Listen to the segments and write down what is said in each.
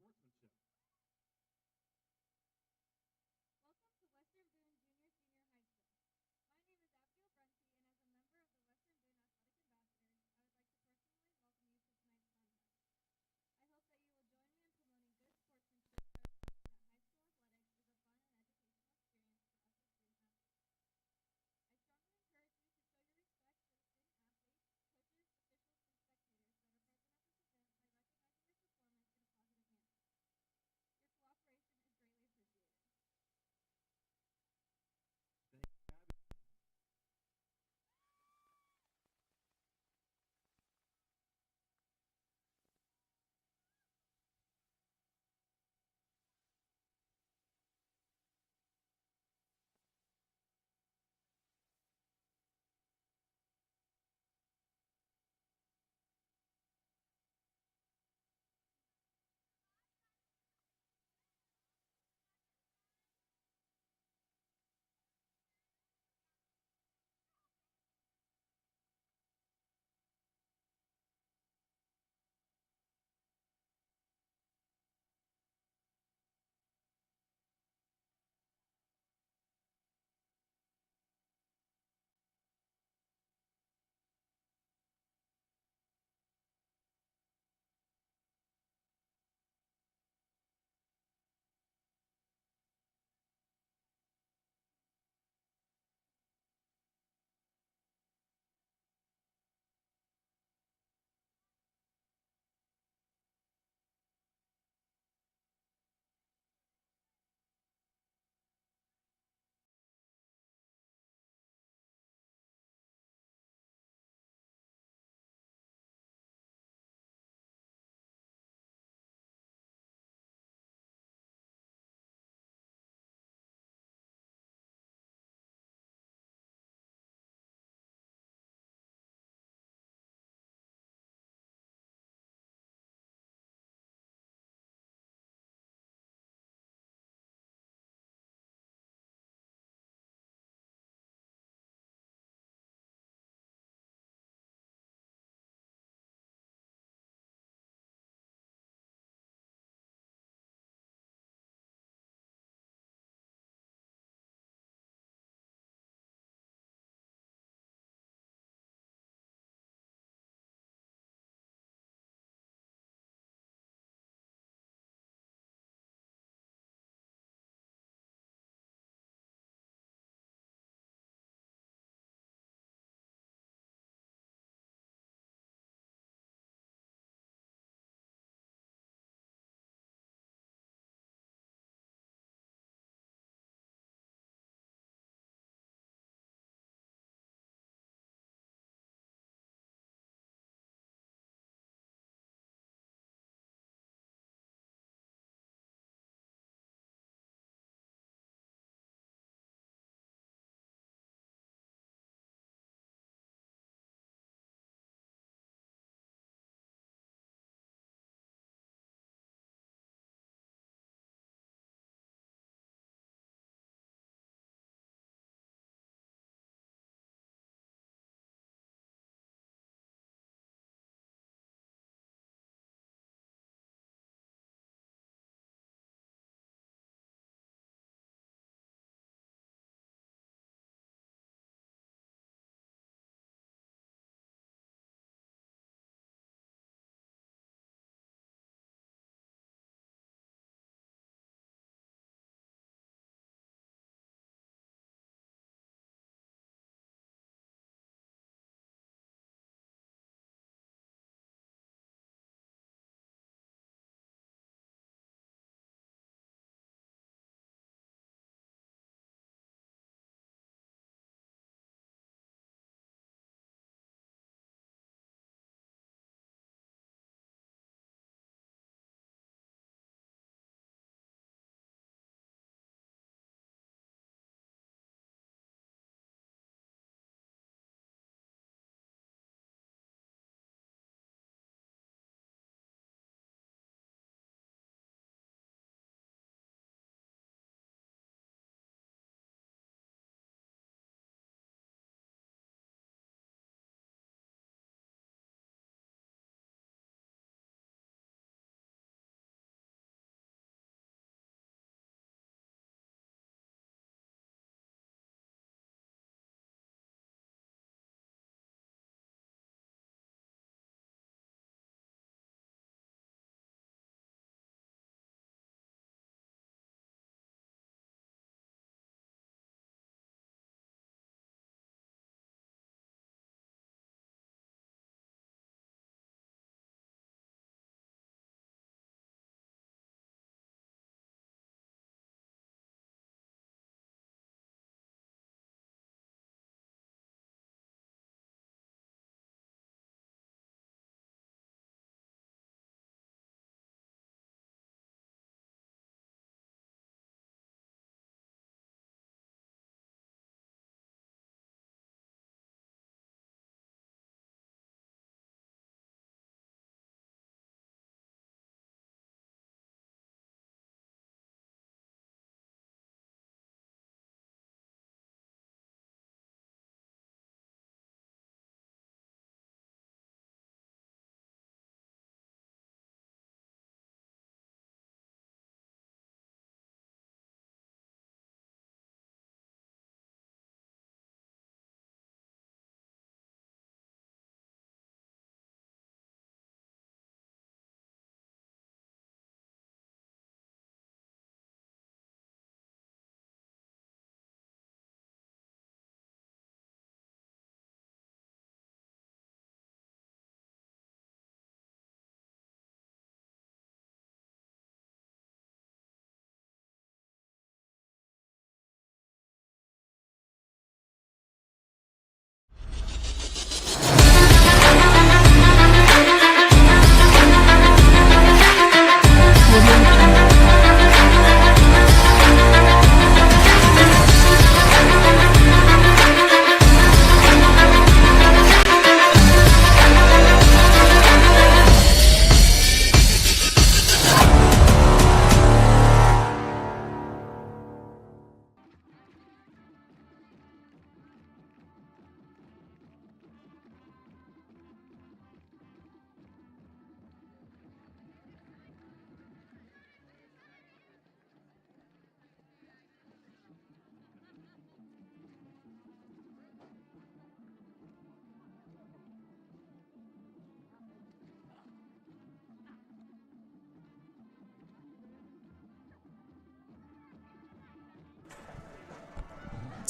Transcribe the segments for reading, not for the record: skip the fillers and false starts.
sportsmanship. Welcome to Western Boone Junior High School. My name is Abigail Brunty, and as a member of the Western Boone Athletic Ambassadors, I would like to personally welcome you to tonight's contest. I hope that you will join me in promoting good sportsmanship by remembering that high school athletics is a fun and educational experience for us as student athletes. I strongly encourage you to show your respect for the student athletes, coaches, officials, and spectators that are present at this event by recognizing their performance in a positive manner.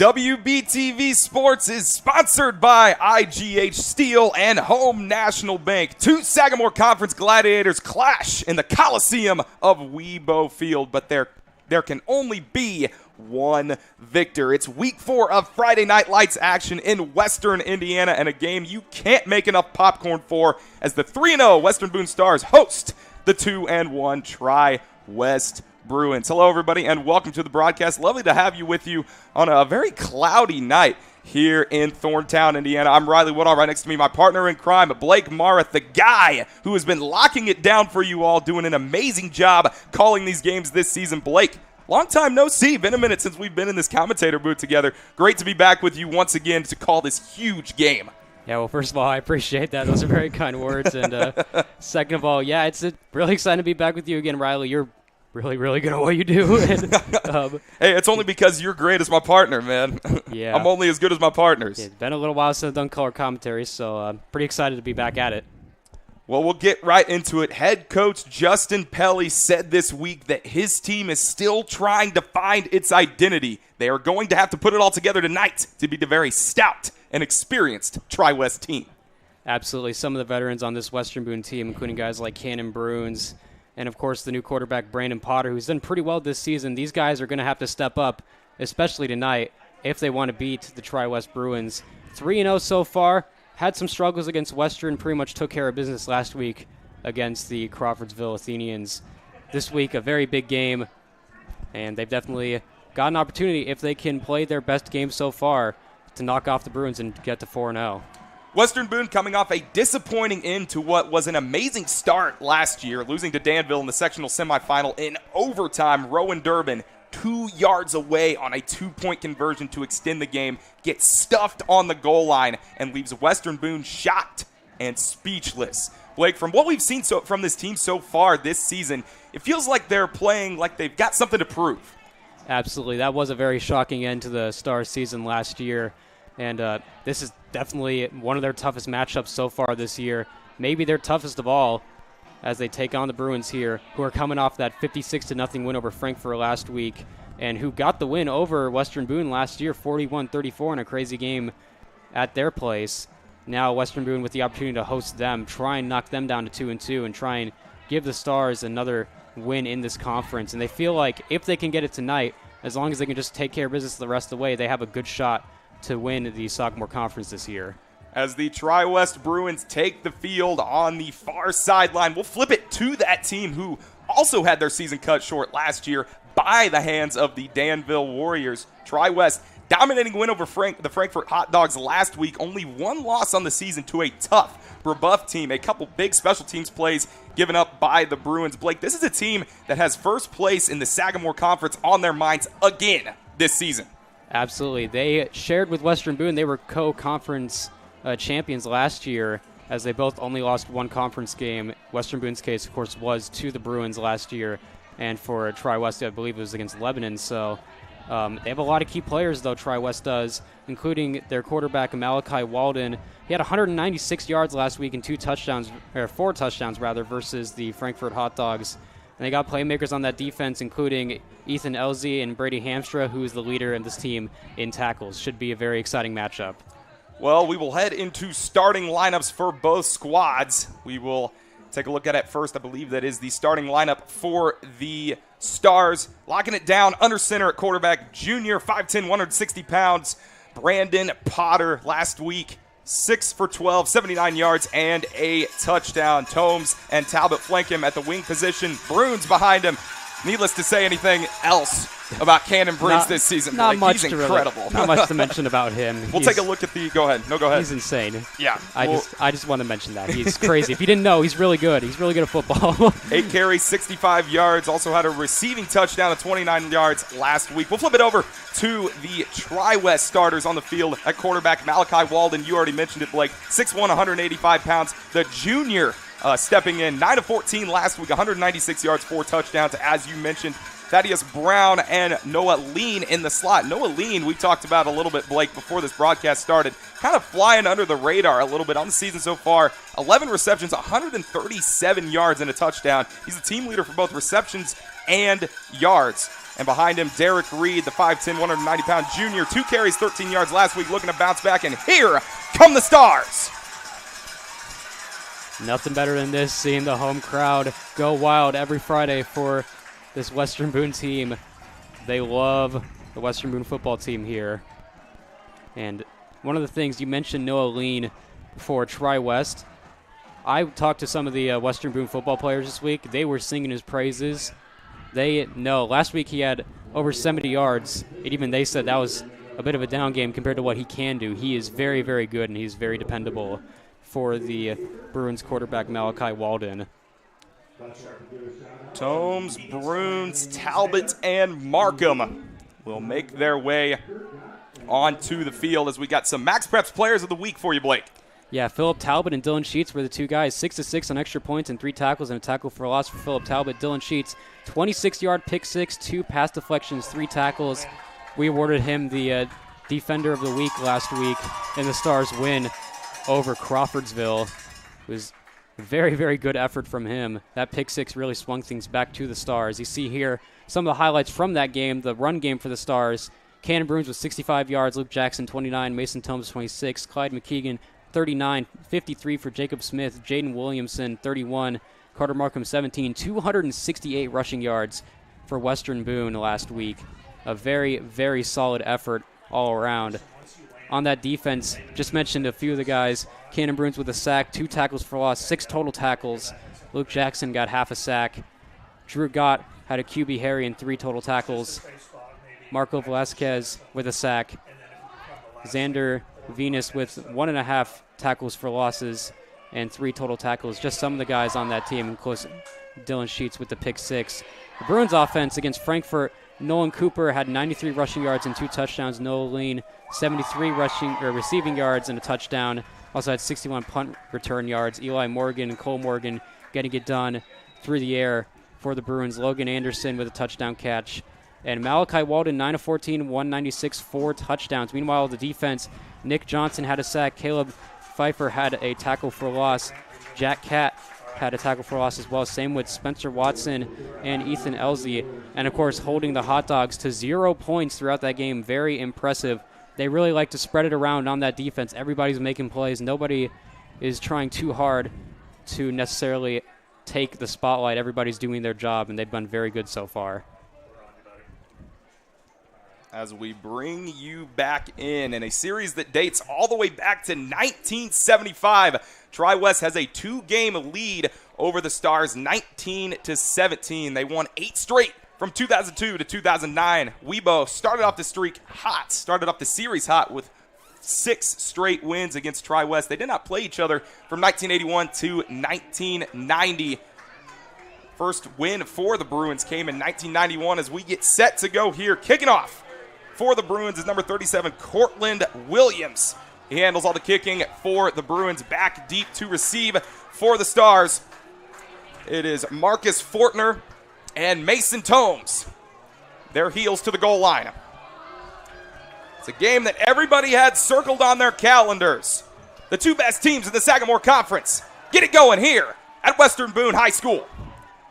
WBTV Sports is sponsored by IGH Steel and Home National Bank. Two Sagamore Conference Gladiators clash in the Coliseum of Weibo Field, but there can only be one victor. It's week 4 of Friday Night Lights action in Western Indiana, and a game you can't make enough popcorn for as the 3-0 Western Boone Stars host the 2-1 TriWest Bruins. Hello, everybody, and welcome to the broadcast. Lovely to have you with you on a very cloudy night here in Thorntown, Indiana. I'm Riley Woodall. Right next to me, my partner in crime, Blake Mareth, the guy who has been locking it down for you all, doing an amazing job calling these games this season. Blake, long time no see. Been a minute since we've been in this commentator booth together. Great to be back with you once again to call this huge game. Yeah, well, first of all, I appreciate that. Those are very kind words. And second of all, yeah, it's really exciting to be back with you again, Riley. You're really, really good at what you do. And, hey, it's only because you're great as my partner, man. Yeah. I'm only as good as my partners. It's been a little while since I've done color commentary, so I'm pretty excited to be back at it. Well, we'll get right into it. Head coach Justin Pelly said this week that his team is still trying to find its identity. They are going to have to put it all together tonight to be the very stout and experienced TriWest team. Absolutely. Some of the veterans on this Western Boone team, including guys like Cannon Bruins, and, of course, the new quarterback, Brandon Potter, who's done pretty well this season. These guys are going to have to step up, especially tonight, if they want to beat the TriWest Bruins. 3-0 so far. Had some struggles against Western. Pretty much took care of business last week against the Crawfordsville Athenians. This week, a very big game, and they've definitely got an opportunity, if they can play their best game so far, to knock off the Bruins and get to 4-0. Western Boone coming off a disappointing end to what was an amazing start last year, losing to Danville in the sectional semifinal in overtime. Rowan Durbin, 2 yards away on a 2-point conversion to extend the game, gets stuffed on the goal line and leaves Western Boone shocked and speechless. Blake, from what we've seen from this team so far this season, it feels like they're playing like they've got something to prove. Absolutely. That was a very shocking end to the Stars season last year. And this is definitely one of their toughest matchups so far this year. Maybe their toughest of all as they take on the Bruins here, who are coming off that 56-0 win over Frankfurt last week and who got the win over Western Boone last year, 41-34 in a crazy game at their place. Now Western Boone with the opportunity to host them, try and knock them down to 2-2 and try and give the Stars another win in this conference. And they feel like if they can get it tonight, as long as they can just take care of business the rest of the way, they have a good shot to win the Sagamore Conference this year. As the TriWest Bruins take the field on the far sideline, we'll flip it to that team who also had their season cut short last year by the hands of the Danville Warriors. TriWest dominating win over the Frankfurt Hot Dogs last week. Only one loss on the season to a tough Brebeuf team. A couple big special teams plays given up by the Bruins. Blake, this is a team that has first place in the Sagamore Conference on their minds again this season. Absolutely. They shared with Western Boone. They were co-conference champions last year as they both only lost one conference game. Western Boone's case, of course, was to the Bruins last year. And for TriWest, I believe it was against Lebanon. So they have a lot of key players, though, TriWest does, including their quarterback, Malachi Walden. He had 196 yards last week and 4 touchdowns, versus the Frankfurt Hot Dogs. And they got playmakers on that defense, including Ethan Elzy and Brady Hamstra, who is the leader in this team in tackles. Should be a very exciting matchup. Well, we will head into starting lineups for both squads. We will take a look at it first. I believe that is the starting lineup for the Stars. Locking it down under center at quarterback, junior, 5'10", 160 pounds, Brandon Potter. Last week, 6 for 12, 79 yards, and a touchdown. Tomes and Talbot flank him at the wing position. Bruins behind him. Needless to say anything else about Cannon Bruins this season. Not much He's incredible. Not much to mention about him. We'll take a look at the – go ahead. No, go ahead. He's insane. Yeah. I just want to mention that. He's crazy. If you didn't know, he's really good. He's really good at football. 8 carries, 65 yards. Also had a receiving touchdown of 29 yards last week. We'll flip it over to the TriWest starters on the field at quarterback. Malachi Walden, you already mentioned it, Blake. 6'1", 185 pounds. The junior stepping in, 9 of 14 last week, 196 yards, 4 touchdowns, as you mentioned. Thaddeus Brown and Noah Lean in the slot. Noah Lean, we talked about a little bit, Blake, before this broadcast started. Kind of flying under the radar a little bit on the season so far. 11 receptions, 137 yards, and a touchdown. He's the team leader for both receptions and yards. And behind him, Derek Reed, the 5'10", 190-pound junior. 2 carries, 13 yards last week, looking to bounce back. And here come the Stars. Nothing better than this, seeing the home crowd go wild every Friday for this Western Boone team. They love the Western Boone football team here. And one of the things, you mentioned Noah Lean for TriWest. I talked to some of the Western Boone football players this week. They were singing his praises. They know last week he had over 70 yards, and even they said that was a bit of a down game compared to what he can do. He is very, very good, and he's very dependable for the Bruins quarterback Malachi Walden. Tomes, Bruins, Talbot, and Markham will make their way onto the field as we got some Max Preps players of the week for you, Blake. Yeah, Philip Talbot and Dylan Sheets were the two guys. 6-6 on extra points and 3 tackles and a tackle for a loss for Philip Talbot. Dylan Sheets, 26-yard pick six, 2 pass deflections, 3 tackles. We awarded him the Defender of the Week last week in the Stars win over Crawfordsville. It was a very, very good effort from him. That pick six really swung things back to the Stars. You see here some of the highlights from that game, the run game for the Stars. Cannon Bruins with 65 yards, Luke Jackson 29, Mason Tomes 26, Clyde McKeegan 39, 53 for Jacob Smith, Jaden Williamson 31, Carter Markham 17, 268 rushing yards for Western Boone last week. A very, very solid effort all around. On that defense, just mentioned a few of the guys. Cannon Bruins with a sack, 2 tackles for loss, 6 total tackles. Luke Jackson got half a sack. Drew Gott had a QB Harry and 3 total tackles. Marco Velasquez with a sack. Xander Venus with 1.5 tackles for losses and 3 total tackles. Just some of the guys on that team, including Dylan Sheets with the pick six. The Bruins offense against Frankfurt, Nolan Cooper had 93 rushing yards and 2 touchdowns. Noah Lean, 73 receiving yards and a touchdown. Also had 61 punt return yards. Eli Morgan and Cole Morgan getting it done through the air for the Bruins. Logan Anderson with a touchdown catch. And Malachi Walden, 9 of 14, 196, 4 touchdowns. Meanwhile, the defense, Nick Johnson had a sack. Caleb Pfeiffer had a tackle for loss. Jack Catt had a tackle for loss as well. Same with Spencer Watson and Ethan Elzey. And, of course, holding the Hot Dogs to 0 points throughout that game. Very impressive. They really like to spread it around on that defense. Everybody's making plays. Nobody is trying too hard to necessarily take the spotlight. Everybody's doing their job, and they've been very good so far. As we bring you back in a series that dates all the way back to 1975. TriWest has a 2-game lead over the Stars, 19-17. They won 8 straight from 2002 to 2009. Webo started off the streak hot, started off the series hot with 6 straight wins against TriWest. They did not play each other from 1981 to 1990. First win for the Bruins came in 1991 as we get set to go here. Kicking off for the Bruins is number 37, Cortland Williams. He handles all the kicking for the Bruins. Back deep to receive for the Stars. It is Marcus Fortner and Mason Tomes. Their heels to the goal line. It's a game that everybody had circled on their calendars. The 2 best teams in the Sagamore Conference. Get it going here at Western Boone High School.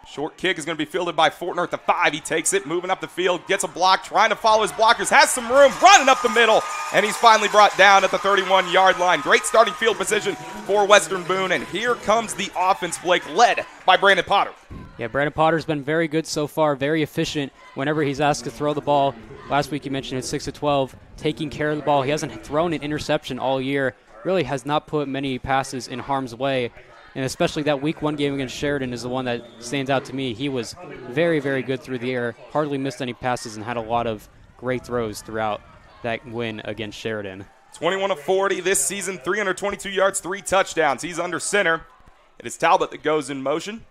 Short kick is going to be fielded by Fortner at the 5. He takes it, moving up the field, gets a block, trying to follow his blockers, has some room, running up the middle, and he's finally brought down at the 31-yard line. Great starting field position for Western Boone, and here comes the offense, Blake, led by Brandon Potter. Yeah, Brandon Potter's been very good so far, very efficient whenever he's asked to throw the ball. Last week you mentioned it's 6 of 12, taking care of the ball. He hasn't thrown an interception all year, really has not put many passes in harm's way. And especially that Week 1 game against Sheridan is the one that stands out to me. He was very, very good through the air, hardly missed any passes, and had a lot of great throws throughout that win against Sheridan. 21 of 40 this season, 322 yards, 3 touchdowns. He's under center. It is Talbot that goes in motion.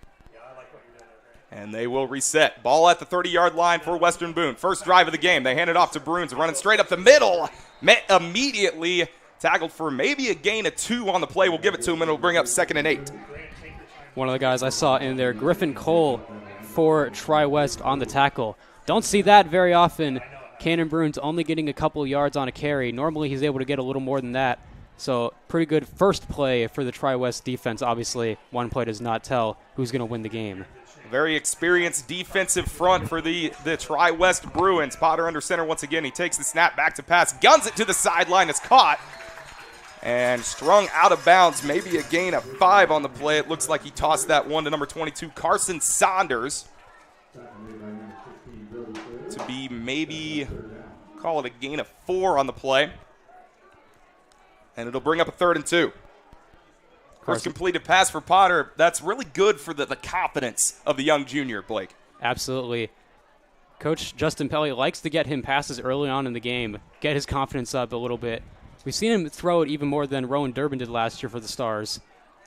And they will reset. Ball at the 30-yard line for Western Boone. First drive of the game. They hand it off to Bruins, running straight up the middle. Met immediately. Tackled for maybe a gain of 2 on the play. We'll give it to him, and it'll bring up 2nd and 8. One of the guys I saw in there, Griffin Cole for TriWest on the tackle. Don't see that very often. Cannon Bruins only getting a couple yards on a carry. Normally he's able to get a little more than that. So pretty good first play for the TriWest defense. Obviously, one play does not tell who's going to win the game. Very experienced defensive front for the TriWest Bruins. Potter under center once again. He takes the snap back to pass, guns it to the sideline. It's caught and strung out of bounds. Maybe a gain of 5 on the play. It looks like he tossed that one to number 22, Carson Saunders, to be maybe, call it a gain of 4 on the play. And it'll bring up a 3rd and 2. First completed pass for Potter. That's really good for the confidence of the young junior, Blake. Absolutely. Coach Justin Pelly likes to get him passes early on in the game, get his confidence up a little bit. We've seen him throw it even more than Rowan Durbin did last year for the Stars.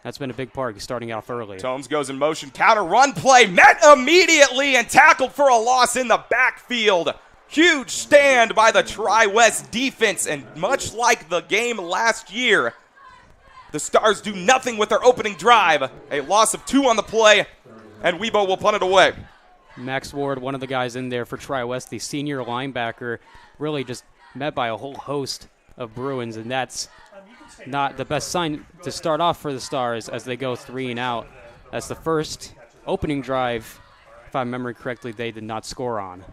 That's been a big part, starting off early. Tomes goes in motion. Counter run play. Met immediately and tackled for a loss in the backfield. Huge stand by the TriWest defense. And much like the game last year, the Stars do nothing with their opening drive. A loss of 2 on the play, and Webo will punt it away. Max Ward, one of the guys in there for TriWest, the senior linebacker, really just met by a whole host of Bruins, and that's not the best sign to start off for the Stars as they go 3 and out. That's the first opening drive, if I remember correctly, they did not score on.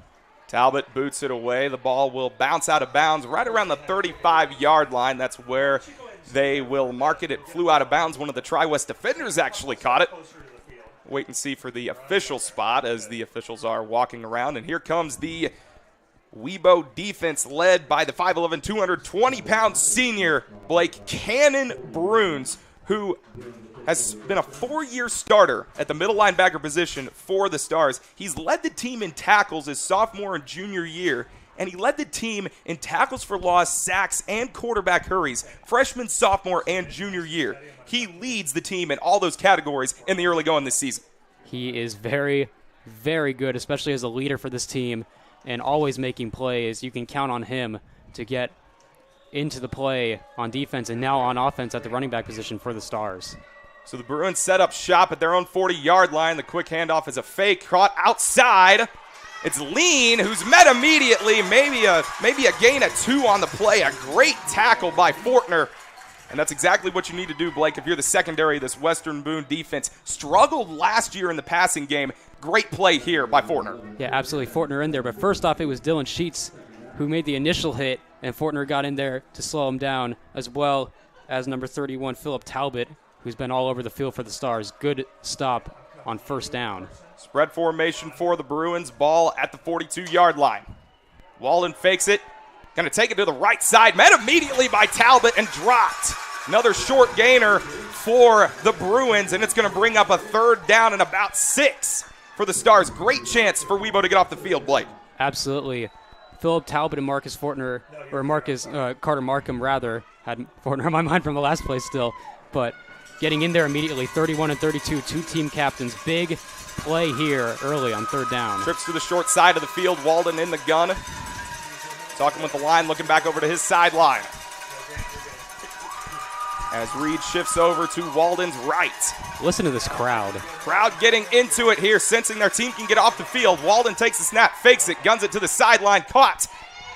Talbot boots it away. The ball will bounce out of bounds right around the 35-yard line. That's where they will mark it. It flew out of bounds. One of the TriWest defenders actually caught it. Wait and see for the official spot as the officials are walking around. And here comes the Webo defense led by the 5'11", 220-pound senior Blake Cannon Bruins, who has been a 4-year starter at the middle linebacker position for the Stars. He's led the team in tackles his sophomore and junior year, and he led the team in tackles for loss, sacks, and quarterback hurries freshman, sophomore, and junior year. He leads the team in all those categories in the early going this season. He is very, very good, especially as a leader for this team, and always making plays. You can count on him to get into the play on defense and now on offense at the running back position for the Stars. So the Bruins set up shop at their own 40-yard line. The quick handoff is a fake, caught outside. It's Lean, who's met immediately. Maybe a gain of 2 on the play. A great tackle by Fortner. And that's exactly what you need to do, Blake, if you're the secondary of this Western Boone defense. Struggled last year in the passing game. Great play here by Fortner. Yeah, absolutely. Fortner in there. But first off, it was Dylan Sheets who made the initial hit, and Fortner got in there to slow him down, as well as number 31, Philip Talbot, who's been all over the field for the Stars. Good stop on first down. Spread formation for the Bruins. Ball at the 42-yard line. Walden fakes it. Going to take it to the right side. Met immediately by Talbot and dropped. Another short gainer for the Bruins, and it's going to bring up a 3rd down and about 6 for the Stars. Great chance for Webo to get off the field, Blake. Absolutely. Philip Talbot and Marcus Fortner, or Carter Markham, rather, had Fortner on my mind from the last play still, but getting in there immediately, 31 and 32, 2 team captains. Big play here early on 3rd down. Trips to the short side of the field. Walden in the gun. Talking with the line, looking back over to his sideline. As Reed shifts over to Walden's right. Listen to this crowd. Crowd getting into it here, sensing their team can get off the field. Walden takes the snap, fakes it, guns it to the sideline. Caught.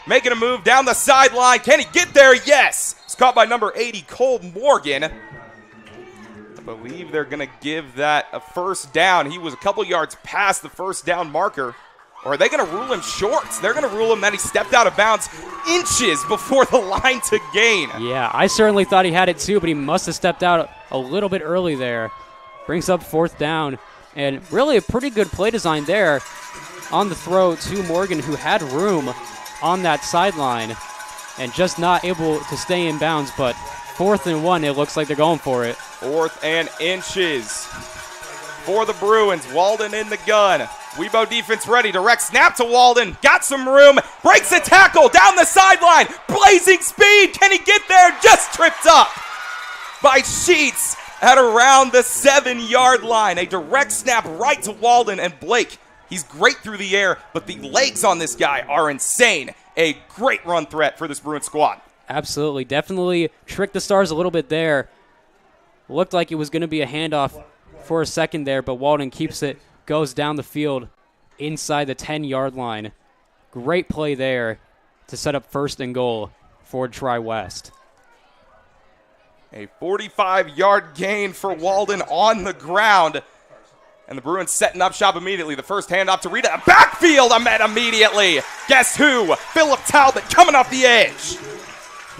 Making a move down the sideline. Can he get there? Yes. It's caught by number 80, Cole Morgan. I believe they're going to give that a 1st down. He was a couple yards past the 1st down marker. Or are they going to rule him short? They're going to rule him that he stepped out of bounds inches before the line to gain. Yeah, I certainly thought he had it too, but he must have stepped out a little bit early there. Brings up 4th down. And really a pretty good play design there on the throw to Morgan, who had room on that sideline and just not able to stay in bounds. But 4th and 1, it looks like they're going for it. 4th and inches for the Bruins. Walden in the gun. Webo defense ready. Direct snap to Walden. Got some room. Breaks a tackle down the sideline. Blazing speed. Can he get there? Just tripped up by Sheets at around the 7-yard line. A direct snap right to Walden. And Blake, he's great through the air, but the legs on this guy are insane. A great run threat for this Bruins squad. Absolutely. Definitely tricked the Stars a little bit there. Looked like it was going to be a handoff for a second there, but Walden keeps it. Goes down the field inside the 10-yard line. Great play there to set up 1st and goal for TriWest. A 45-yard gain for Walden on the ground. And the Bruins setting up shop immediately. The first handoff to Rita. Backfield, met immediately. Guess who? Philip Talbot coming off the edge.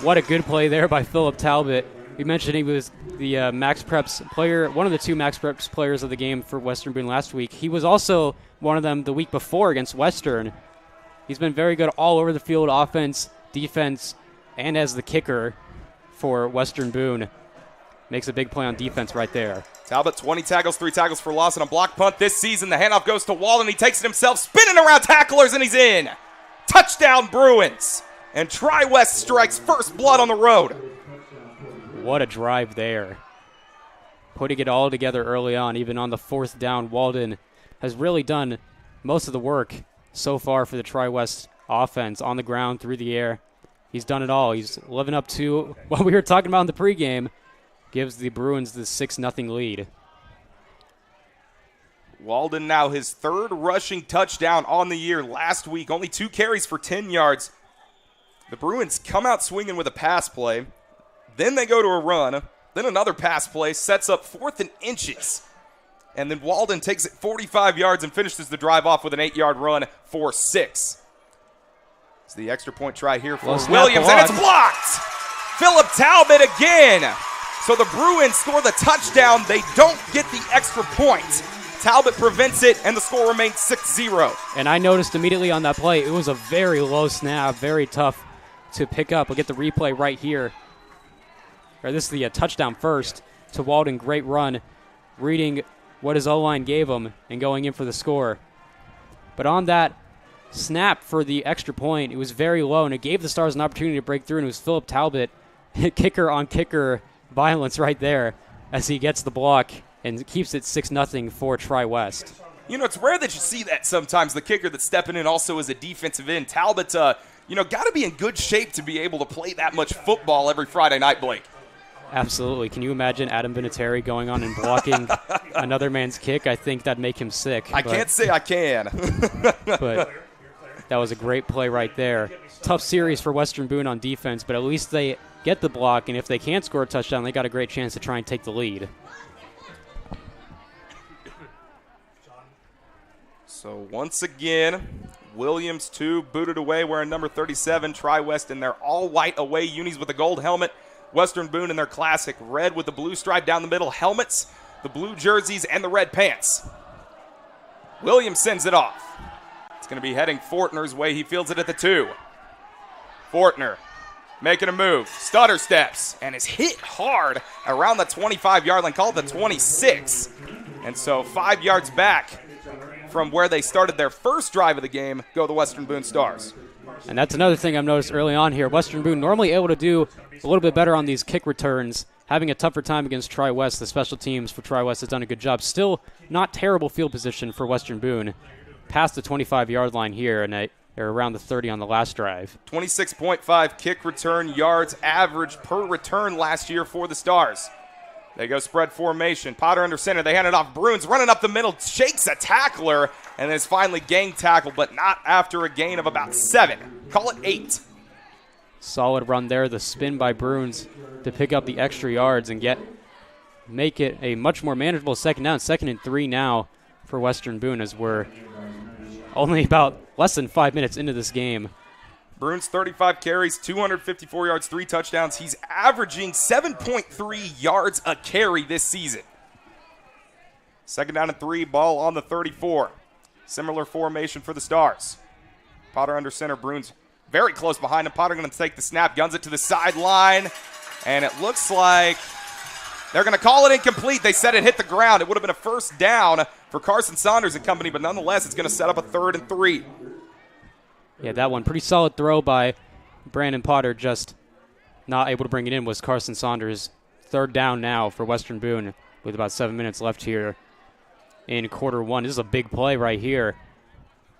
What a good play there by Philip Talbot. We mentioned he was the Max Preps player, one of the 2 Max Preps players of the game for Western Boone last week. He was also one of them the week before against Western. He's been very good all over the field, offense, defense, and as the kicker for Western Boone. Makes a big play on defense right there. Talbot, 20 tackles, 3 tackles for loss, and a block punt this season. The handoff goes to Walden. He takes it himself, spinning around tacklers, and he's in. Touchdown, Bruins. And TriWest strikes first blood on the road. What a drive there. Putting it all together early on, even on the 4th down. Walden has really done most of the work so far for the TriWest offense, on the ground, through the air. He's done it all. He's living up to what we were talking about in the pregame. Gives the Bruins the 6-0 lead. Walden now his 3rd rushing touchdown on the year. Last week, only 2 carries for 10 yards. The Bruins come out swinging with a pass play. Then they go to a run. Then another pass play sets up 4th and inches. And then Walden takes it 45 yards and finishes the drive off with an 8-yard run for 6. It's the extra point try here for Williams, and it's blocked. Philip Talbot again. So the Bruins score the touchdown. They don't get the extra point. Talbot prevents it, and the score remains 6-0. And I noticed immediately on that play, it was a very low snap, very tough to pick up. We'll get the replay right here. This is the touchdown first to Walden. Great run, reading what his O-line gave him and going in for the score. But on that snap for the extra point, it was very low, and it gave the Stars an opportunity to break through, and it was Philip Talbot, kicker on kicker violence right there as he gets the block and keeps it 6-0 for TriWest. You know, it's rare that you see that sometimes. The kicker that's stepping in also as a defensive end. Talbot, got to be in good shape to be able to play that much football every Friday night, Blake. Absolutely. Can you imagine Adam Vinatieri going on and blocking another man's kick? I think that'd make him sick. I can't say I can. But that was a great play right there. Tough series for Western Boone on defense, but at least they get the block, and if they can't score a touchdown, they got a great chance to try and take the lead. So once again, Williams 2, booted away wearing number 37, TriWest in their all-white away unis with a gold helmet. Western Boone in their classic red with the blue stripe down the middle helmets, the blue jerseys, and the red pants. Williams sends it off. It's going to be heading Fortner's way. He fields it at the 2. Fortner making a move, stutter steps, and is hit hard around the 25-yard line, call it the 26. And so 5 yards back from where they started their first drive of the game go the Western Boone Stars. And that's another thing I've noticed early on here. Western Boone normally able to do a little bit better on these kick returns, having a tougher time against TriWest. The special teams for TriWest has done a good job. Still not terrible field position for Western Boone. Past the 25-yard line here, and they're around the 30 on the last drive. 26.5 kick return yards average per return last year for the Stars. They go spread formation. Potter under center. They hand it off. Bruins running up the middle, shakes a tackler, and then is finally gang tackled, but not after a gain of about 7. Call it 8. Solid run there. The spin by Bruins to pick up the extra yards and make it a much more manageable second down. 2nd and 3 now for Western Boone as we're only about less than 5 minutes into this game. Bruins 35 carries, 254 yards, 3 touchdowns. He's averaging 7.3 yards a carry this season. 2nd down and 3, ball on the 34. Similar formation for the Stars. Potter under center, Bruins very close behind him. Potter going to take the snap, guns it to the sideline, and it looks like they're going to call it incomplete. They said it hit the ground. It would have been a first down for Carson Saunders and company, but nonetheless, it's going to set up a 3rd and 3. Yeah, that one, pretty solid throw by Brandon Potter, just not able to bring it in was Carson Saunders. 3rd down now for Western Boone with about 7 minutes left here in quarter 1. This is a big play right here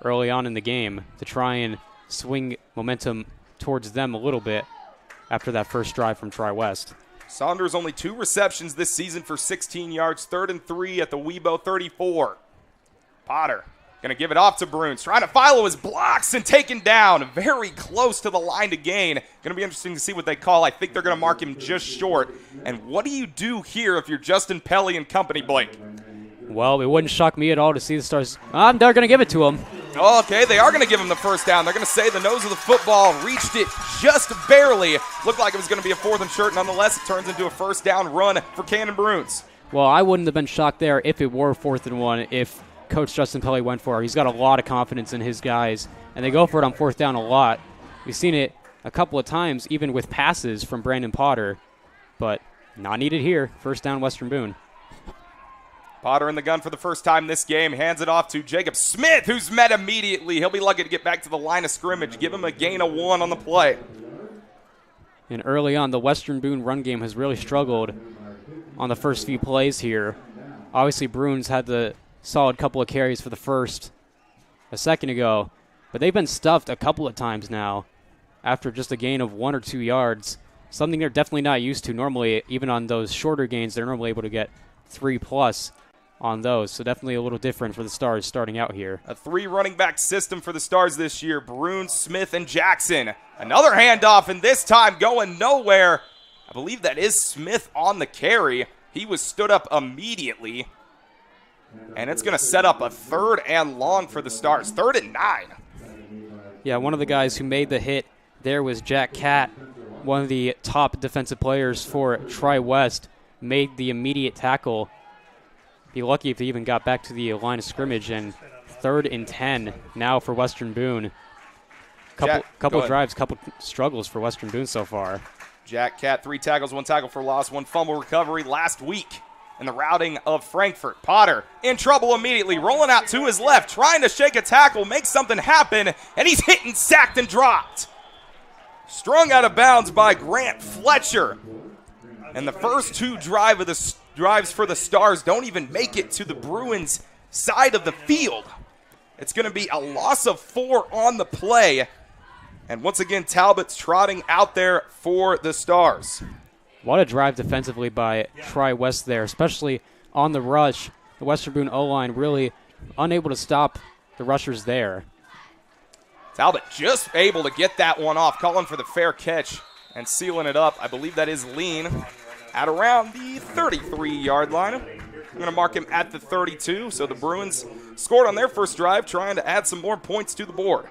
early on in the game to try and swing momentum towards them a little bit after that first drive from TriWest. Saunders only 2 receptions this season for 16 yards, 3rd and 3 at the Weibo 34. Potter going to give it off to Bruins, trying to follow his blocks and taken down very close to the line to gain. Going to be interesting to see what they call. I think they're going to mark him just short. And what do you do here if you're Justin Pelly and company, Blake? Well, it wouldn't shock me at all to see the Stars. They're going to give it to him. Okay, they are going to give him the first down. They're going to say the nose of the football reached it just barely. Looked like it was going to be a 4th and short. Nonetheless, it turns into a first down run for Cannon Bruins. Well, I wouldn't have been shocked there if it were 4th and 1, if Coach Justin Pelly went for it. He's got a lot of confidence in his guys, and they go for it on 4th down a lot. We've seen it a couple of times, even with passes from Brandon Potter, but not needed here. First down, Western Boone. Potter in the gun for the first time this game. Hands it off to Jacob Smith, who's met immediately. He'll be lucky to get back to the line of scrimmage. Give him a gain of 1 on the play. And early on, the Western Boone run game has really struggled on the first few plays here. Obviously, Bruins had the solid couple of carries for the first a second ago, but they've been stuffed a couple of times now after just a gain of 1 or 2 yards, something they're definitely not used to. Normally, even on those shorter gains, they're normally able to get 3+ on those, so definitely a little different for the Stars starting out here. A 3 running back system for the Stars this year. Bruins, Smith, and Jackson. Another handoff, and this time going nowhere. I believe that is Smith on the carry. He was stood up immediately, and it's going to set up a 3rd and long for the Stars. 3rd and 9. Yeah, one of the guys who made the hit there was Jack Catt, one of the top defensive players for TriWest, made the immediate tackle. Be lucky if they even got back to the line of scrimmage. And 3rd and 10 now for Western Boone. Couple drives, couple struggles for Western Boone so far. Jack Catt, 3 tackles, 1 tackle for loss, 1 fumble recovery last week in the routing of Frankfurt. Potter in trouble immediately, rolling out to his left, trying to shake a tackle, make something happen, and he's hit and sacked and dropped. Strung out of bounds by Grant Fletcher. And the first 2 drives for the Stars don't even make it to the Bruins' side of the field. It's going to be a loss of 4 on the play. And once again, Talbot's trotting out there for the Stars. What a drive defensively by TriWest there, especially on the rush. The Western Boone O-line really unable to stop the rushers there. Talbot just able to get that one off, calling for the fair catch and sealing it up. I believe that is Lean at around the 33-yard line. I'm going to mark him at the 32. So the Bruins scored on their first drive, trying to add some more points to the board.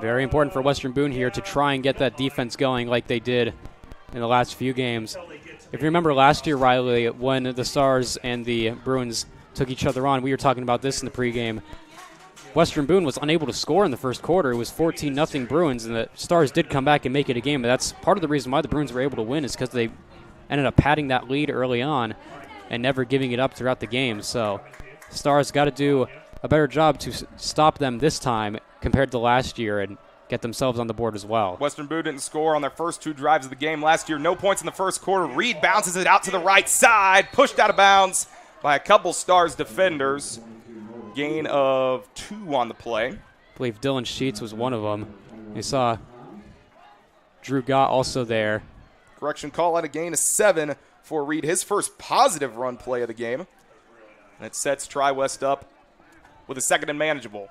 Very important for Western Boone here to try and get that defense going like they did in the last few games. If you remember last year, Riley, when the Stars and the Bruins took each other on, we were talking about this in the pregame. Western Boone was unable to score in the first quarter. It was 14-0 Bruins, and the Stars did come back and make it a game. But that's part of the reason why the Bruins were able to win, is because they ended up padding that lead early on and never giving it up throughout the game. So Stars got to do a better job to stop them this time compared to last year and get themselves on the board as well. Western Boone didn't score on their first 2 drives of the game last year. No points in the first quarter. Reed bounces it out to the right side, pushed out of bounds by a couple Stars defenders. Gain of 2 on the play. I believe Dylan Sheets was one of them. You saw Drew Gott also there. Correction call out a gain of 7 for Reed, his first positive run play of the game. And it sets TriWest up with a 2nd and manageable.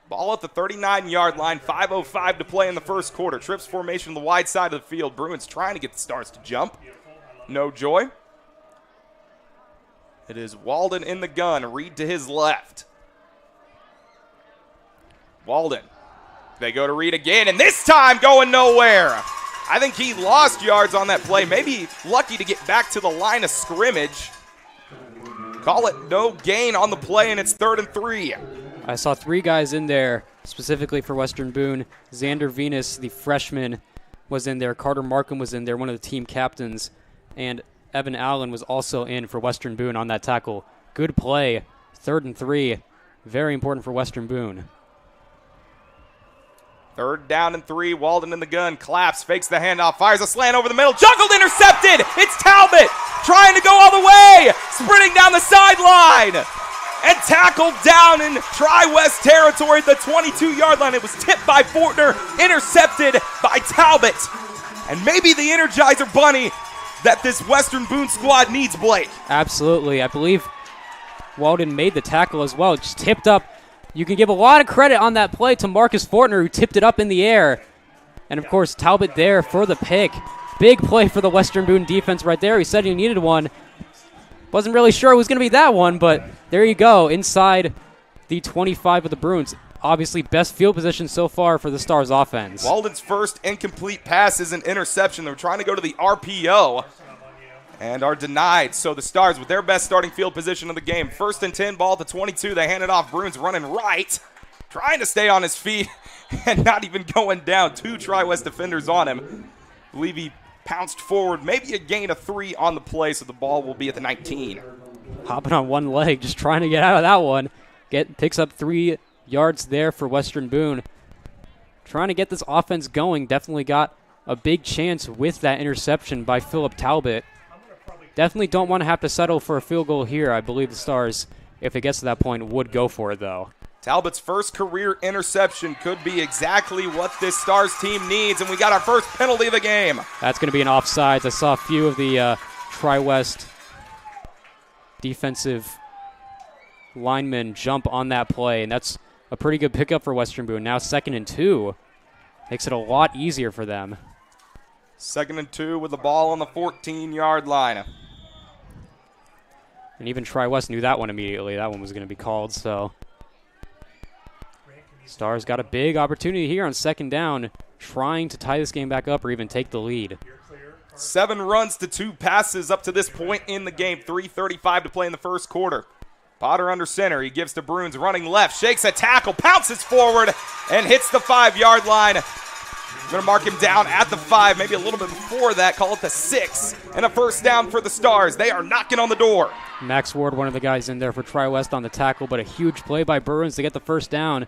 Ball at the 39-yard line, 5:05 to play in the first quarter. Trips formation on the wide side of the field. Bruins trying to get the Stars to jump. No joy. It is Walden in the gun, Reed to his left. Walden. They go to Reed again, and this time going nowhere. I think he lost yards on that play. Maybe lucky to get back to the line of scrimmage. Call it no gain on the play, and it's 3rd and 3. I saw 3 guys in there specifically for Western Boone. Xander Venus, the freshman, was in there. Carter Markham was in there, one of the team captains. And Evan Allen was also in for Western Boone on that tackle. Good play. 3rd and 3. Very important for Western Boone. 3rd down and 3. Walden in the gun. Claps, fakes the handoff, fires a slant over the middle. Juggled, intercepted. It's Talbot trying to go all the way. Sprinting down the sideline. And tackled down in TriWest territory at the 22-yard line. It was tipped by Fortner, intercepted by Talbot. And maybe the Energizer Bunny that this Western Boone squad needs, Blake. Absolutely. I believe Walden made the tackle as well. Just tipped up. You can give a lot of credit on that play to Marcus Fortner, who tipped it up in the air. And, of course, Talbot there for the pick. Big play for the Western Boone defense right there. He said he needed one. Wasn't really sure it was going to be that one, but there you go, inside the 25 of the Bruins. Obviously, best field position so far for the Stars offense. Walden's first incomplete pass is an interception. They're trying to go to the RPO and are denied. So the Stars, with their best starting field position of the game, 1st and 10, ball at the 22. They hand it off. Bruins running right, trying to stay on his feet and not even going down. 2 TriWest defenders on him. I believe he pounced forward, maybe a gain of 3 on the play, so the ball will be at the 19. Hopping on one leg, just trying to get out of that one. Picks up 3 yards there for Western Boone. Trying to get this offense going. Definitely got a big chance with that interception by Philip Talbot. Definitely don't want to have to settle for a field goal here. I believe the Stars, if it gets to that point, would go for it, though. Talbot's first career interception could be exactly what this Stars team needs, and we got our first penalty of the game. That's going to be an offsides. I saw a few of the TriWest defensive linemen jump on that play, and that's a pretty good pickup for Western Boone. Now 2nd and 2. Makes it a lot easier for them. 2nd and 2 with the ball on the 14-yard line. And even TriWest knew that one immediately. That one was going to be called, so Stars got a big opportunity here on 2nd down, trying to tie this game back up or even take the lead. 7 runs to 2 passes up to this point in the game. 3:35 to play in the first quarter. Potter under center. He gives to Bruins running left. Shakes a tackle. Pounces forward and hits the 5-yard line. Going to mark him down at the 5, maybe a little bit before that. Call it the 6. And a first down for the Stars. They are knocking on the door. Max Ward, one of the guys in there for TriWest on the tackle, but a huge play by Bruins to get the first down.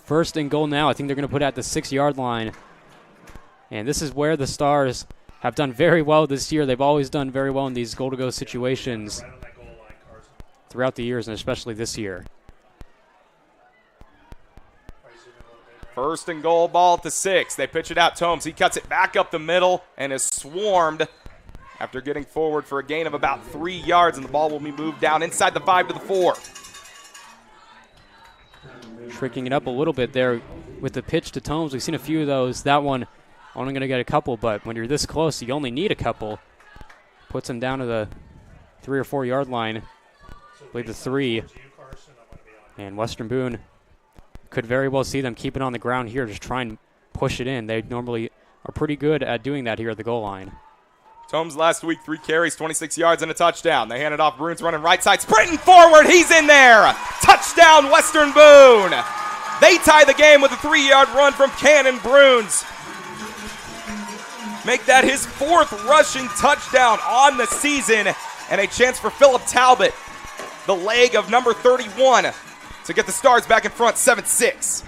1st and goal now. I think they're going to put it at the 6-yard line. And this is where the Stars have done very well this year. They've always done very well in these goal-to-go situations throughout the years, and especially this year. 1st and goal, ball at the 6. They pitch it out to Holmes. He cuts it back up the middle and is swarmed after getting forward for a gain of about 3 yards, and the ball will be moved down inside the 5 to the 4. Tricking it up a little bit there with the pitch to Tomes. We've seen a few of those. That one only going to get a couple, but when you're this close, you only need a couple. Puts him down to the 3 or 4 yard line. I believe the 3. And Western Boone could very well see them keep it on the ground here, just try and push it in. They normally are pretty good at doing that here at the goal line. Tomes last week, 3 carries, 26 yards, and a touchdown. They hand it off. Bruins running right side, sprinting forward. He's in there. Touchdown, Western Boone. They tie the game with a 3-yard run from Cannon Bruins. Make that his 4th rushing touchdown on the season, and a chance for Philip Talbot, the leg of number 31, to get the Stars back in front, 7-6.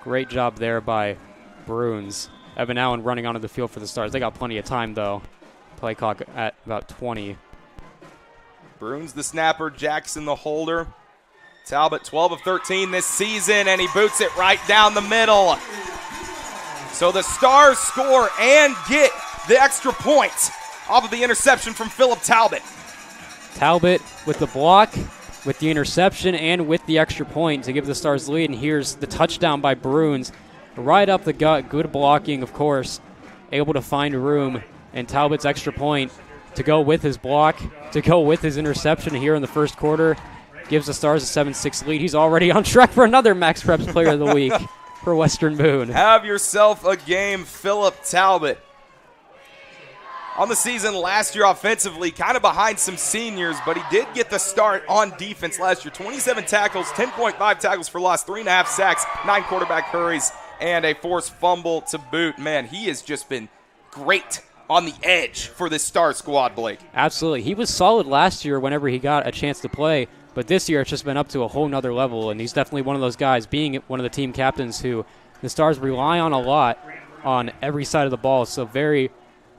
Great job there by Bruins. Evan Allen running onto the field for the Stars. They got plenty of time, though. Play clock at about 20. Bruins the snapper, Jackson the holder. Talbot 12 of 13 this season, and he boots it right down the middle. So the Stars score and get the extra point off of the interception from Philip Talbot. Talbot with the block, with the interception, and with the extra point to give the Stars the lead. And here's the touchdown by Bruins. Right up the gut, good blocking, of course. Able to find room, and Talbot's extra point to go with his block, to go with his interception here in the first quarter, gives the Stars a 7-6 lead. He's already on track for another Max Preps Player of the Week for Western Boone. Have yourself a game, Philip Talbot. On the season last year offensively, kind of behind some seniors, but he did get the start on defense last year. 27 tackles, 10.5 tackles for loss, 3.5 sacks, 9 quarterback hurries, and a forced fumble to boot. Man, he has just been great on the edge for this Star squad, Blake. Absolutely. He was solid last year whenever he got a chance to play, but this year it's just been up to a whole nother level, and he's definitely one of those guys, being one of the team captains who the Stars rely on a lot on every side of the ball. So very,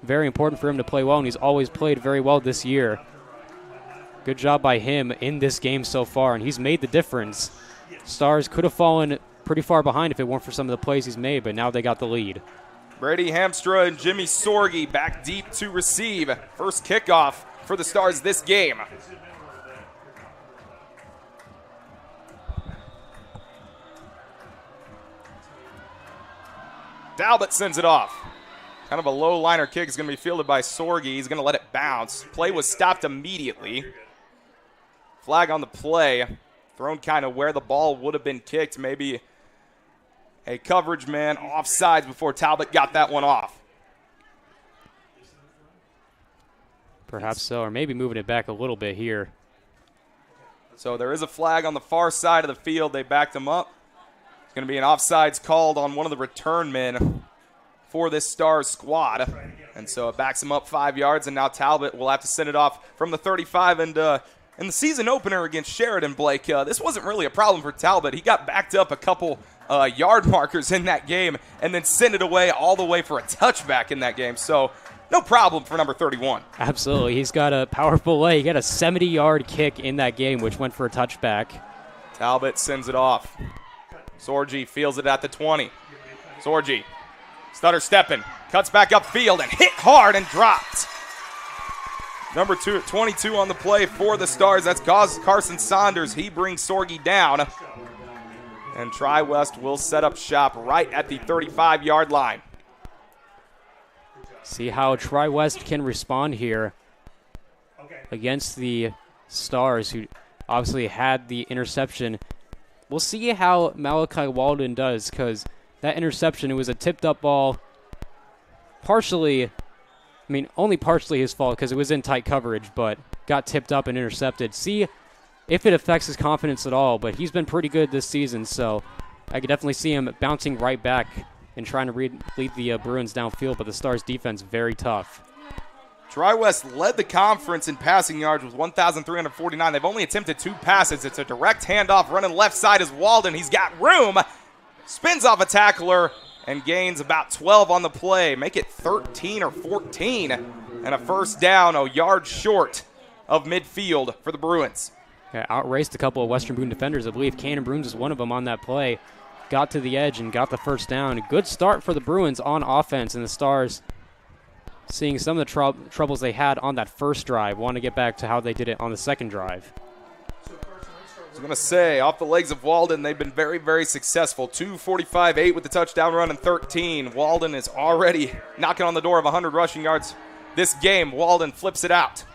very important for him to play well, and he's always played very well this year. Good job by him in this game so far, and he's made the difference. Stars could have fallen pretty far behind if it weren't for some of the plays he's made, but now they got the lead. Brady Hamstra and Jimmy Sorgi back deep to receive. First kickoff for the Stars this game. Talbot sends it off. Kind of a low liner kick is going to be fielded by Sorgi. He's going to let it bounce. Play was stopped immediately. Flag on the play. Thrown kind of where the ball would have been kicked. Maybe a coverage man offsides before Talbot got that one off. Perhaps so, or maybe moving it back a little bit here. So there is a flag on the far side of the field. They backed him up. It's going to be an offsides called on one of the return men for this Stars squad. And so it backs him up 5 yards, and now Talbot will have to send it off from the 35. And in the season opener against Sheridan, Blake, this wasn't really a problem for Talbot. He got backed up a couple yard markers in that game and then sent it away all the way for a touchback in that game. So no problem for number 31. Absolutely. He's got a powerful leg. He got a 70-yard kick in that game, which went for a touchback. Talbot sends it off. Sorgi feels it at the 20. Sorgi, stutter stepping, cuts back upfield and hit hard and dropped. Number 22 on the play for the Stars. That's Carson Saunders. He brings Sorgi down. And TriWest will set up shop right at the 35-yard line. See how TriWest can respond here against the Stars, who obviously had the interception. We'll see how Malachi Walden does, because that interception, it was a tipped-up ball. Only partially his fault because it was in tight coverage, but got tipped up and intercepted. See if it affects his confidence at all, but he's been pretty good this season, so I could definitely see him bouncing right back and trying to lead the Bruins downfield, but the Stars' defense very tough. TriWest led the conference in passing yards with 1,349. They've only attempted 2 passes. It's a direct handoff. Running left side is Walden. He's got room. Spins off a tackler and gains about 12 on the play. Make it 13 or 14. And a first down, a yard short of midfield for the Bruins. Yeah, outraced a couple of Western Boone defenders. I believe Cannon Bruins is one of them on that play. Got to the edge and got the first down. A good start for the Bruins on offense, and the Stars seeing some of the troubles they had on that first drive. Want to get back to how they did it on the second drive. I was going to say, off the legs of Walden, they've been very, very successful. 245-8 with the touchdown run and 13. Walden is already knocking on the door of 100 rushing yards this game. Walden flips it out.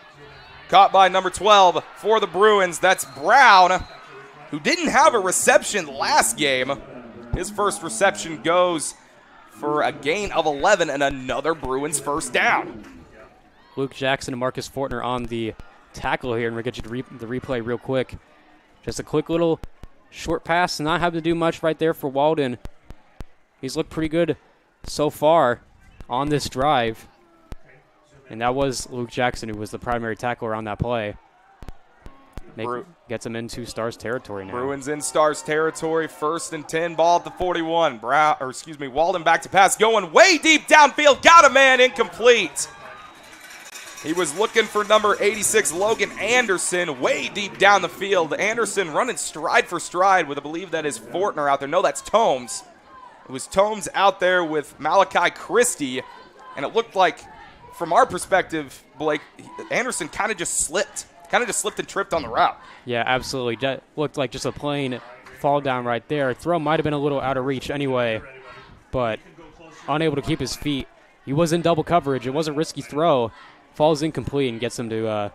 Caught by number 12 for the Bruins. That's Brown, who didn't have a reception last game. His first reception goes for a gain of 11 and another Bruins first down. Luke Jackson and Marcus Fortner on the tackle here, and we'll get you the replay real quick. Just a quick little short pass, not having to do much right there for Walden. He's looked pretty good so far on this drive. And that was Luke Jackson, who was the primary tackler on that play. Gets him into Stars territory now. Bruins in Stars territory. 1st and 10, ball at the 41. Walden back to pass, going way deep downfield. Got a man, incomplete. He was looking for number 86, Logan Anderson, way deep down the field. Anderson running stride for stride with, I believe that is Fortner out there. No, that's Tomes. It was Tomes out there with Malachi Christie, and it looked like, from our perspective, Blake, Anderson kind of just slipped and tripped on the route. Yeah, absolutely. That looked like just a plain fall down right there. Throw might have been a little out of reach anyway, but unable to keep his feet. He was in double coverage. It was a risky throw. Falls incomplete and gets him to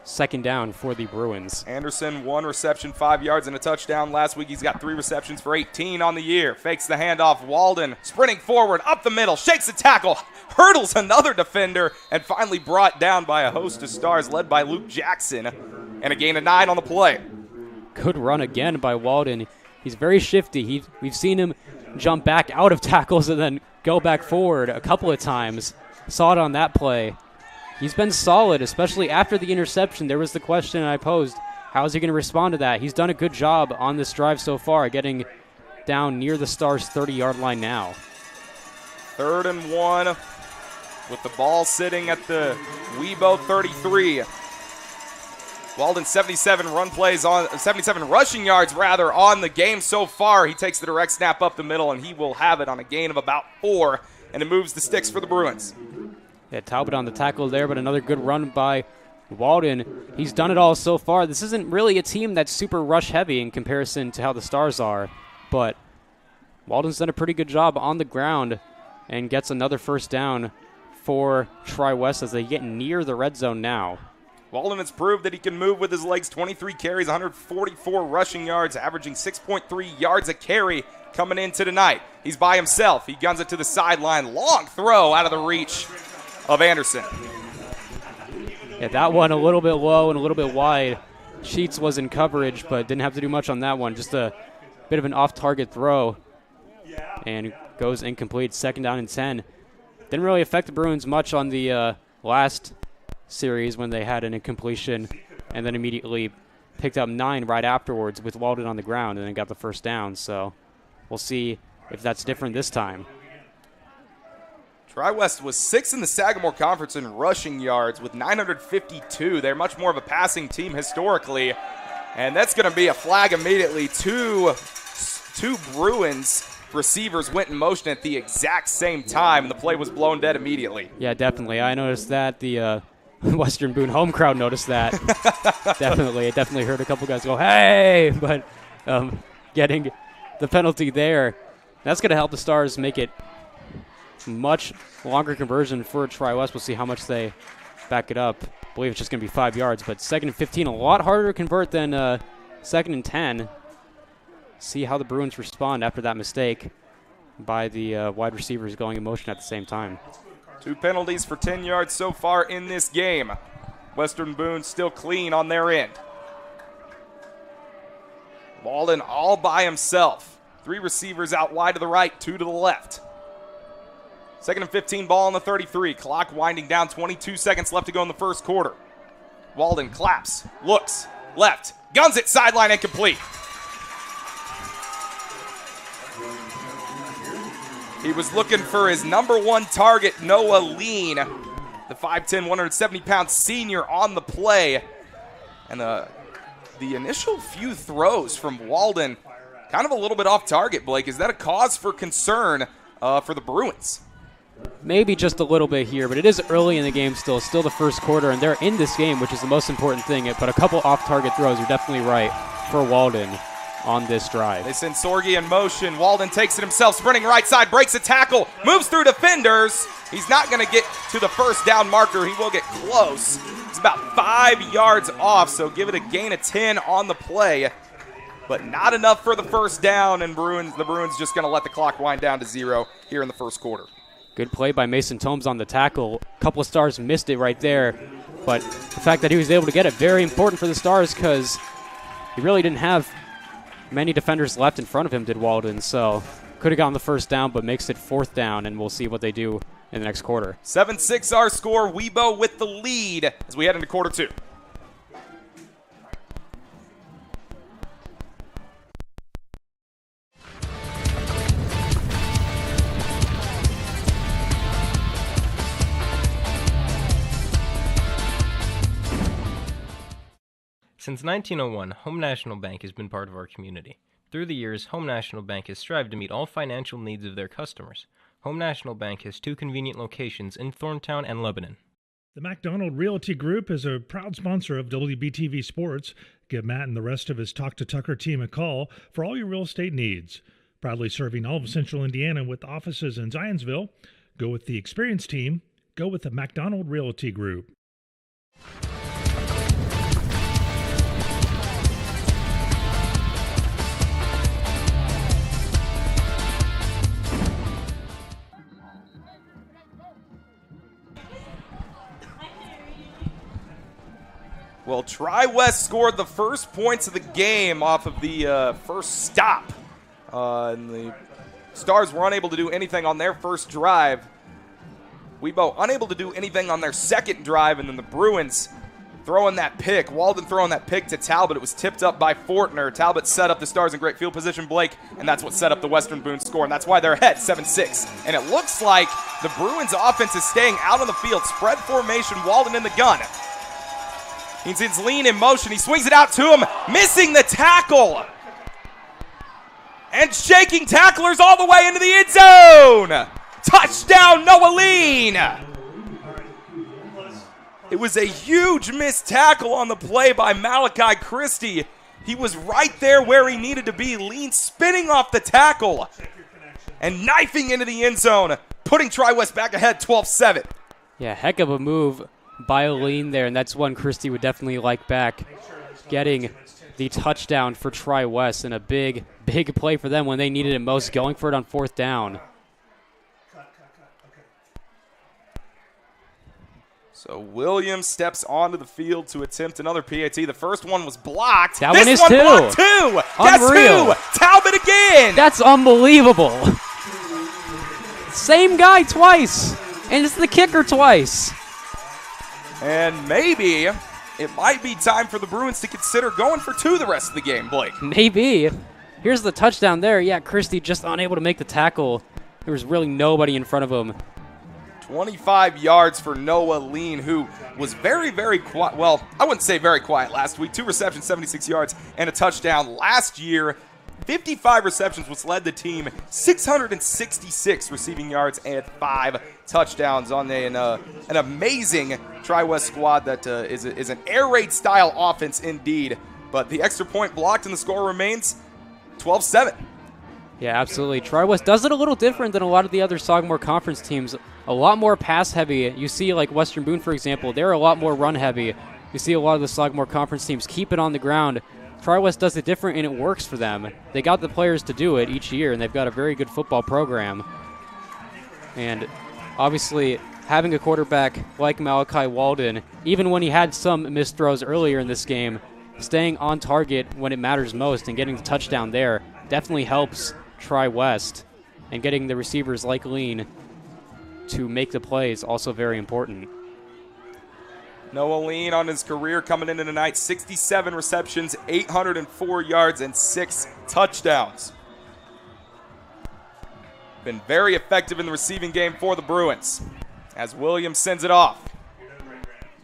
second down for the Bruins. Anderson, 1 reception, 5 yards, and a touchdown. Last week he's got 3 receptions for 18 on the year. Fakes the handoff. Walden sprinting forward, up the middle, shakes the tackle, hurdles another defender, and finally brought down by a host of Stars led by Luke Jackson. And a gain of 9 on the play. Good run again by Walden. He's very shifty. We've seen him jump back out of tackles and then go back forward a couple of times. Saw it on that play. He's been solid, especially after the interception. There was the question I posed, how is he going to respond to that? He's done a good job on this drive so far, getting down near the Stars' 30-yard line now. 3rd and 1 with the ball sitting at the Webo 33. Walden 77 rushing yards on the game so far. He takes the direct snap up the middle, and he will have it on a gain of about 4, and it moves the sticks for the Bruins. Yeah, Talbot on the tackle there, but another good run by Walden. He's done it all so far. This isn't really a team that's super rush-heavy in comparison to how the Stars are, but Walden's done a pretty good job on the ground and gets another first down for TriWest as they get near the red zone now. Walden has proved that he can move with his legs. 23 carries, 144 rushing yards, averaging 6.3 yards a carry coming into tonight. He's by himself. He guns it to the sideline. Long throw out of the reach of Anderson. Yeah, that one a little bit low and a little bit wide. Sheets was in coverage, but didn't have to do much on that one. Just a bit of an off-target throw, and goes incomplete. 2nd down and 10. Didn't really affect the Bruins much on the last series when they had an incompletion, and then immediately picked up 9 right afterwards with Walden on the ground and then got the first down. So we'll see if that's different this time. TriWest was 6th in the Sagamore Conference in rushing yards with 952. They're much more of a passing team historically, and that's going to be a flag immediately. Two Bruins receivers went in motion at the exact same time, and the play was blown dead immediately. Yeah, definitely. I noticed that. The Western Boone home crowd noticed that. Definitely. It definitely heard a couple guys go, hey! But getting the penalty there, that's going to help the Stars make it much longer conversion for TriWest. We'll see how much they back it up. I believe it's just going to be 5 yards, but 2nd and 15, a lot harder to convert than 2nd and 10. See how the Bruins respond after that mistake by the wide receivers going in motion at the same time. 2 penalties for 10 yards so far in this game. Western Boone still clean on their end. Walden all by himself. 3 receivers out wide to the right, 2 to the left. 2nd and 15, ball on the 33. Clock winding down, 22 seconds left to go in the first quarter. Walden claps, looks, left, guns it, sideline incomplete. He was looking for his number 1 target, Noah Lean, the 5'10", 170-pound senior on the play. And the initial few throws from Walden, kind of a little bit off target, Blake. Is that a cause for concern for the Bruins? Maybe just a little bit here, but it is early in the game still the first quarter, and they're in this game, which is the most important thing. But a couple off-target throws, you're definitely right, for Walden on this drive. They send Sorgi in motion. Walden takes it himself, sprinting right side, breaks a tackle, moves through defenders. He's not going to get to the first down marker. He will get close. It's about 5 yards off, so give it a gain of 10 on the play. But not enough for the first down, and the Bruins just going to let the clock wind down to 0 here in the first quarter. Good play by Mason Tomes on the tackle. A couple of Stars missed it right there, but the fact that he was able to get it, very important for the Stars because he really didn't have many defenders left in front of him, did Walden, so could have gotten the first down, but makes it 4th down, and we'll see what they do in the next quarter. 7-6 our score. Webo with the lead as we head into quarter 2. Since 1901, Home National Bank has been part of our community. Through the years, Home National Bank has strived to meet all financial needs of their customers. Home National Bank has 2 convenient locations in Thorntown and Lebanon. The McDonald Realty Group is a proud sponsor of WBTV Sports. Give Matt and the rest of his Talk to Tucker team a call for all your real estate needs. Proudly serving all of Central Indiana with offices in Zionsville. Go with the experienced team. Go with the McDonald Realty Group. Well, TriWest scored the first points of the game off of the first stop. And the Stars were unable to do anything on their first drive. Webo unable to do anything on their second drive, and then the Bruins throwing that pick. Walden throwing that pick to Talbot. It was tipped up by Fortner. Talbot set up the Stars in great field position, Blake, and that's what set up the Western Boone score, and that's why they're ahead 7-6. And it looks like the Bruins offense is staying out on the field. Spread formation, Walden in the gun. He sends Lean in motion. He swings it out to him, missing the tackle. And shaking tacklers all the way into the end zone. Touchdown, Noah Lean. It was a huge missed tackle on the play by Malachi Christie. He was right there where he needed to be. Lean spinning off the tackle and knifing into the end zone. putting TriWest back ahead 12-7. Yeah, heck of a move by Aline there, and that's one Christie would definitely like back. Getting the touchdown for TriWest, and a big play for them when they needed it most, going for it on 4th down. So Williams steps onto the field to attempt another PAT. The first one was blocked. That this one is one too. blocked too. Unreal. Guess who? Talbot again. That's unbelievable. Same guy twice, and it's the kicker twice. And maybe it might be time for the Bruins to consider going for 2 the rest of the game, Blake. Maybe. Here's the touchdown there. Yeah, Christie just unable to make the tackle. There was really nobody in front of him. 25 yards for Noah Lean, who was very, very quiet. Well, I wouldn't say very quiet last week. 2 receptions, 76 yards, and a touchdown. Last year, 55 receptions, which led the team 666 receiving yards and 5 touchdowns on an amazing TriWest squad that is an air raid style offense indeed. But the extra point blocked, and the score remains 12-7. Yeah, absolutely. TriWest does it a little different than a lot of the other Sagamore Conference teams. A lot more pass heavy. You see, like Western Boone, for example, they're a lot more run heavy. You see a lot of the Sagamore Conference teams keep it on the ground. TriWest does it different, and it works for them. They got the players to do it each year, and they've got a very good football program. And obviously, having a quarterback like Malachi Walden, even when he had some missed throws earlier in this game, staying on target when it matters most and getting the touchdown there definitely helps TriWest. And getting the receivers like Lean to make the plays also very important. Noah Lean on his career coming into tonight, 67 receptions, 804 yards, and 6 touchdowns. Been very effective in the receiving game for the Bruins as Williams sends it off.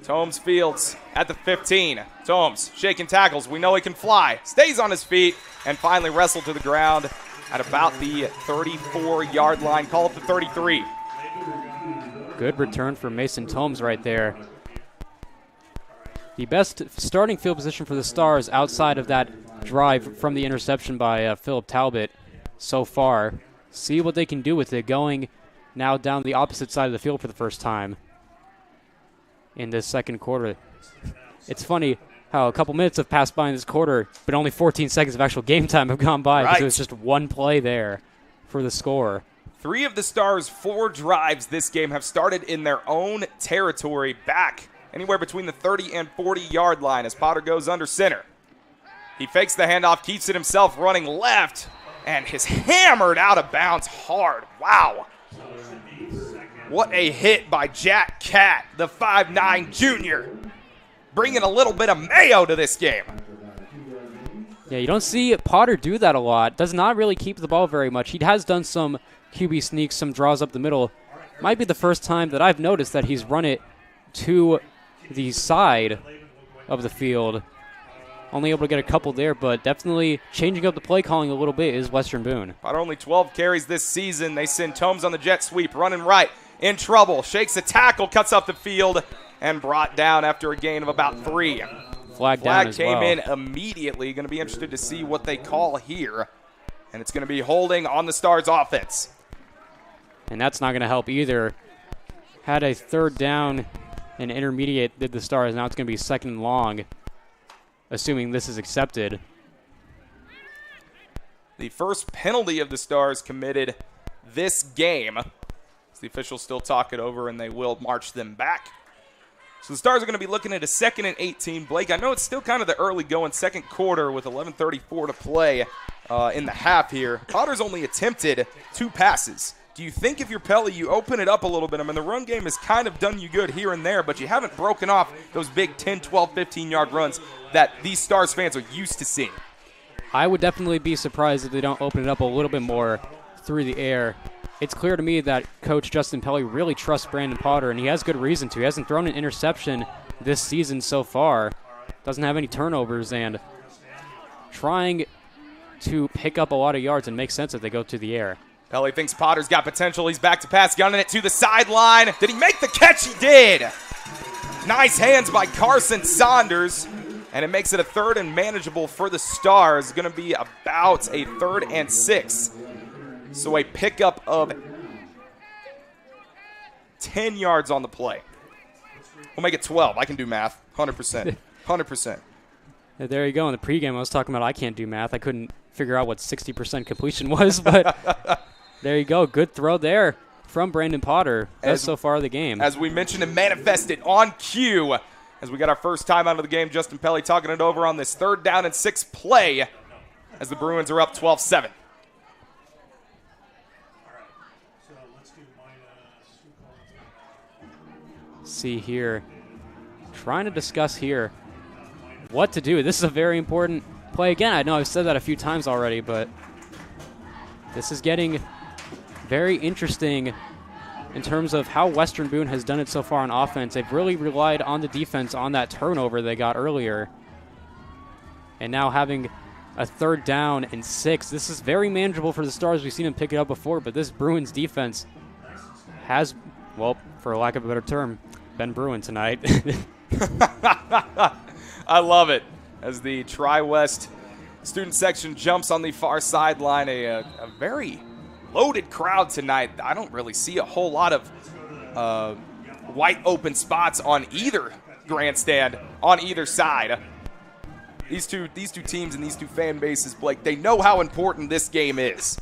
Tomes Fields at the 15. Tomes shaking tackles. We know he can fly. Stays on his feet and finally wrestled to the ground at about the 34-yard line. Call up the 33. Good return for Mason Tomes right there. The best starting field position for the Stars outside of that drive from the interception by Philip Talbot so far. See what they can do with it, going now down the opposite side of the field for the first time in this second quarter. It's funny how a couple minutes have passed by in this quarter, but only 14 seconds of actual game time have gone by because it was just one play there for the score. 3 of the Stars' 4 drives this game have started in their own territory, back anywhere between the 30 and 40-yard line as Potter goes under center. He fakes the handoff, keeps it himself, running left, and is hammered out of bounds hard. Wow. What a hit by Jack Catt, the 5'9 junior, bringing a little bit of mayo to this game. Yeah, you don't see Potter do that a lot. Does not really keep the ball very much. He has done some QB sneaks, some draws up the middle. Might be the first time that I've noticed that he's run it to the side of the field. Only able to get a couple there, but definitely changing up the play calling a little bit is Western Boone. About only 12 carries this season. They send Tomes on the jet sweep, running right, in trouble, shakes a tackle, cuts up the field, and brought down after a gain of about 3. Flag down as came well. in immediately. Going to be interested to see what they call here. And it's going to be holding on the Stars offense. And that's not going to help either. Had a 3rd down and intermediate did the Stars. Now it's going to be 2nd and long, assuming this is accepted. The first penalty of the Stars committed this game. The officials still talk it over, and they will march them back. So the Stars are going to be looking at a 2nd and 18. Blake, I know it's still kind of the early going second quarter with 11:34 to play in the half here. Potter's only attempted 2 passes. Do you think if you're Pelly, you open it up a little bit? I mean, the run game has kind of done you good here and there, but you haven't broken off those big 10, 12, 15-yard runs that these Stars fans are used to seeing. I would definitely be surprised if they don't open it up a little bit more through the air. It's clear to me that Coach Justin Pelly really trusts Brandon Potter, and he has good reason to. He hasn't thrown an interception this season so far. Doesn't have any turnovers, and trying to pick up a lot of yards and make sense if they go to the air. Pelly thinks Potter's got potential. He's back to pass, gunning it to the sideline. Did he make the catch? He did. Nice hands by Carson Saunders, and it makes it a 3rd and manageable for the Stars. Going to be about a 3rd and 6. So a pickup of 10 yards on the play. We'll make it 12. I can do math. 100%. 100%. There you go. In the pregame, I was talking about I can't do math. I couldn't figure out what 60% completion was, but there you go. Good throw there from Brandon Potter. Best so far of the game. As we mentioned and manifested on cue, as we got our first time out of the game, Justin Pelly talking it over on this 3rd down and 6 play as the Bruins are up 12-7. See here. Trying to discuss here what to do. This is a very important play. Again, I know I've said that a few times already, but this is getting very interesting in terms of how Western Boone has done it so far on offense. They've really relied on the defense on that turnover they got earlier. And now having a 3rd down and 6. This is very manageable for the Stars. We've seen them pick it up before, but this Bruins defense has, well, for lack of a better term, been Bruin tonight. I love it. As the TriWest student section jumps on the far sideline, a very loaded crowd tonight. I don't really see a whole lot of wide open spots on either grandstand, on either side. These two teams and these two fan bases, Blake, they know how important this game is.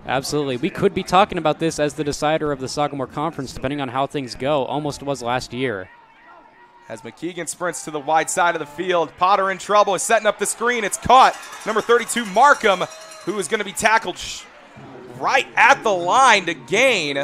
Absolutely. We could be talking about this as the decider of the Sagamore Conference, depending on how things go. Almost was last year. As McKeegan sprints to the wide side of the field, Potter in trouble, is setting up the screen. It's caught. Number 32, Markham, who is going to be tackled right at the line to gain.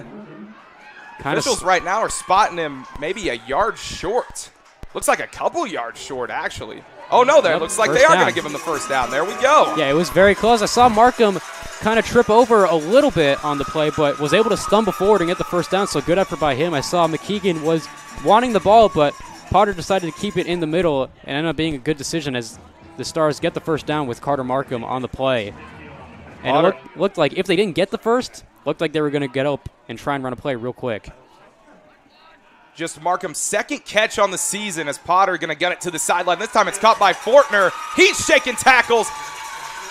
Officials right now are spotting him maybe a yard short. Looks like a couple yards short, actually. Oh, no, there. Looks like they are going to give him the first down. There we go. Yeah, it was very close. I saw Markham kind of trip over a little bit on the play, but was able to stumble forward and get the first down, so good effort by him. I saw McKeegan was wanting the ball, but Potter decided to keep it in the middle and ended up being a good decision as the Stars get the first down with Carter Markham on the play. And it looked like if they didn't get the first, looked like they were going to get up and try and run a play real quick. Just Markham's 2nd catch on the season as Potter going to get it to the sideline. This time it's caught by Fortner. He's shaking tackles.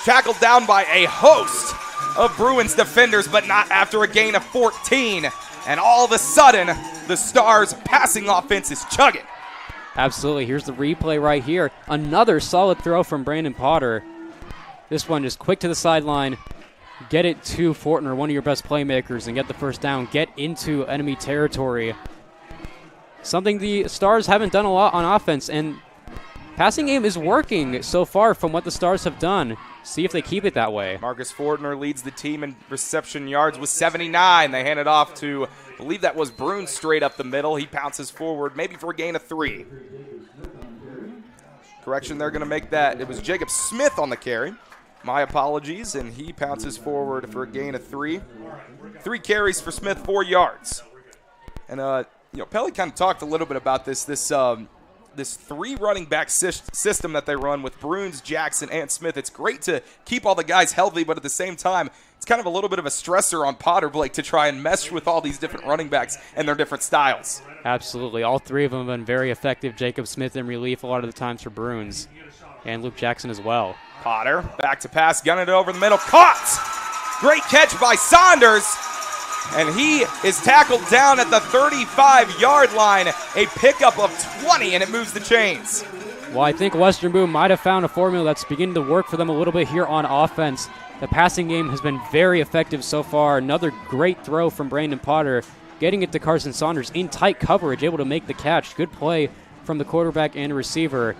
Tackled down by a host of Bruins defenders, but not after a gain of 14. And all of a sudden, the Stars' passing offense is chugging. Absolutely. Here's the replay right here. Another solid throw from Brandon Potter. This one just quick to the sideline. Get it to Fortner, one of your best playmakers, and get the first down. Get into enemy territory. Something the Stars haven't done a lot on offense, and passing game is working so far from what the Stars have done. See if they keep it that way. Marcus Fortner leads the team in reception yards with 79. They hand it off to, I believe that was Boone straight up the middle. He pounces forward, maybe for a gain of 3. Correction, they're going to make that. It was Jacob Smith on the carry. My apologies, and he pounces forward for a gain of 3. 3 carries for Smith, 4 yards. And, Pelly kind of talked a little bit about this 3 running back system that they run with Bruins, Jackson, and Smith. It's great to keep all the guys healthy, but at the same time, it's kind of a little bit of a stressor on Potter, Blake, to try and mesh with all these different running backs and their different styles. Absolutely. All 3 of them have been very effective. Jacob Smith in relief a lot of the times for Bruins, and Luke Jackson as well. Potter back to pass, gunning it over the middle. Caught! Great catch by Saunders. And he is tackled down at the 35-yard line. A pickup of 20, and it moves the chains. Well, I think Western Boone might have found a formula that's beginning to work for them a little bit here on offense. The passing game has been very effective so far. Another great throw from Brandon Potter, getting it to Carson Saunders in tight coverage, able to make the catch. Good play from the quarterback and receiver.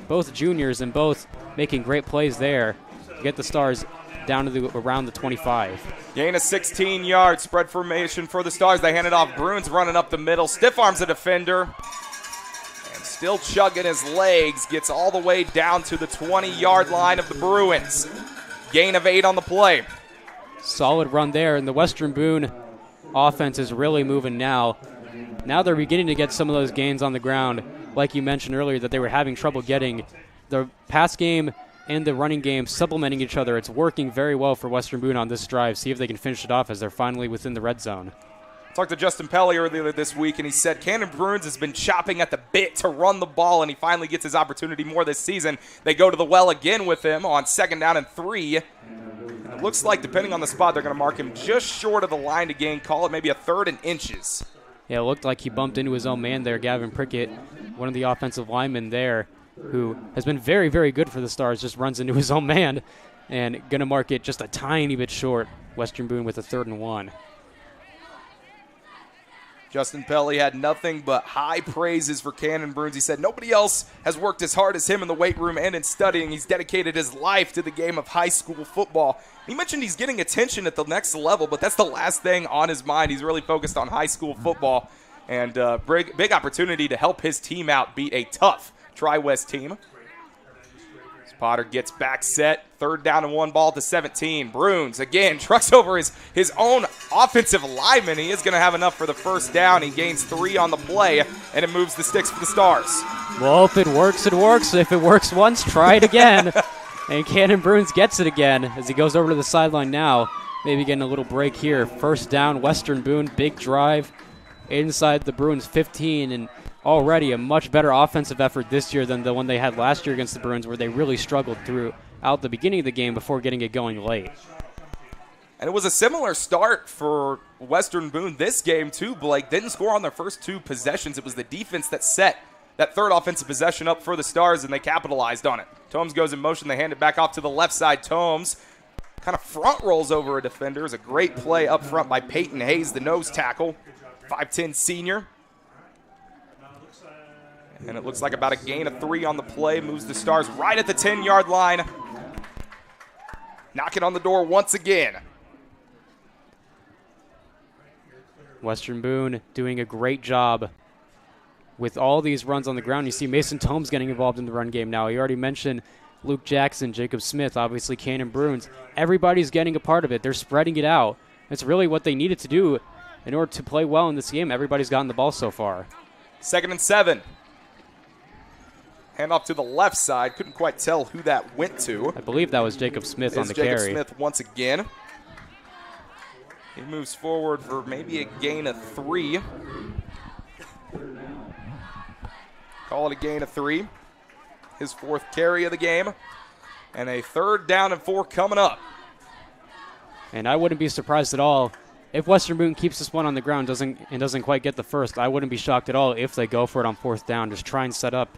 Both juniors and both making great plays there to get the Stars down to around the 25. Gain of 16 yards, spread formation for the Stars. They hand it off. Bruins running up the middle. Stiff arms a defender. And still chugging his legs. Gets all the way down to the 20-yard line of the Bruins. Gain of 8 on the play. Solid run there, and the Western Boone offense is really moving now. Now they're beginning to get some of those gains on the ground, like you mentioned earlier, that they were having trouble getting. The pass game and the running game supplementing each other. It's working very well for Western Boone on this drive. See if they can finish it off as they're finally within the red zone. Talked to Justin Pelly earlier this week, and he said Cannon Bruins has been chopping at the bit to run the ball, and he finally gets his opportunity more this season. They go to the well again with him on 2nd down and 3. And it looks like, depending on the spot, they're going to mark him just short of the line to gain. Call it maybe a 3rd and inches. Yeah, it looked like he bumped into his own man there, Gavin Prickett, one of the offensive linemen there, who has been very, very good for the Stars, just runs into his own man and going to mark it just a tiny bit short. Western Boone with a 3rd and 1. Justin Pelly had nothing but high praises for Cannon Bruins. He said nobody else has worked as hard as him in the weight room and in studying. He's dedicated his life to the game of high school football. He mentioned he's getting attention at the next level, but that's the last thing on his mind. He's really focused on high school football, and big opportunity to help his team out beat a tough TriWest team. Potter gets back set, 3rd down and 1, ball to 17. Bruins, again, trucks over his own offensive lineman. He is going to have enough for the 1st down. He gains 3 on the play, and it moves the sticks for the Stars. Well, if it works, it works. If it works once, try it again. And Cannon Bruins gets it again as he goes over to the sideline now. Maybe getting a little break here. 1st down, Western Boone, big drive inside the Bruins 15, and already a much better offensive effort this year than the one they had last year against the Bruins, where they really struggled throughout the beginning of the game before getting it going late. And it was a similar start for Western Boone this game too, Blake. Didn't score on their first 2 possessions. It was the defense that set that 3rd offensive possession up for the Stars, and they capitalized on it. Tomes goes in motion. They hand it back off to the left side. Tomes kind of front rolls over a defender. It was a great play up front by Peyton Hayes, the nose tackle, 5'10 senior. And it looks like about a gain of 3 on the play. Moves the Stars right at the 10-yard line. Knocking on the door once again. Western Boone doing a great job with all these runs on the ground. You see Mason Tomes getting involved in the run game now. You already mentioned Luke Jackson, Jacob Smith, obviously Cannon Bruins. Everybody's getting a part of it. They're spreading it out. It's really what they needed to do in order to play well in this game. Everybody's gotten the ball so far. 2nd and 7. Hand off to the left side. Couldn't quite tell who that went to. I believe that was Jacob Smith on the Jacob carry. Smith once again. He moves forward for maybe a gain of 3. Call it a gain of 3. His 4th carry of the game. And a 3rd down and 4 coming up. And I wouldn't be surprised at all if Western Boone keeps this one on the ground and doesn't quite get the first. I wouldn't be shocked at all if they go for it on 4th down. Just try and set up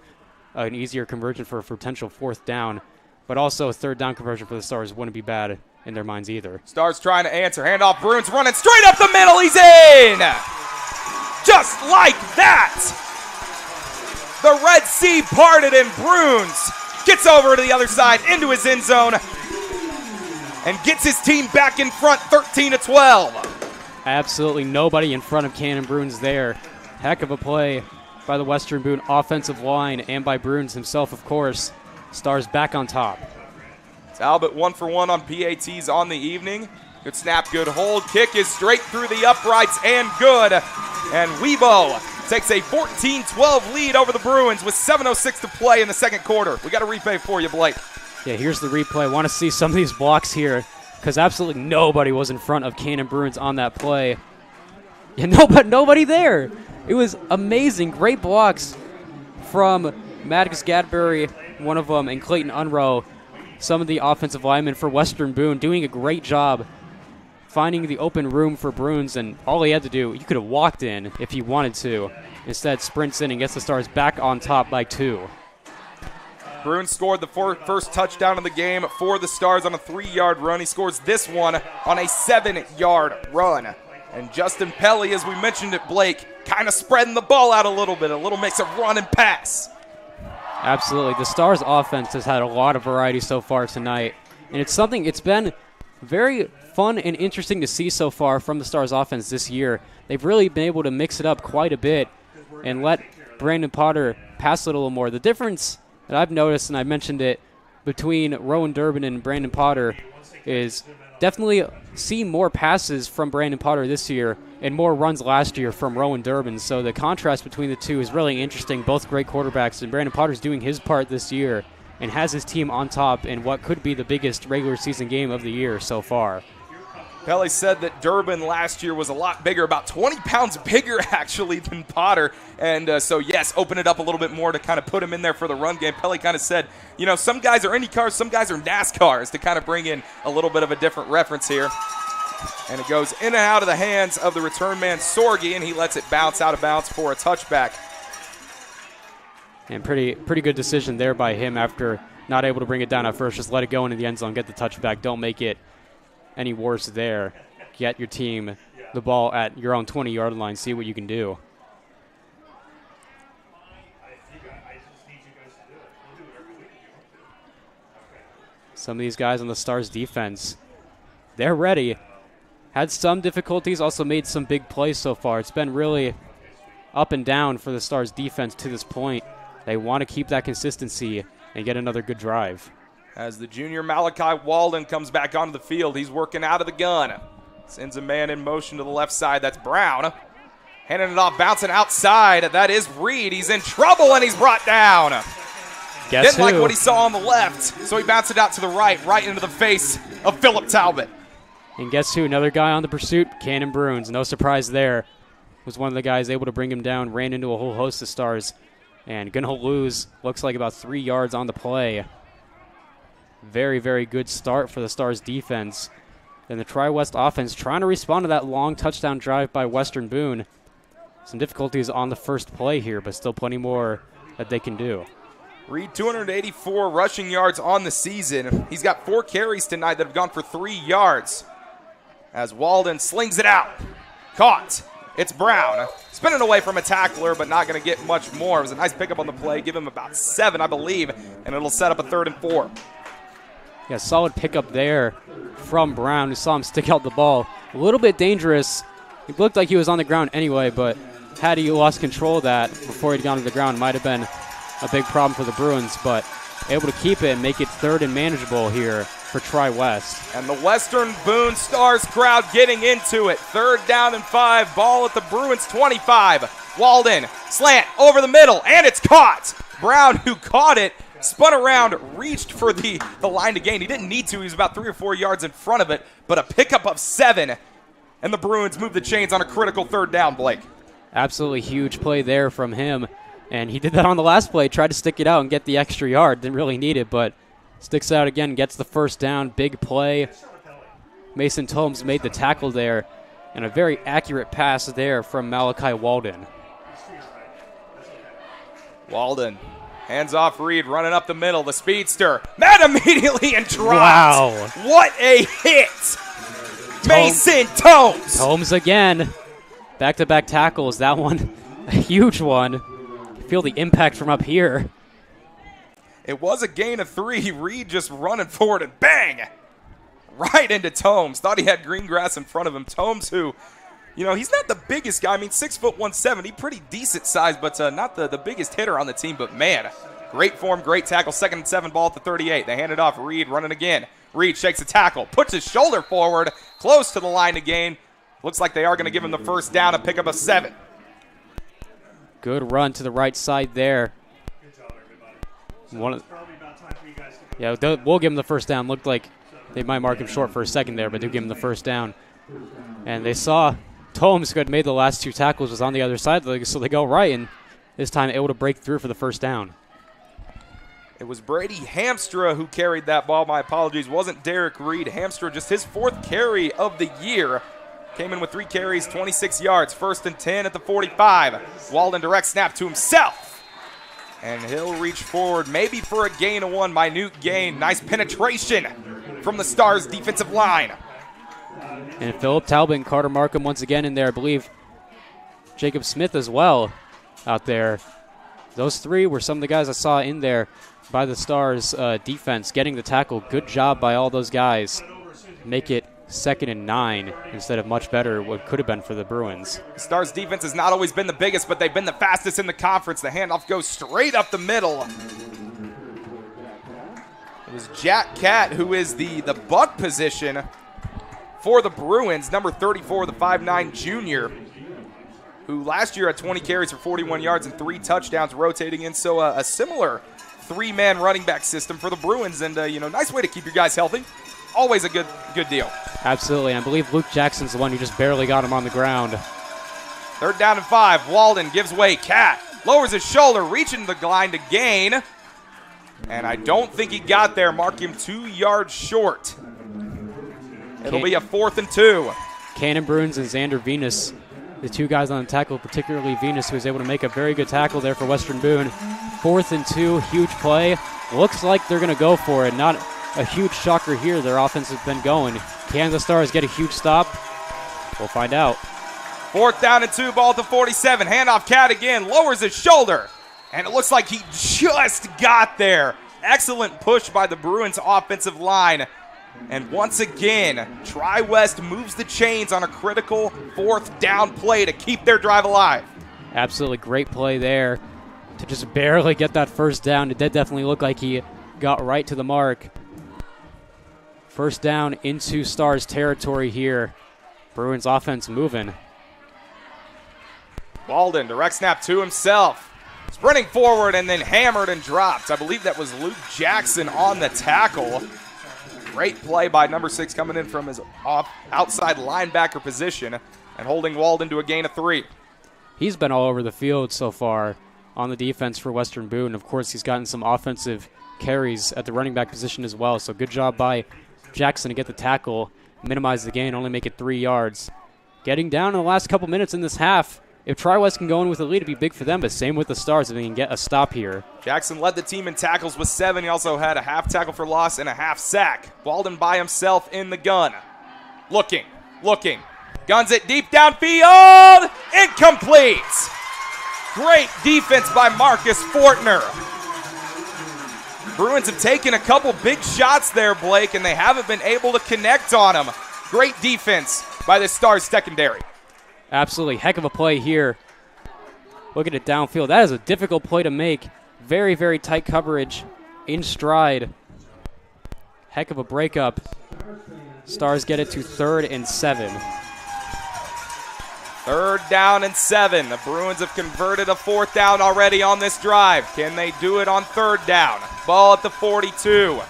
an easier conversion for a potential 4th down. But also a 3rd down conversion for the Stars wouldn't be bad in their minds either. Stars trying to answer. Handoff. Bruins running straight up the middle. He's in! Just like that! The Red Sea parted and Bruins gets over to the other side into his end zone and gets his team back in front 13-12. Absolutely nobody in front of Cannon Bruins there. Heck of a play by the Western Boone offensive line and by Bruins himself, of course. Stars back on top. Talbot 1 for 1 on PATs on the evening. Good snap, good hold. Kick is straight through the uprights and good. And Weibo takes a 14-12 lead over the Bruins with 7:06 to play in the 2nd quarter. We got a replay for you, Blake. Yeah, here's the replay. I want to see some of these blocks here because absolutely nobody was in front of Cannon Bruins on that play. Yeah, nobody there. It was amazing. Great blocks from Maddox Gadbury, one of them, and Clayton Unrow, some of the offensive linemen for Western Boone, doing a great job finding the open room for Bruins, and all he had to do, you could have walked in if he wanted to. Instead, sprints in and gets the Stars back on top by 2. Bruins scored the first touchdown of the game for the Stars on a 3-yard run. He scores this one on a 7-yard run. And Justin Pelly, as we mentioned it, Blake, kind of spreading the ball out a little bit, a little mix of run and pass. Absolutely. The Stars offense has had a lot of variety so far tonight. And it's been very fun and interesting to see so far from the Stars offense this year. They've really been able to mix it up quite a bit and let Brandon Potter pass it a little more. The difference that I've noticed, and I mentioned it, between Rowan Durbin and Brandon Potter is definitely see more passes from Brandon Potter this year and more runs last year from Rowan Durbin. So the contrast between the two is really interesting. Both great quarterbacks, and Brandon Potter's doing his part this year and has his team on top in what could be the biggest regular season game of the year so far. Pelly said that Durbin last year was a lot bigger, about 20 pounds bigger actually than Potter. And so, yes, open it up a little bit more to kind of put him in there for the run game. Pelly kind of said, you know, some guys are Indy cars, some guys are NASCARs, to kind of bring in a little bit of a different reference here. And it goes in and out of the hands of the return man, Sorgi, and he lets it bounce out of bounds for a touchback. And pretty good decision there by him after not able to bring it down at first. Just let it go into the end zone, get the touchback. Don't make it any worse there. Get your team the ball at your own 20-yard line. See what you can do. Some of these guys on the Stars defense, they're ready. Had some difficulties, also made some big plays so far. It's been really up and down for the Stars defense to this point. They want to keep that consistency and get another good drive. As the junior Malachi Walden comes back onto the field, he's working out of the gun. Sends a man in motion to the left side. That's Brown. Handing it off, bouncing outside. That is Reed. He's in trouble, and he's brought down. Didn't like what he saw on the left, so he bounced it out to the right into the face of Philip Talbot. And guess who? Another guy on the pursuit, Cannon Bruins. No surprise there. Was one of the guys able to bring him down, ran into a whole host of Stars, and gonna lose, looks like about 3 yards on the play. Very, very good start for the Stars defense. And the TriWest offense trying to respond to that long touchdown drive by Western Boone. Some difficulties on the first play here, but still plenty more that they can do. Reed, 284 rushing yards on the season. He's got 4 carries tonight that have gone for 3 yards. As Walden slings it out. Caught. It's Brown. Spinning away from a tackler, but not going to get much more. It was a nice pickup on the play. Give him about 7, I believe, and it'll set up a 3rd and 4. Yeah, solid pickup there from Brown, who saw him stick out the ball. A little bit dangerous. He looked like he was on the ground anyway, but had he lost control of that before he'd gone to the ground, might have been a big problem for the Bruins, but able to keep it and make it 3rd and manageable here for TriWest. And the Western Boone Stars crowd getting into it. 3rd down and 5, ball at the Bruins 25. Walden, slant over the middle, and it's caught. Brown, who caught it, spun around, reached for the line to gain. He didn't need to. He was about 3 or 4 yards in front of it, but a pickup of 7, and the Bruins move the chains on a critical 3rd down, Blake. Absolutely huge play there from him, and he did that on the last play, tried to stick it out and get the extra yard. Didn't really need it, but sticks out again, gets the 1st down. Big play. Mason Tomes made the tackle there, and a very accurate pass there from Malachi Walden. Walden. Hands off Reed, running up the middle. The speedster. Met immediately and dropped. Wow. What a hit. Mason Tomes. Tomes again. Back-to-back tackles. That one, a huge one. Feel the impact from up here. It was a gain of 3. Reed just running forward and bang. Right into Tomes. Thought he had green grass in front of him. Tomes, who, you know, he's not the biggest guy. I mean, 6 foot 170, pretty decent size, but not the biggest hitter on the team. But, man, great form, great tackle. 2nd and 7, ball at the 38. They hand it off. Reed running again. Reed shakes a tackle, puts his shoulder forward, close to the line to gain. Looks like they are going to give him the 1st down and pick up a 7. Good run to the right side there. We'll give him the 1st down. Looked like they might mark him short for a second there, but they'll give him the 1st down. And they saw Tomes, who had made the last 2 tackles, was on the other side, so they go right, and this time able to break through for the 1st down. It was Brady Hamstra who carried that ball. My apologies. Wasn't Derek Reed. Hamstra, just his 4th carry of the year. Came in with 3 carries, 26 yards. 1st and 10 at the 45. Walden direct snap to himself. And he'll reach forward, maybe for a gain of 1. Minute gain. Nice penetration from the Stars' defensive line. And Philip Talbot and Carter Markham once again in there. I believe Jacob Smith as well out there. Those 3 were some of the guys I saw in there by the Stars defense getting the tackle. Good job by all those guys. Make it 2nd and 9 instead of much better what could have been for the Bruins. Stars defense has not always been the biggest, but they've been the fastest in the conference. The handoff goes straight up the middle. It was Jack Catt, who is the buck position for the Bruins, number 34, the 5'9 junior, who last year had 20 carries for 41 yards and 3 touchdowns, rotating in. So a similar 3-man running back system for the Bruins, and nice way to keep your guys healthy. Always a good deal. Absolutely. I believe Luke Jackson's the one who just barely got him on the ground. 3rd down and 5. Walden gives way. Catt lowers his shoulder, reaching the line to gain. And I don't think he got there. Mark him 2 yards short. It'll be a 4th and 2. Cannon Bruins and Xander Venus, the two guys on the tackle, particularly Venus, who was able to make a very good tackle there for Western Boone. 4th and 2, huge play. Looks like they're going to go for it. Not a huge shocker here. Their offense has been going. Can the Stars get a huge stop? We'll find out. 4th down and 2, ball at the 47. Handoff, Cat again, lowers his shoulder. And it looks like he just got there. Excellent push by the Bruins offensive line. And once again, TriWest moves the chains on a critical 4th down play to keep their drive alive. Absolutely great play there to just barely get that first down. It did definitely look like he got right to the mark. First down into Stars territory here. Bruins offense moving. Walden, direct snap to himself. Sprinting forward and then hammered and dropped. I believe that was Luke Jackson on the tackle. Great play by number 6 coming in from his outside linebacker position and holding Walden to a gain of 3. He's been all over the field so far on the defense for Western Boone. Of course, he's gotten some offensive carries at the running back position as well. So good job by Jackson to get the tackle, minimize the gain, only make it 3 yards. Getting down in the last couple minutes in this half. If TriWest can go in with a lead, it'd be big for them, but same with the Stars if they can get a stop here. Jackson led the team in tackles with 7. He also had a half tackle for loss and a half sack. Walden by himself in the gun. Looking. Guns it deep downfield. Incomplete. Great defense by Marcus Fortner. Bruins have taken a couple big shots there, Blake, and they haven't been able to connect on them. Great defense by the Stars secondary. Absolutely. Heck of a play here. Look at it downfield. That is a difficult play to make. Very, very tight coverage in stride. Heck of a breakup. Stars get it to 3rd and 7. 3rd down and 7. The Bruins have converted a 4th down already on this drive. Can they do it on 3rd down? Ball at the 42.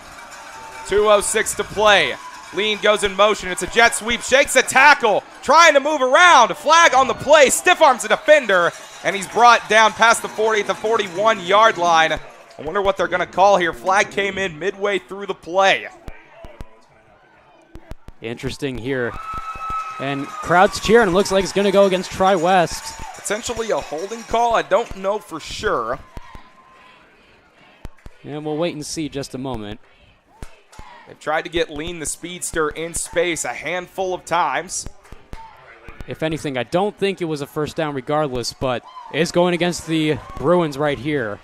2:06 to play. Lean goes in motion. It's a jet sweep. Shakes a tackle. Trying to move around. Flag on the play. Stiff arms the defender. And he's brought down past the 40 at the 41-yard line. I wonder what they're going to call here. Flag came in midway through the play. Interesting here. And crowd's cheering. Looks like it's going to go against TriWest. Potentially a holding call. I don't know for sure. And we'll wait and see just a moment. They've tried to get Lean the speedster in space a handful of times. If anything, I don't think it was a first down regardless, but it's going against the Bruins right here.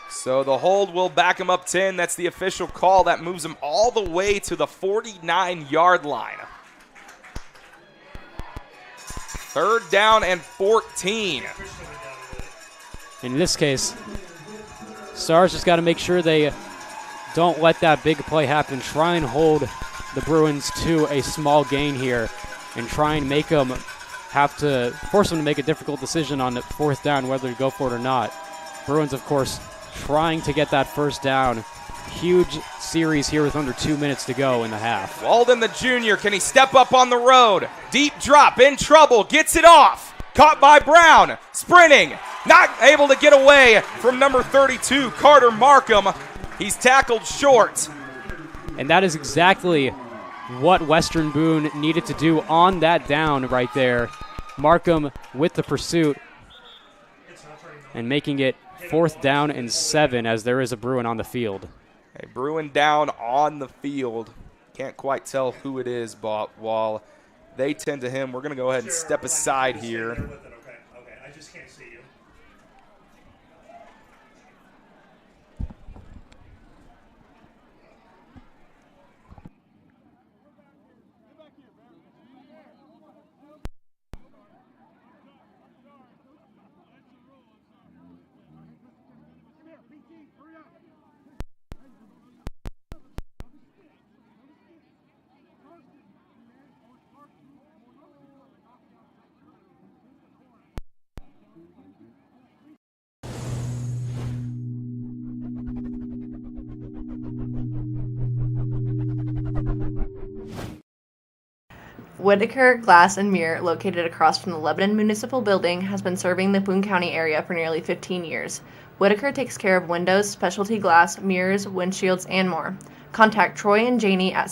So the hold will back him up 10. That's the official call. That moves him all the way to the 49-yard line. 3rd down and 14. In this case, Stars just got to make sure they don't let that big play happen. Try and hold the Bruins to a small gain here and try and make them have to force them to make a difficult decision on the 4th down whether to go for it or not. Bruins, of course, trying to get that first down. Huge series here with under 2 minutes to go in the half. Walden the junior, can he step up on the road? Deep drop, in trouble, gets it off. Caught by Brown, sprinting, not able to get away from number 32, Carter Markham. He's tackled short. And that is exactly what Western Boone needed to do on that down right there. Markham with the pursuit and making it 4th down and 7 as there is a Bruin on the field. A Bruin down on the field. Can't quite tell who it is, but while they tend to him, we're going to go ahead and step aside here. Okay, I just can't see you. Whitaker Glass and Mirror, located across from the Lebanon Municipal Building, has been serving the Boone County area for nearly 15 years. Whitaker takes care of windows, specialty glass, mirrors, windshields, and more. Contact Troy and Janie at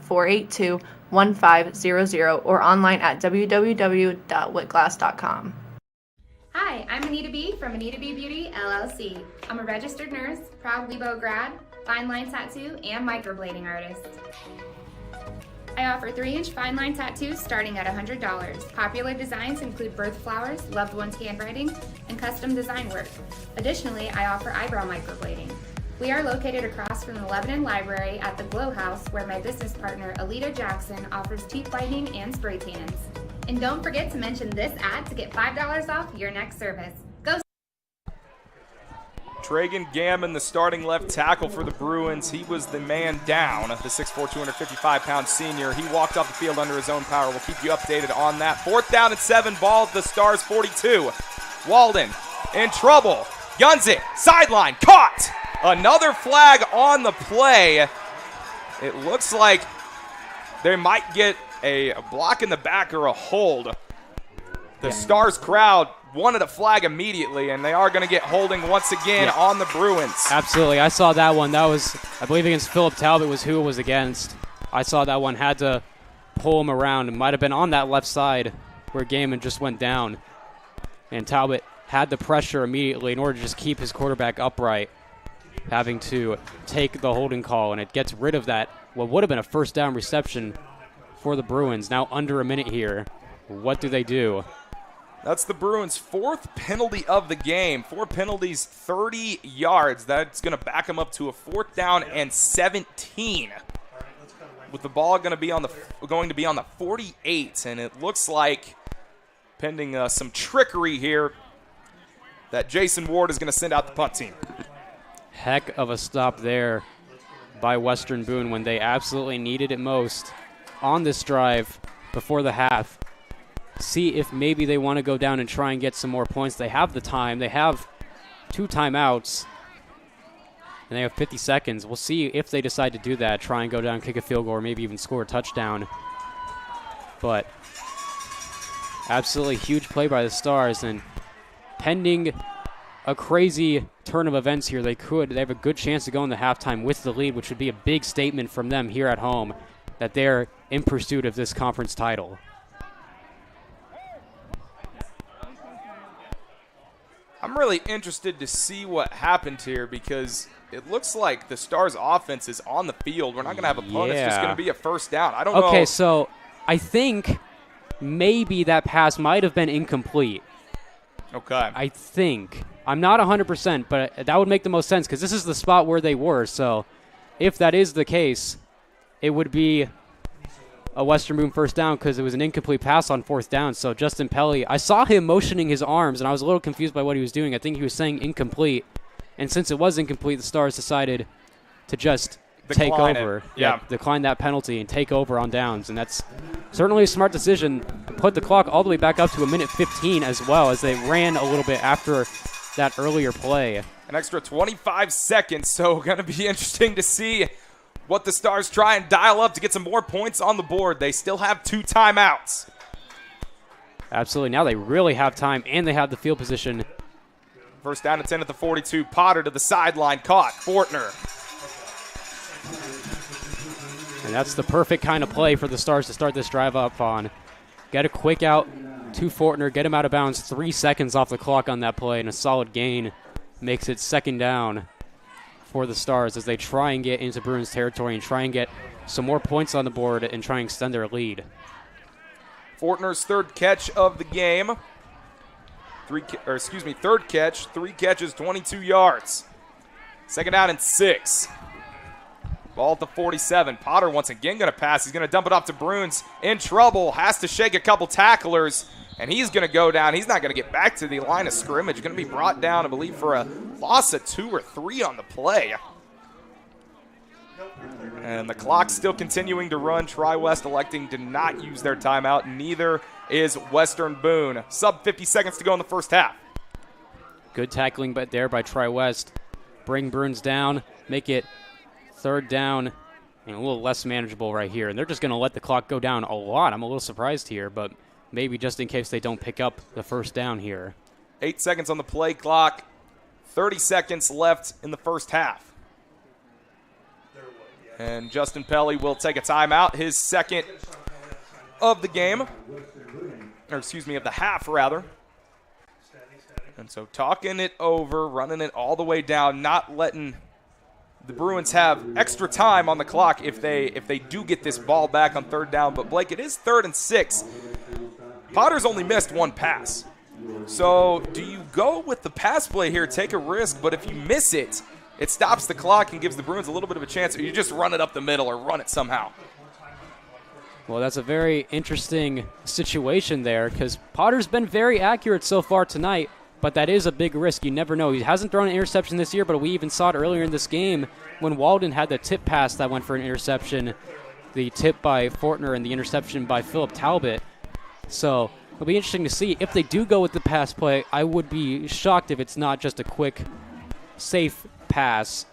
482-1500 or online at www.whitglass.com. Hi, I'm Anita B. from Anita B. Beauty, LLC. I'm a registered nurse, proud WeBo grad, fine line tattoo, and microblading artist. I offer 3-inch fine line tattoos starting at $100. Popular designs include birth flowers, loved ones' handwriting, and custom design work. Additionally, I offer eyebrow microblading. We are located across from the Lebanon Library at the Glow House, where my business partner, Alita Jackson, offers teeth whitening and spray tans. And don't forget to mention this ad to get $5 off your next service. Go! Tragan Gammon, the starting left tackle for the Bruins. He was the man down, the 6'4", 255-pound senior. He walked off the field under his own power. We'll keep you updated on that. 4th down and 7, ball at the Stars 42. Walden in trouble. Guns it, sideline, caught! Another flag on the play. It looks like they might get a block in the back or a hold. The Stars crowd wanted a flag immediately, and they are going to get holding once again on the Bruins. Absolutely. I saw that one. That was, I believe, against Philip Talbot was who it was against. I saw that one. Had to pull him around. It might have been on that left side where Gaiman just went down. And Talbot had the pressure immediately in order to just keep his quarterback upright, having to take the holding call, and it gets rid of that, what would have been a first down reception for the Bruins. Now under a minute here. What do they do? That's the Bruins' 4th penalty of the game. 4 penalties, 30 yards. That's going to back them up to a 4th down and 17. With the ball going to be on the 48, and it looks like, pending some trickery here, that Jason Ward is going to send out the punt team. Heck of a stop there by Western Boone when they absolutely needed it most on this drive before the half. See if maybe they want to go down and try and get some more points. They have the time. They have 2 timeouts, and they have 50 seconds. We'll see if they decide to do that, try and go down, kick a field goal, or maybe even score a touchdown. But absolutely huge play by the Stars, and pending a crazy turn of events here, they have a good chance to go into halftime with the lead, which would be a big statement from them here at home that they're in pursuit of this conference title. I'm really interested to see what happened here because it looks like the Stars' offense is on the field. We're not going to have a punt. It's just going to be a first down. I don't know. Okay, so I think maybe that pass might have been incomplete. Okay. I think. I'm not 100%, but that would make the most sense because this is the spot where they were. So if that is the case, it would be a Western Boone first down because it was an incomplete pass on 4th down. So Justin Pelly, I saw him motioning his arms, and I was a little confused by what he was doing. I think he was saying incomplete. And since it was incomplete, the Stars decided to just take over. Decline that penalty and take over on downs. And that's certainly a smart decision. Put the clock all the way back up to 1:15 as well, as they ran a little bit after that earlier play. An extra 25 seconds, so going to be interesting to see what the Stars try and dial up to get some more points on the board. They still have 2 timeouts. Absolutely. Now they really have time, and they have the field position. First down and 10 at the 42. Potter to the sideline. Caught. Fortner. And that's the perfect kind of play for the Stars to start this drive up on. Get a quick out to Fortner. Get him out of bounds. 3 seconds off the clock on that play, and a solid gain makes it 2nd down for the Stars as they try and get into Bruins territory and try and get some more points on the board and try and extend their lead. Fortner's 3rd catch of the game. 3rd catch, 3 catches, 22 yards. 2nd down and 6. Ball at the 47. Potter once again going to pass. He's going to dump it off to Bruins. In trouble. Has to shake a couple tacklers. And he's going to go down. He's not going to get back to the line of scrimmage. Going to be brought down, I believe, for a loss of 2 or 3 on the play. And the clock's still continuing to run. TriWest electing to not use their timeout. Neither is Western Boone. Sub 50 seconds to go in the first half. Good tackling there by TriWest. Bring Bruins down. Make it 3rd down and a little less manageable right here. And they're just going to let the clock go down a lot. I'm a little surprised here, but maybe just in case they don't pick up the first down here. 8 seconds on the play clock. 30 seconds left in the first half. And Justin Pelly will take a timeout, his second of the game, or excuse me, of the half, rather. And so talking it over, running it all the way down, not letting the Bruins have extra time on the clock if they do get this ball back on third down. But, Blake, it is 3rd and 6. Potter's only missed one pass. So do you go with the pass play here, take a risk, but if you miss it, it stops the clock and gives the Bruins a little bit of a chance, or you just run it up the middle or run it somehow? Well, that's a very interesting situation there because Potter's been very accurate so far tonight, but that is a big risk. You never know. He hasn't thrown an interception this year, but we even saw it earlier in this game when Walden had the tip pass that went for an interception, the tip by Fortner and the interception by Philip Talbot. So it'll be interesting to see. If they do go with the pass play, I would be shocked if it's not just a quick, safe pass.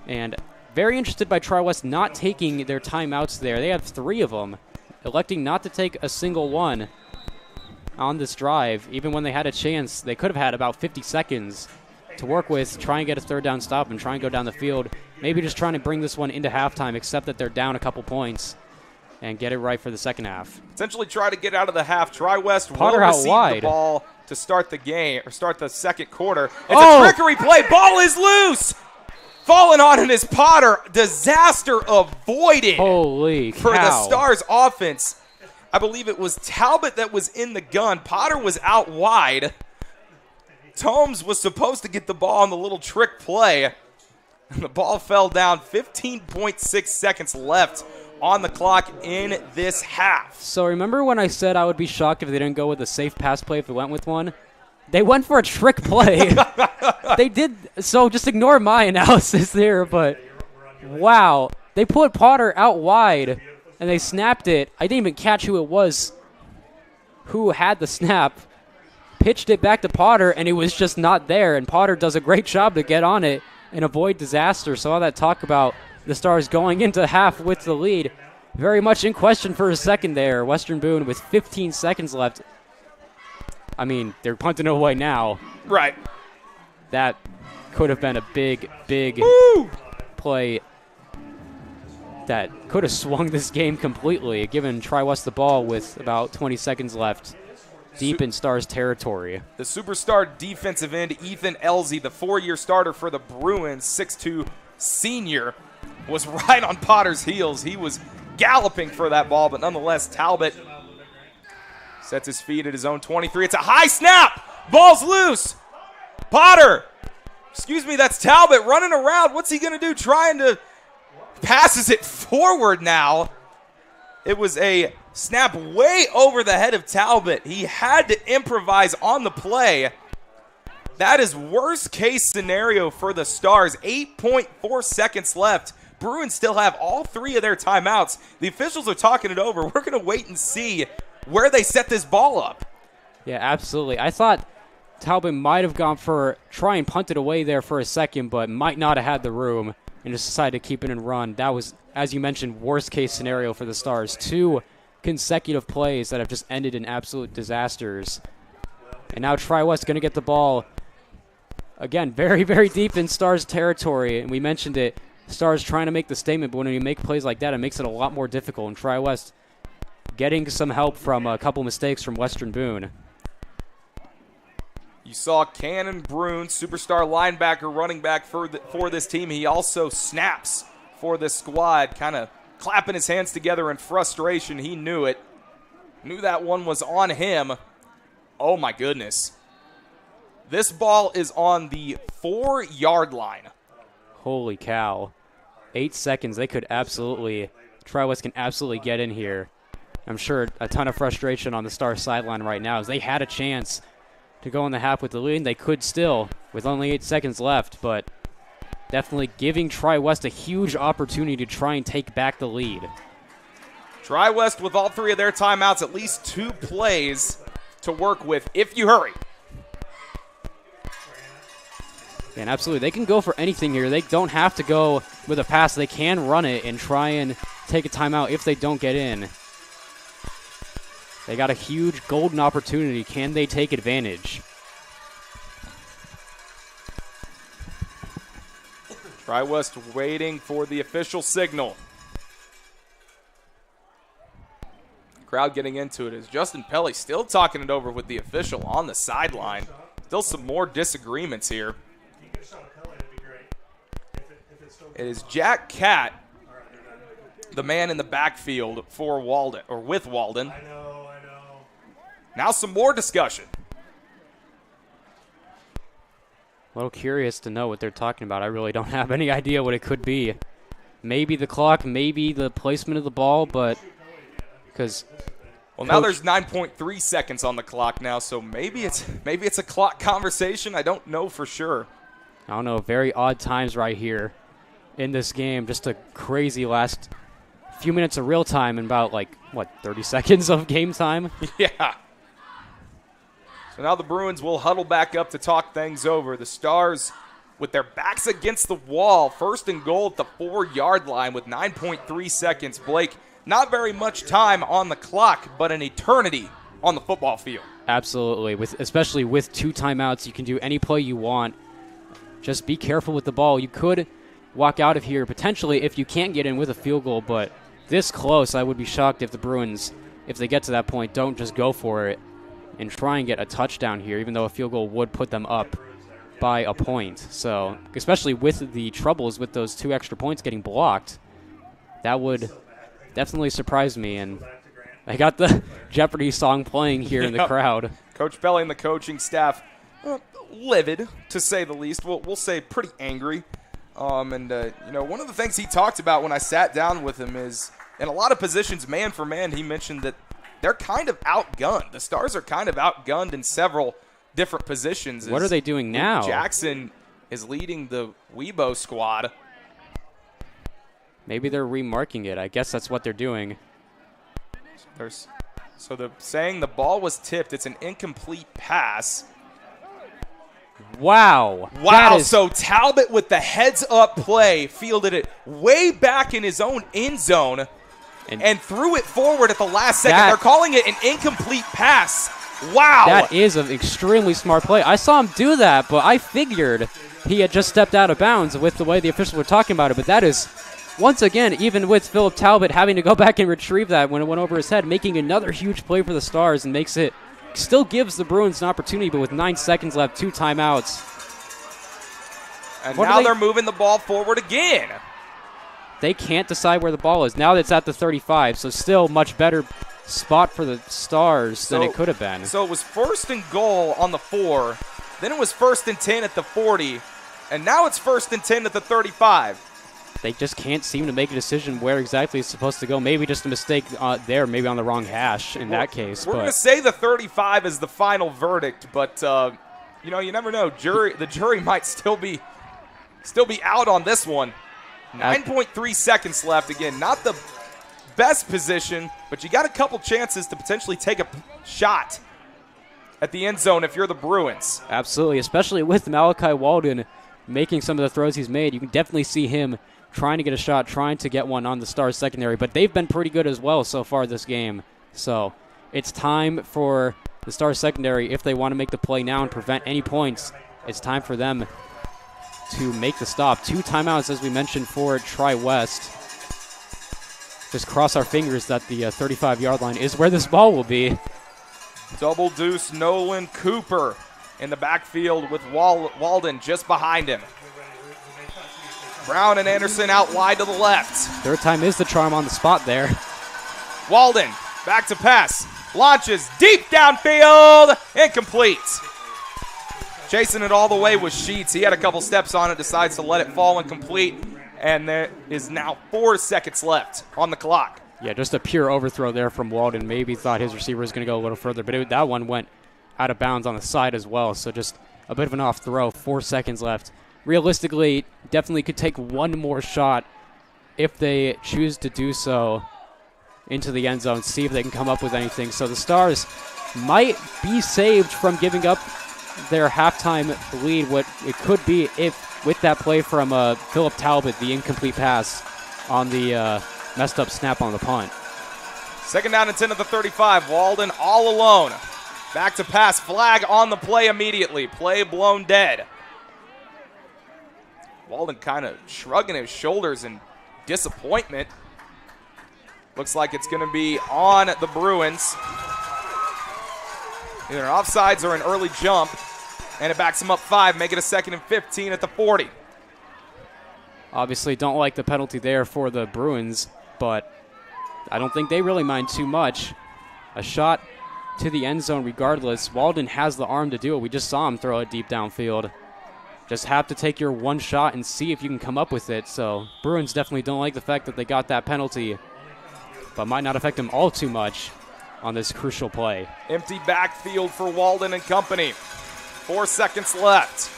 And very interested by TriWest not taking their timeouts there. They have 3 of them, electing not to take a single one on this drive. Even when they had a chance, they could have had about 50 seconds to work with, try and get a third down stop and try and go down the field. Maybe just trying to bring this one into halftime, except that they're down a couple points, and get it right for the second half. Essentially try to get out of the half. TriWest Potter will out receive wide. the ball to start the game, or start the second quarter. It's a trickery play. Ball is loose. Falling on it is Potter. Disaster avoided. Holy cow. For the Stars offense. I believe it was Talbot that was in the gun. Potter was out wide. Tomes was supposed to get the ball on the little trick play. And the ball fell down. 15.6 seconds left on the clock in this half. So remember when I said I would be shocked if they didn't go with a safe pass play if they went with one? They went for a trick play. They did. So just ignore my analysis there, but wow. They put Potter out wide, and they snapped it. I didn't even catch who it was who had the snap. Pitched it back to Potter, and it was just not there. And Potter does a great job to get on it and avoid disaster. So all that talk about the Stars going into half with the lead, very much in question for a second there. Western Boone with 15 seconds left. I mean, they're punting it away now. Right. That could have been a big, big play that could have swung this game completely, given TriWest the ball with about 20 seconds left, deep in Stars territory. The superstar defensive end, Ethan Elzey, the 4-year starter for the Bruins, 6'2" senior, was right on Potter's heels. He was galloping for that ball, but nonetheless, Talbot sets his feet at his own 23. It's a high snap. Ball's loose. Potter. Excuse me, that's Talbot running around. What's he going to do? Trying to passes it forward now. It was a snap way over the head of Talbot. He had to improvise on the play. That is worst case scenario for the Stars. 8.4 seconds left. Bruins still have all 3 of their timeouts. The officials are talking it over. We're going to wait and see where they set this ball up. Yeah, absolutely. I thought Talbot might have gone for try and punt it away there for a second, but might not have had the room and just decided to keep it and run. That was, as you mentioned, worst case scenario for the Stars. 2 consecutive plays that have just ended in absolute disasters. And now TriWest going to get the ball again very, very deep in Stars territory. And we mentioned it, Stars trying to make the statement, but when you make plays like that, it makes it a lot more difficult. And TriWest getting some help from a couple mistakes from Western Boone. You saw Cannon Brune, superstar linebacker, running back for this team. He also snaps for this squad, kind of clapping his hands together in frustration. He knew it. Knew that one was on him. Oh, my goodness. This ball is on the 4-yard line. Holy cow. 8 seconds. They could absolutely, TriWest can absolutely get in here. I'm sure a ton of frustration on the Stars sideline right now as they had a chance to go in the half with the lead. They could still with only 8 seconds left, but definitely giving TriWest a huge opportunity to try and take back the lead. TriWest with all 3 of their timeouts, at least 2 plays to work with if you hurry. And absolutely, they can go for anything here. They don't have to go with a pass. They can run it and try and take a timeout if they don't get in. They got a huge golden opportunity. Can they take advantage? TriWest waiting for the official signal. Crowd getting into it as Justin Pelly still talking it over with the official on the sideline. Still some more disagreements here. It is Jack Catt, the man in the backfield for Walden, or with Walden. I know. Now some more discussion. A little curious to know what they're talking about. I really don't have any idea what it could be. Maybe the clock, maybe the placement of the ball, but because now there's 9.3 seconds on the clock now, so maybe it's a clock conversation. I don't know for sure. I don't know, very odd times right here in this game. Just a crazy last few minutes of real time and about 30 seconds of game time. Yeah. So now the Bruins will huddle back up to talk things over. The Stars with their backs against the wall, first and goal at the 4-yard line with 9.3 seconds. Blake, not very much time on the clock, but an eternity on the football field. Absolutely, especially with 2 timeouts, you can do any play you want. Just be careful with the ball. You could walk out of here potentially if you can't get in with a field goal, but this close, I would be shocked if the Bruins, if they get to that point, don't just go for it and try and get a touchdown here, even though a field goal would put them up by a point. So, especially with the troubles with those 2 extra points getting blocked, that would definitely surprise me. And I got the Jeopardy song playing here in the crowd. Coach Pelly and the coaching staff, livid, to say the least. We'll say pretty angry. One of the things he talked about when I sat down with him is, in a lot of positions, man for man, he mentioned that they're kind of outgunned. The Stars are kind of outgunned in several different positions. What are they doing now? Jackson is leading the Weibo squad. Maybe they're remarking it. I guess that's what they're doing. So they're saying the ball was tipped. It's an incomplete pass. Wow. So Talbot with the heads-up play fielded it way back in his own end zone and threw it forward at the last second. They're calling it an incomplete pass. Wow. That is an extremely smart play. I saw him do that, but I figured he had just stepped out of bounds with the way the officials were talking about it. But that is, once again, even with Philip Talbot having to go back and retrieve that when it went over his head, making another huge play for the Stars and still gives the Bruins an opportunity, but with 9 seconds left, 2 timeouts. And now they're moving the ball forward again. They can't decide where the ball is. Now it's at the 35, so still much better spot for the Stars than it could have been. So it was first and goal on the 4, then it was first and 10 at the 40, and now it's first and 10 at the 35. They just can't seem to make a decision where exactly it's supposed to go. Maybe just a mistake there, maybe on the wrong hash in that case. We're going to say the 35 is the final verdict, but you never know. The jury might still be out on this one. 9.3 seconds left. Again, not the best position, but you got a couple chances to potentially take a shot at the end zone if you're the Bruins. Absolutely, especially with Malachi Walden making some of the throws he's made. You can definitely see him trying to get a shot, trying to get one on the Stars secondary, but they've been pretty good as well so far this game. So it's time for the Stars secondary, if they want to make the play now and prevent any points, it's time for them to make the stop. 2 timeouts, as we mentioned, for TriWest. Just cross our fingers that the 35-yard line is where this ball will be. Double deuce Nolan Cooper in the backfield with Walden just behind him. Brown and Anderson out wide to the left. Third time is the charm on the spot there. Walden back to pass. Launches deep downfield. Incomplete. Chasing it all the way was Sheets. He had a couple steps on it, decides to let it fall incomplete, and there is now 4 seconds left on the clock. Yeah, just a pure overthrow there from Walden. Maybe thought his receiver was going to go a little further, but that one went out of bounds on the side as well, so just a bit of an off throw. 4 seconds left. Realistically, definitely could take one more shot if they choose to do so into the end zone, see if they can come up with anything. So the Stars might be saved from giving up their halftime lead, what it could be if with that play from Philip Talbot, the incomplete pass on the messed up snap on the punt. 2nd down and 10 at the 35. Walden all alone. Back to pass. Flag on the play immediately. Play blown dead. Walden kind of shrugging his shoulders in disappointment. Looks like it's going to be on the Bruins. Either an offsides or an early jump. And it backs them up 5, make it a 2nd and 15 at the 40. Obviously don't like the penalty there for the Bruins, but I don't think they really mind too much. A shot to the end zone regardless. Walden has the arm to do it. We just saw him throw it deep downfield. Just have to take your one shot and see if you can come up with it. So Bruins definitely don't like the fact that they got that penalty, but might not affect them all too much on this crucial play. Empty backfield for Walden and company. 4 seconds left.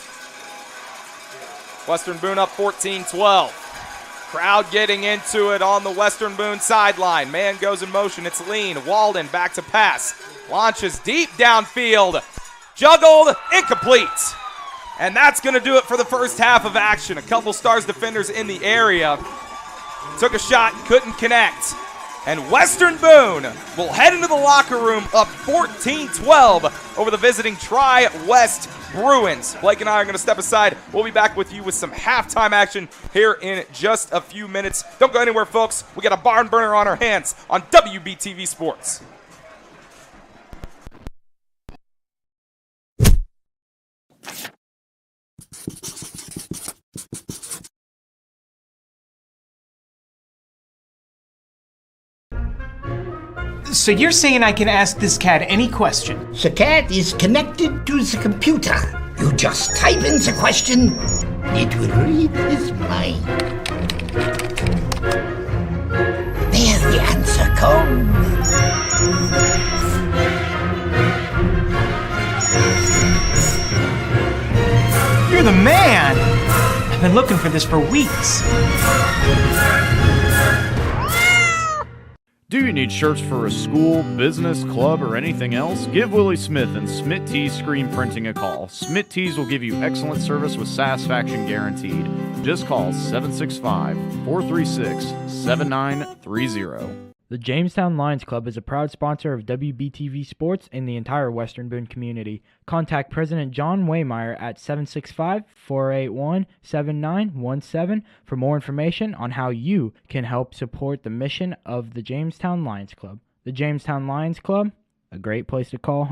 Western Boone up 14-12. Crowd getting into it on the Western Boone sideline. Man goes in motion. It's lean. Walden back to pass. Launches deep downfield. Juggled. Incomplete. And that's going to do it for the first half of action. A couple Stars defenders in the area. Took a shot. Couldn't connect. And Western Boone will head into the locker room up 14-12 over the visiting TriWest Bruins. Blake and I are going to step aside. We'll be back with you with some halftime action here in just a few minutes. Don't go anywhere, folks. We got a barn burner on our hands on WBTV Sports. So you're saying I can ask this cat any question? The cat is connected to the computer. You just type in the question, it will read his mind. There the answer comes. You're the man! I've been looking for this for weeks. Do you need shirts for a school, business, club, or anything else? Give Willie Smith and Smith Tees Screen Printing a call. Smith Tees will give you excellent service with satisfaction guaranteed. Just call 765-436-7930. The Jamestown Lions Club is a proud sponsor of WBTV Sports and the entire Western Boone community. Contact President John Waymeyer at 765-481-7917 for more information on how you can help support the mission of the Jamestown Lions Club. The Jamestown Lions Club, a great place to call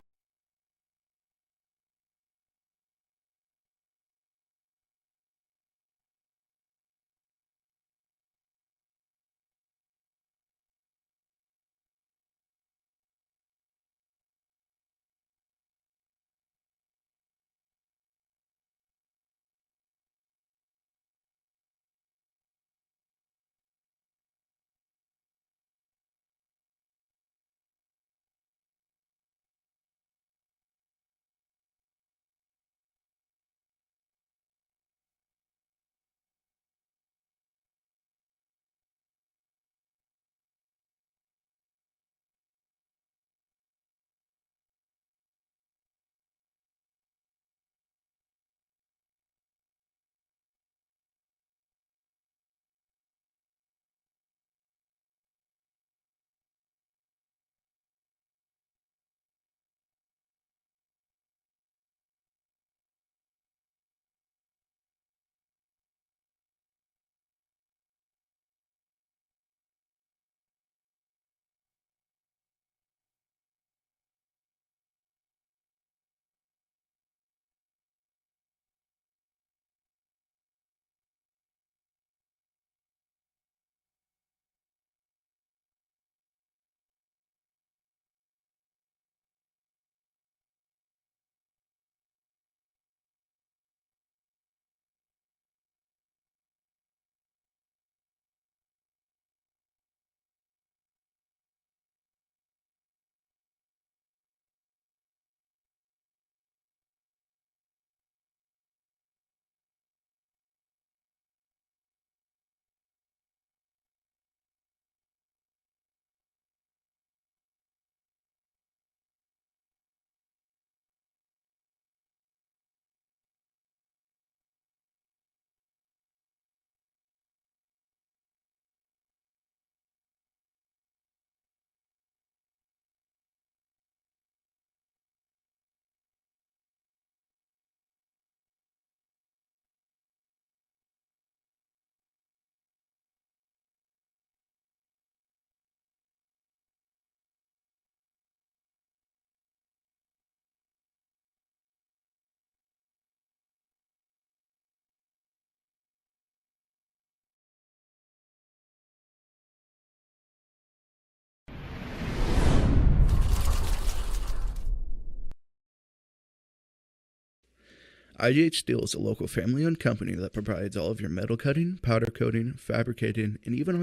IGH Steel is a local family-owned company that provides all of your metal cutting, powder coating, fabricating, and even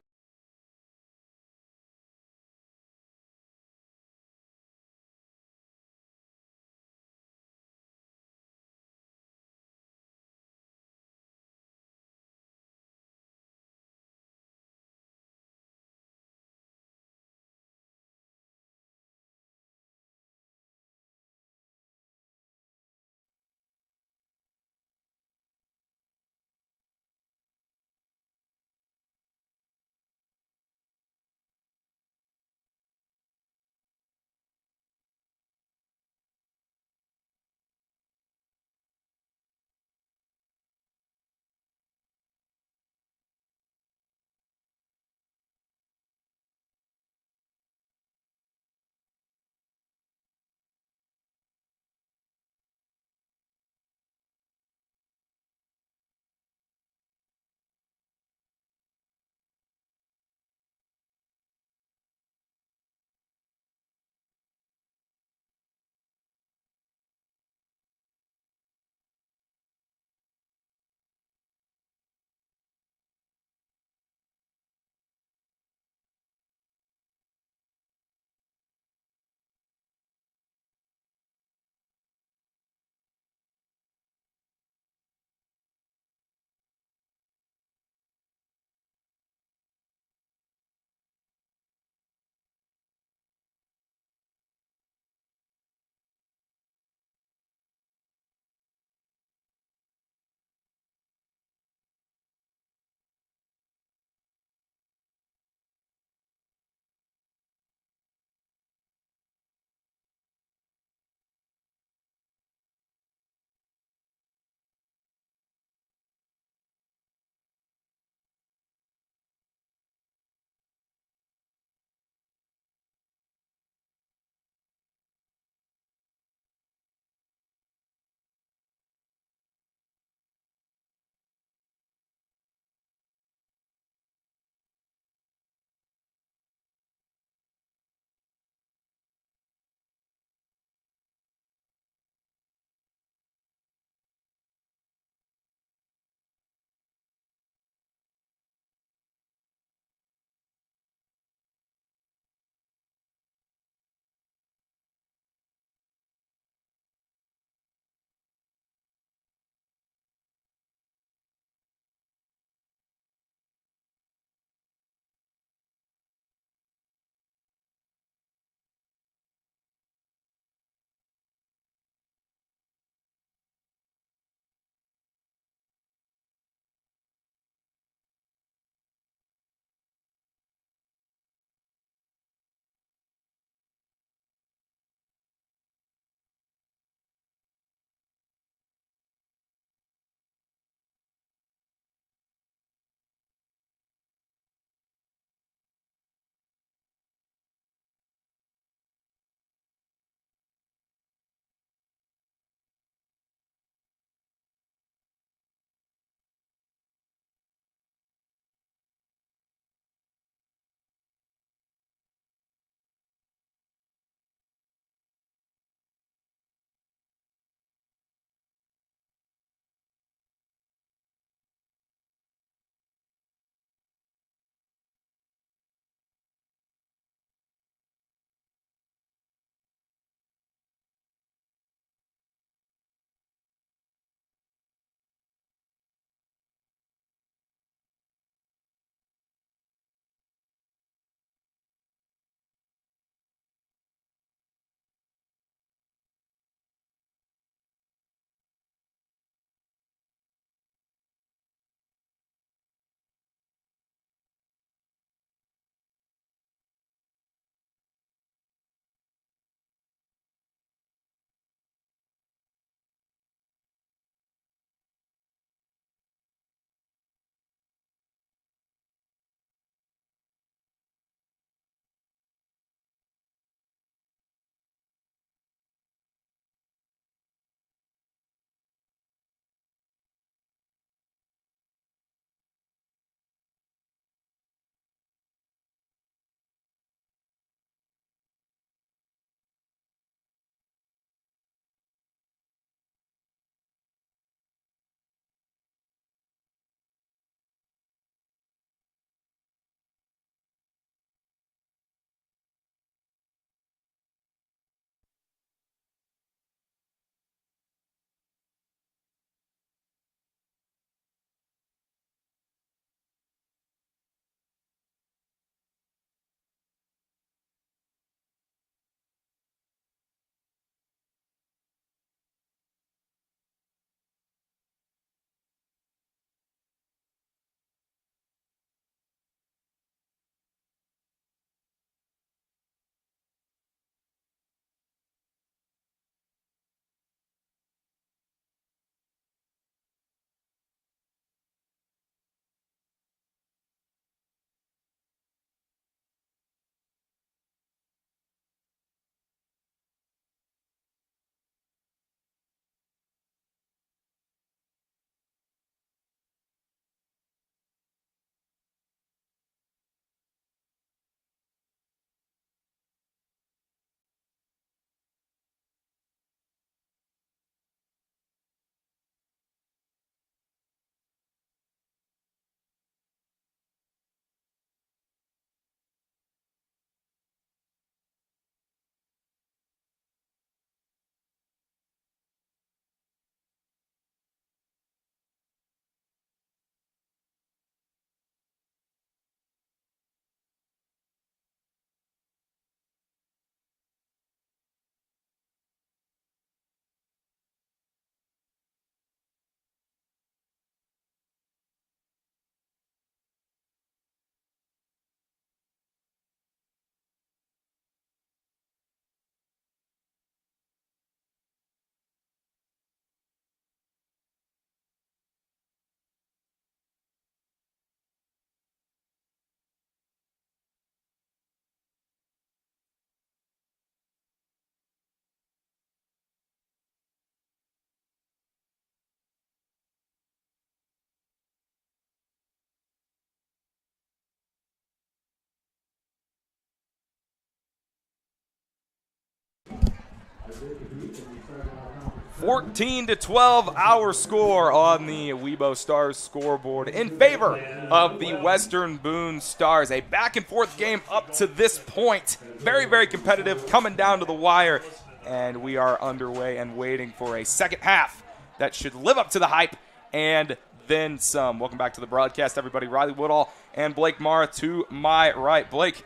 14-12, our score on the Weibo Stars scoreboard in favor of the Western Boone Stars. A back-and-forth game up to this point. Very, very competitive, coming down to the wire. And we are underway and waiting for a second half that should live up to the hype and then some. Welcome back to the broadcast, everybody. Riley Woodall and Blake Mara to my right. Blake,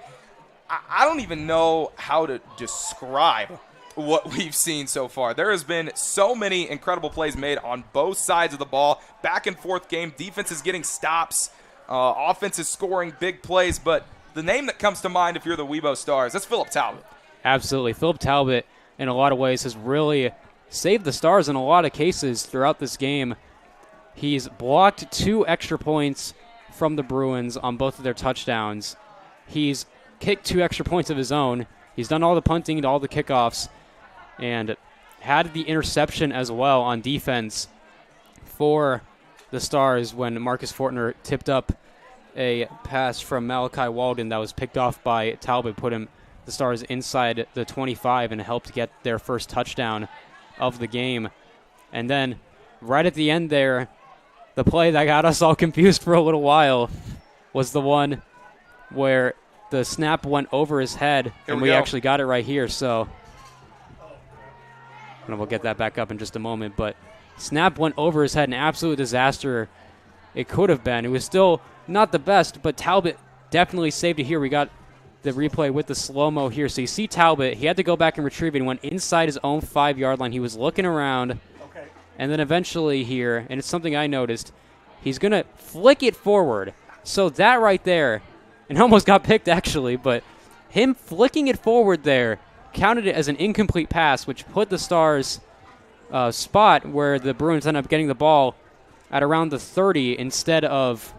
I don't even know how to describe what we've seen so far. There has been so many incredible plays made on both sides of the ball. Back and forth game. Defense is getting stops. Offense is scoring big plays. But the name that comes to mind if you're the Weibo Stars, that's Philip Talbot. Absolutely. Philip Talbot, in a lot of ways, has really saved the Stars in a lot of cases throughout this game. He's blocked 2 extra points from the Bruins on both of their touchdowns. He's kicked 2 extra points of his own. He's done all the punting and all the kickoffs, and had the interception as well on defense for the Stars when Marcus Fortner tipped up a pass from Malachi Walden that was picked off by Talbot, put the Stars inside the 25 and helped get their first touchdown of the game. And then right at the end there, the play that got us all confused for a little while was the one where the snap went over his head, and we actually got it right here, so and we'll get that back up in just a moment. But snap went over his head, an absolute disaster it could have been. It was still not the best, but Talbot definitely saved it here. We got the replay with the slow-mo here. So you see Talbot, he had to go back and retrieve it and went inside his own 5-yard line. He was looking around, and then eventually here, and it's something I noticed, he's going to flick it forward. So that right there, and almost got picked actually, but him flicking it forward there counted it as an incomplete pass, which put the Stars spot where the Bruins ended up getting the ball at around the 30 instead of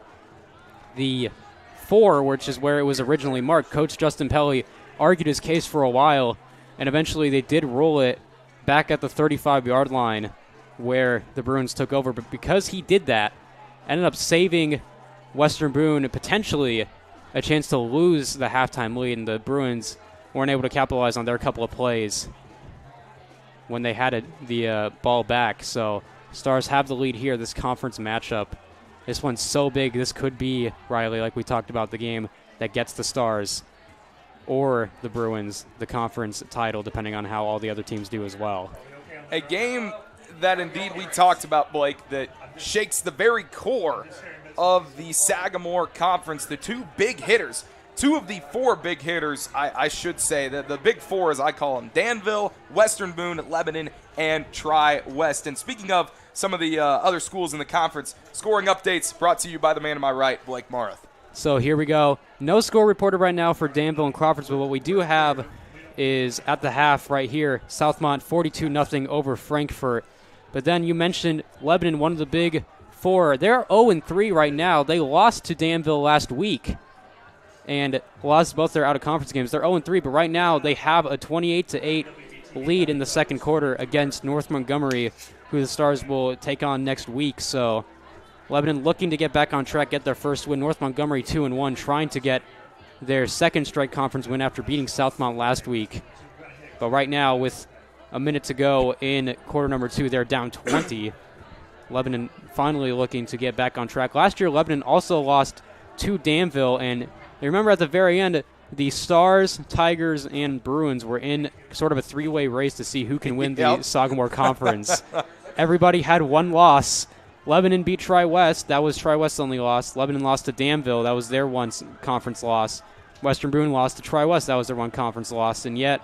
the 4, which is where it was originally marked. Coach Justin Pelly argued his case for a while, and eventually they did roll it back at the 35-yard line where the Bruins took over. But because he did that, ended up saving Western Boone potentially a chance to lose the halftime lead, and the Bruins weren't able to capitalize on their couple of plays when they had the ball back. So Stars have the lead here, this conference matchup. This one's so big, this could be, Riley, like we talked about, the game that gets the Stars or the Bruins the conference title, depending on how all the other teams do as well. A game that indeed we talked about, Blake, that shakes the very core of the Sagamore Conference. The 2 big hitters, 2 of the 4 big hitters, I should say, the big 4 as I call them, Danville, Western Boone, Lebanon, and TriWest. And speaking of some of the other schools in the conference, scoring updates brought to you by the man to my right, Blake Marath. So here we go. No score reported right now for Danville and Crawfords, but what we do have is at the half right here, Southmont 42-0 over Frankfort. But then you mentioned Lebanon, one of the big 4. They're 0-3 right now. They lost to Danville last week and lost both their out-of-conference games. They're 0-3, but right now they have a 28-8 lead in the second quarter against North Montgomery, who the Stars will take on next week. So Lebanon looking to get back on track, get their first win. North Montgomery 2-1, trying to get their second straight conference win after beating Southmont last week. But right now, with a minute to go in quarter number 2, they're down 20. Lebanon finally looking to get back on track. Last year, Lebanon also lost to Danville, and you remember at the very end, the Stars, Tigers, and Bruins were in sort of a 3-way race to see who can win the Sagamore Conference. Everybody had one loss. Lebanon beat TriWest. That was TriWest's only loss. Lebanon lost to Danville. That was their one conference loss. Western Boone lost to TriWest. That was their one conference loss. And yet,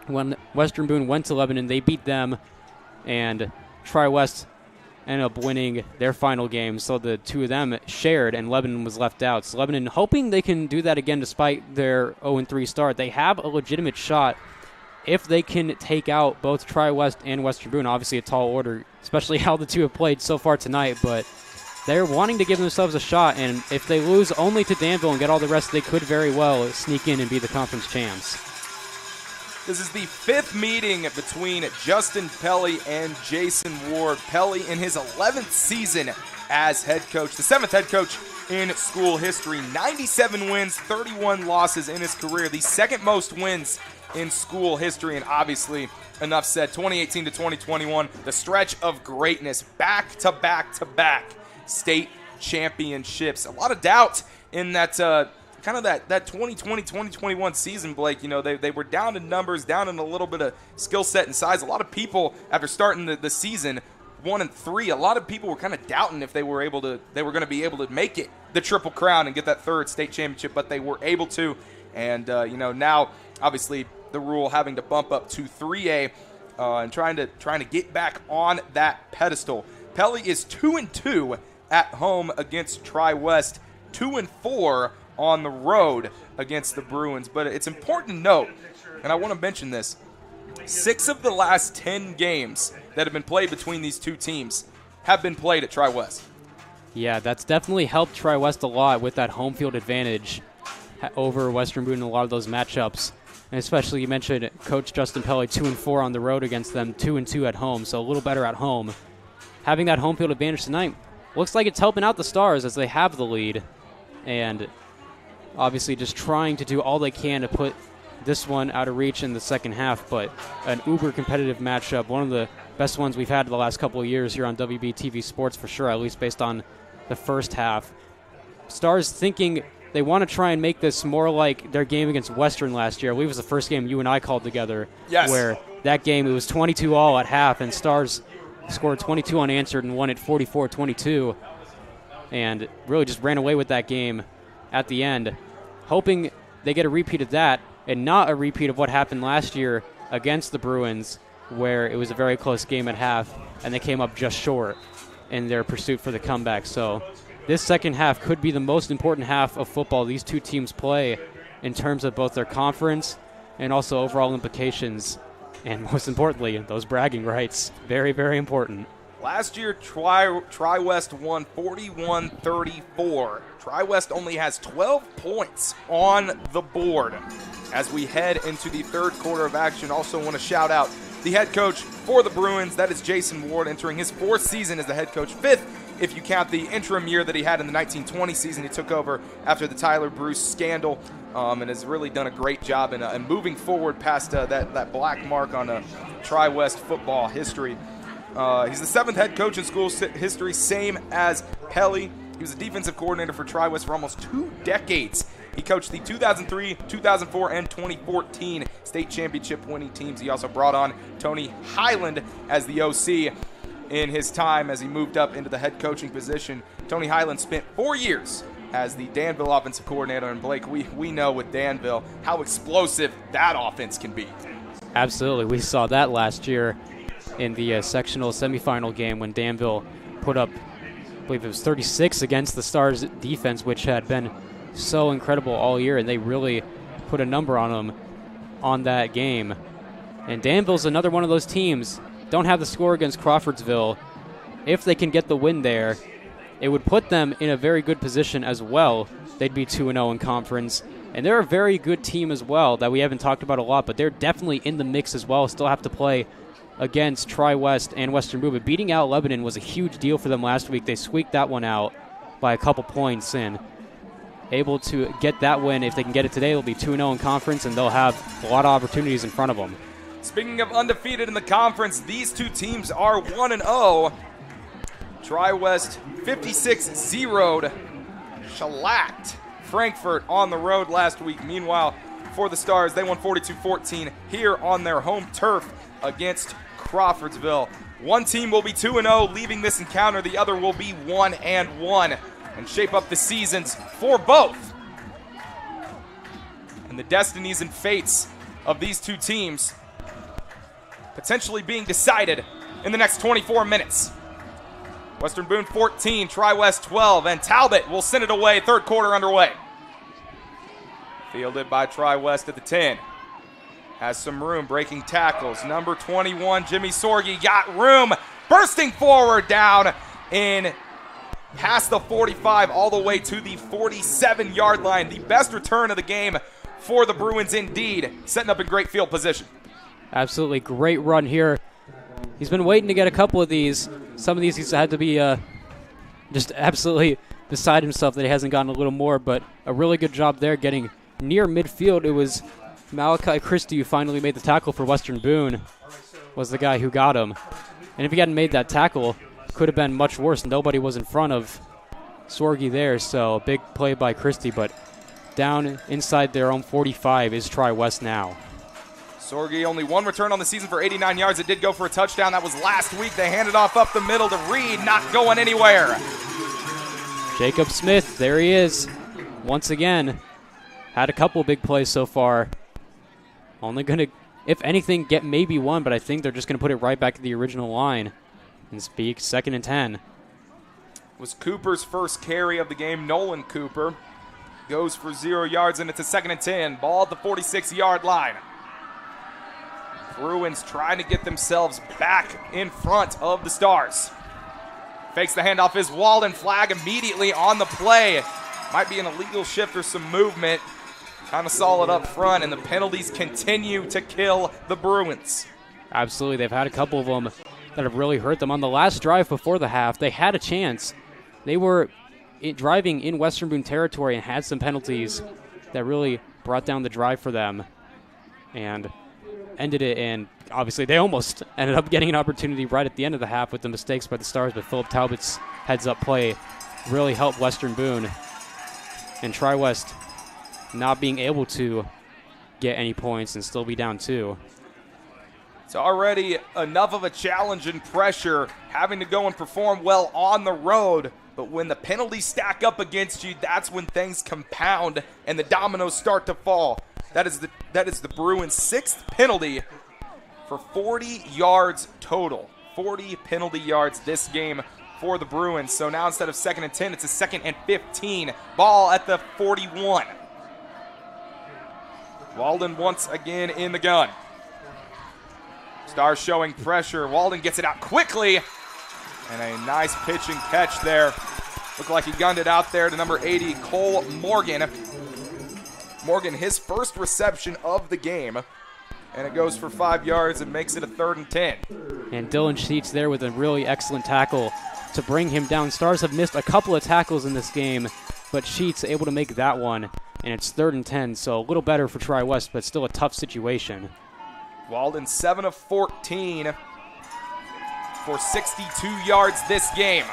when Western Boone went to Lebanon, they beat them, and TriWest ended up winning their final game. So the 2 of them shared, and Lebanon was left out. So Lebanon hoping they can do that again despite their 0-3 start. They have a legitimate shot if they can take out both TriWest and Western Boone. Obviously a tall order, especially how the 2 have played so far tonight, but they're wanting to give themselves a shot, and if they lose only to Danville and get all the rest, they could very well sneak in and be the conference champs. This is the 5th meeting between Justin Pelly and Jason Ward. Pelly in his 11th season as head coach, the 7th head coach in school history. 97 wins, 31 losses in his career, the second most wins in school history. And obviously, enough said. 2018 to 2021, the stretch of greatness, back-to-back-to-back state championships. A lot of doubt in that kind of that 2020-2021 season, Blake. You know, they were down in numbers, down in a little bit of skill set and size. A lot of people, after starting the season 1-3, a lot of people were kind of doubting if they were going to be able to make it the Triple Crown and get that third state championship, but they were able to. And you know, now obviously the rule having to bump up to 3A and trying to get back on that pedestal. Pelly is 2-2 at home against TriWest, 2-4 on the road against the Bruins. But it's important to note, and I want to mention this, 6 of the last 10 games that have been played between these two teams have been played at TriWest. Yeah, that's definitely helped TriWest a lot with that home field advantage over Western Boone in a lot of those matchups. And especially, you mentioned Coach Justin Pelly 2-4 on the road against them, 2-2 at home, so a little better at home. Having that home field advantage tonight looks like it's helping out the Stars as they have the lead. And obviously just trying to do all they can to put this one out of reach in the second half, but an uber competitive matchup, one of the best ones we've had the last couple of years here on WBTV Sports for sure, at least based on the first half. Stars thinking they want to try and make this more like their game against Western last year. I believe it was the first game you and I called together. Yes. Where that game, it was 22-all at half, and Stars scored 22 unanswered and won it 44-22, and really just ran away with that game at the end, hoping they get a repeat of that and not a repeat of what happened last year against the Bruins, where it was a very close game at half, and they came up just short in their pursuit for the comeback. So this second half could be the most important half of football these two teams play in terms of both their conference and also overall implications, and most importantly, those bragging rights. Very, very important. Last year, TriWest won 41-34. TriWest only has 12 points on the board. As we head into the third quarter of action, also want to shout out the head coach for the Bruins. That is Jason Ward, entering his 4th season as the head coach, 5th if you count the interim year that he had in the 1920 season. He took over after the Tyler Bruce scandal, and has really done a great job in moving forward past that black mark on TriWest football history. He's the 7th head coach in school history, same as Pelly. He was a defensive coordinator for TriWest for almost 2 decades. He coached the 2003, 2004, and 2014 state championship winning teams. He also brought on Tony Highland as the OC in his time as he moved up into the head coaching position. Tony Highland spent 4 years as the Danville offensive coordinator. And Blake, we know with Danville how explosive that offense can be. Absolutely. We saw that last year in the sectional semifinal game when Danville put up, I believe it was 36 against the Stars defense, which had been so incredible all year, and they really put a number on them on that game. And Danville's another one of those teams, don't have the score against Crawfordsville. If they can get the win there, it would put them in a very good position as well. They'd be 2-0 in conference. And they're a very good team as well that we haven't talked about a lot, but they're definitely in the mix as well. Still have to play against TriWest and Western Boone. But beating out Lebanon was a huge deal for them last week. They squeaked that one out by a couple points and able to get that win. If they can get it today, they'll be 2-0 in conference, and they'll have a lot of opportunities in front of them. Speaking of undefeated in the conference, these two teams are 1-0. TriWest 56-0'd, shellacked Frankfurt on the road last week. Meanwhile, for the Stars, they won 42-14 here on their home turf against Crawfordsville. One team will be 2-0, leaving this encounter. The other will be 1-1 and shape up the seasons for both. And the destinies and fates of these two teams potentially being decided in the next 24 minutes. Western Boone 14, TriWest 12, and Talbot will send it away. Third quarter underway. Fielded by TriWest at the 10. Has some room, breaking tackles. Number 21, Jimmy Sorgi, got room. Bursting forward down in past the 45 all the way to the 47-yard line. The best return of the game for the Bruins indeed. Setting up in great field position. Absolutely great run here. He's been waiting to get a couple of these. Some of these he's had to be just absolutely beside himself that he hasn't gotten a little more, but a really good job there getting near midfield. It was Malachi Christie, who finally made the tackle for Western Boone, was the guy who got him. And if he hadn't made that tackle, could have been much worse. Nobody was in front of Sorgi there, so big play by Christie, but down inside their own 45 is TriWest now. Sorgi only one return on the season for 89 yards. It did go for a touchdown. That was last week. They handed off up the middle to Reed, not going anywhere. Jacob Smith, there he is. Once again, had a couple big plays so far. Only going to, if anything, get maybe one, but I think they're just going to put it right back to the original line and speak 2nd and 10. Was Cooper's first carry of the game. Nolan Cooper goes for 0 yards, and it's a 2nd and 10. Ball at the 46-yard line. Bruins trying to get themselves back in front of the Stars. Fakes the handoff is Walden. Flag immediately on the play. Might be an illegal shift or some movement. Kind of solid up front, and the penalties continue to kill the Bruins. Absolutely. They've had a couple of them that have really hurt them. On the last drive before the half, they had a chance. They were driving in Western Boone territory and had some penalties that really brought down the drive for them and ended it, and obviously they almost ended up getting an opportunity right at the end of the half with the mistakes by the Stars, but Philip Talbot's heads-up play really helped Western Boone. And TriWest not being able to get any points and still be down 2. It's already enough of a challenge and pressure having to go and perform well on the road, but when the penalties stack up against you, that's when things compound and the dominoes start to fall. That is the Bruins' 6th penalty for 40 yards total. 40 penalty yards this game for the Bruins. So now instead of 2nd and 10, it's a 2nd and 15. Ball at the 41. Walden once again in the gun. Stars showing pressure. Walden gets it out quickly. And a nice pitch and catch there. Looked like he gunned it out there to number 80, Cole Morgan. Morgan, his first reception of the game. And it goes for 5 yards and makes it a 3rd and 10. And Dylan Sheets there with a really excellent tackle to bring him down. Stars have missed a couple of tackles in this game, but Sheets able to make that one. And it's 3rd and 10, so a little better for TriWest, but still a tough situation. Walden 7 of 14 for 62 yards this game.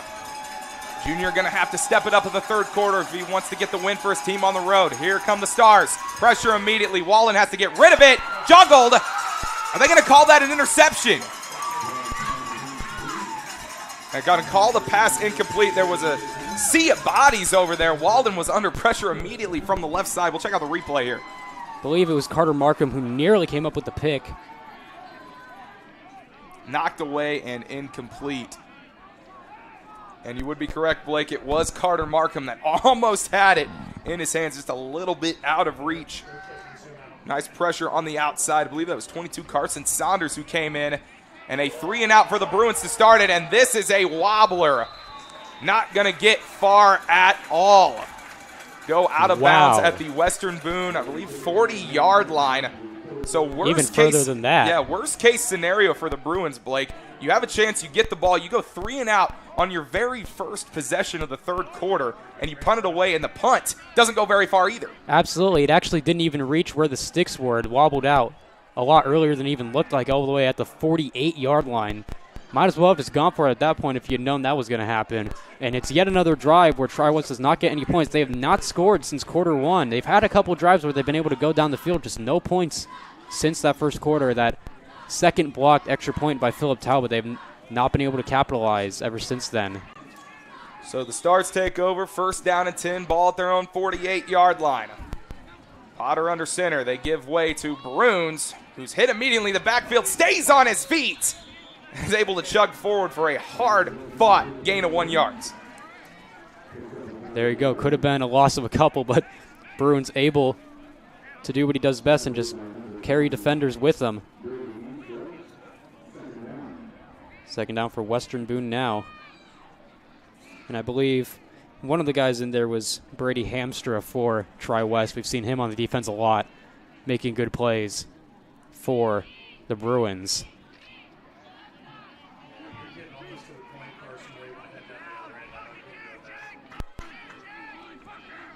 Junior going to have to step it up in the 3rd quarter if he wants to get the win for his team on the road. Here come the Stars. Pressure immediately. Walden has to get rid of it. Juggled. Are they going to call that an interception? They're going to call the pass incomplete. There was a sea of bodies over there. Walden was under pressure immediately from the left side. We'll check out the replay here. I believe it was Carter Markham who nearly came up with the pick. Knocked away and incomplete. And you would be correct, Blake. It was Carter Markham that almost had it in his hands, just a little bit out of reach. Nice pressure on the outside. I believe that was 22 Carson Saunders who came in. And a 3-and-out for the Bruins to start it. And this is a wobbler. Not going to get far at all. Go out of bounds at the Western Boone, I believe, 40-yard line. So worst even case, further than that. Yeah, worst case scenario for the Bruins, Blake. You have a chance, you get the ball, you go 3-and-out on your very first possession of the 3rd quarter, and you punt it away, and the punt doesn't go very far either. Absolutely. It actually didn't even reach where the sticks were. It wobbled out a lot earlier than it even looked like, all the way at the 48-yard line. Might as well have just gone for it at that point if you'd known that was going to happen. And it's yet another drive where TriWest does not get any points. They have not scored since quarter 1. They've had a couple drives where they've been able to go down the field, just no points since that first quarter. That second blocked extra point by Philip Talbot, they've not been able to capitalize ever since then. So the Stars take over, 1st down and 10, ball at their own 48-yard line. Potter under center. They give way to Bruins, who's hit immediately. The backfield stays on his feet. Is able to chug forward for a hard-fought gain of 1 yard. There you go. Could have been a loss of a couple, but Bruins able to do what he does best and just carry defenders with them. 2nd down for Western Boone now. And I believe one of the guys in there was Brady Hamstra for TriWest. We've seen him on the defense a lot, making good plays for the Bruins.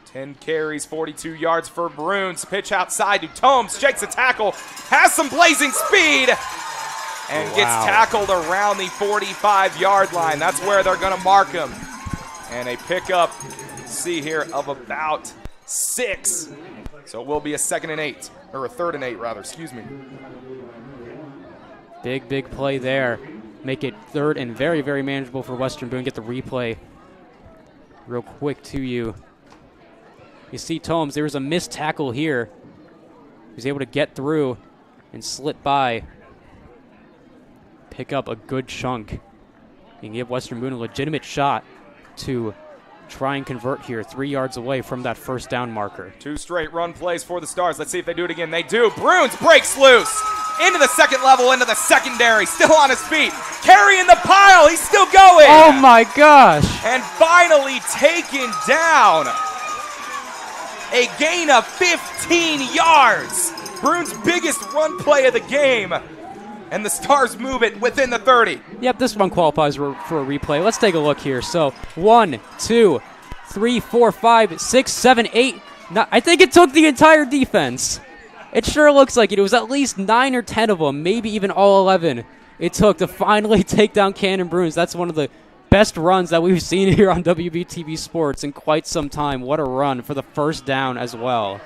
10 carries, 42 yards for Bruins. Pitch outside to Tomes, shakes a tackle, has some blazing speed, and gets tackled around the 45-yard line. That's where they're going to mark him. And a pickup, see here, of about 6. So it will be a 2nd and 8, or a 3rd and 8, rather, excuse me. Big play there. Make it 3rd and very, very manageable for Western Boone. Get the replay real quick to you. You see Tomes, there was a missed tackle here. He was able to get through and slip by. Pick up a good chunk and give Western Boone a legitimate shot to try and convert here 3 yards away from that 1st down marker. 2 straight run plays for the Stars. Let's see if they do it again. They do. Bruins breaks loose into the 2nd level, into the secondary. Still on his feet. Carrying the pile. He's still going. Oh, my gosh. And finally taken down. A gain of 15 yards. Bruins' biggest run play of the game. And the Stars move it within the 30. Yep, this one qualifies for a replay. Let's take a look here. So 1, 2, 3, 4, 5, 6, 7, 8. I think it took the entire defense. It sure looks like it. It was at least 9 or 10 of them, maybe even all 11 it took to finally take down Cannon Bruins. That's one of the best runs that we've seen here on WBTV Sports in quite some time. What a run for the 1st down as well.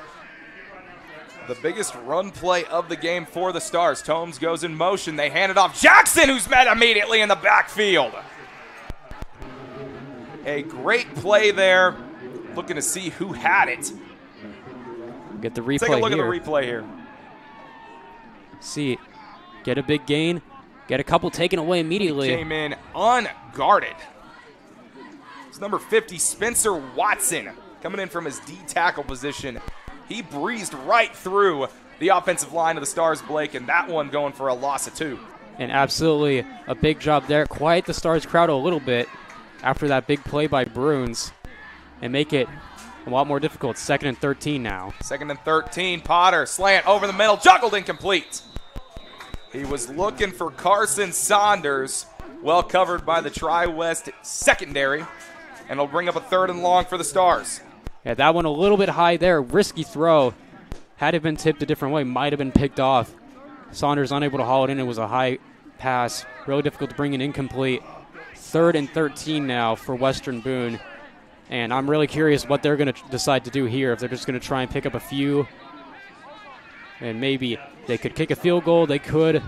The biggest run play of the game for the Stars. Tomes goes in motion. They hand it off. Jackson, who's met immediately in the backfield. A great play there. Looking to see who had it. Get the replay here. Take a look at the replay here. See, get a big gain. Get a couple taken away immediately. He came in unguarded. It's number 50, Spencer Watson, coming in from his D tackle position. He breezed right through the offensive line of the Stars, Blake, and that one going for a loss of 2. And absolutely a big job there. Quiet the Stars crowd a little bit after that big play by Bruins and make it a lot more difficult. 2nd and 13 now. 2nd and 13. Potter, slant over the middle, juggled incomplete. He was looking for Carson Saunders. Well covered by the TriWest secondary. And it'll bring up a 3rd and long for the Stars. Yeah, that one a little bit high there. Risky throw. Had it been tipped a different way, might have been picked off. Saunders unable to haul it in. It was a high pass. Really difficult to bring in incomplete. 3rd and 13 now for Western Boone. And I'm really curious what they're going to decide to do here. If they're just going to try and pick up a few. And maybe they could kick a field goal. They could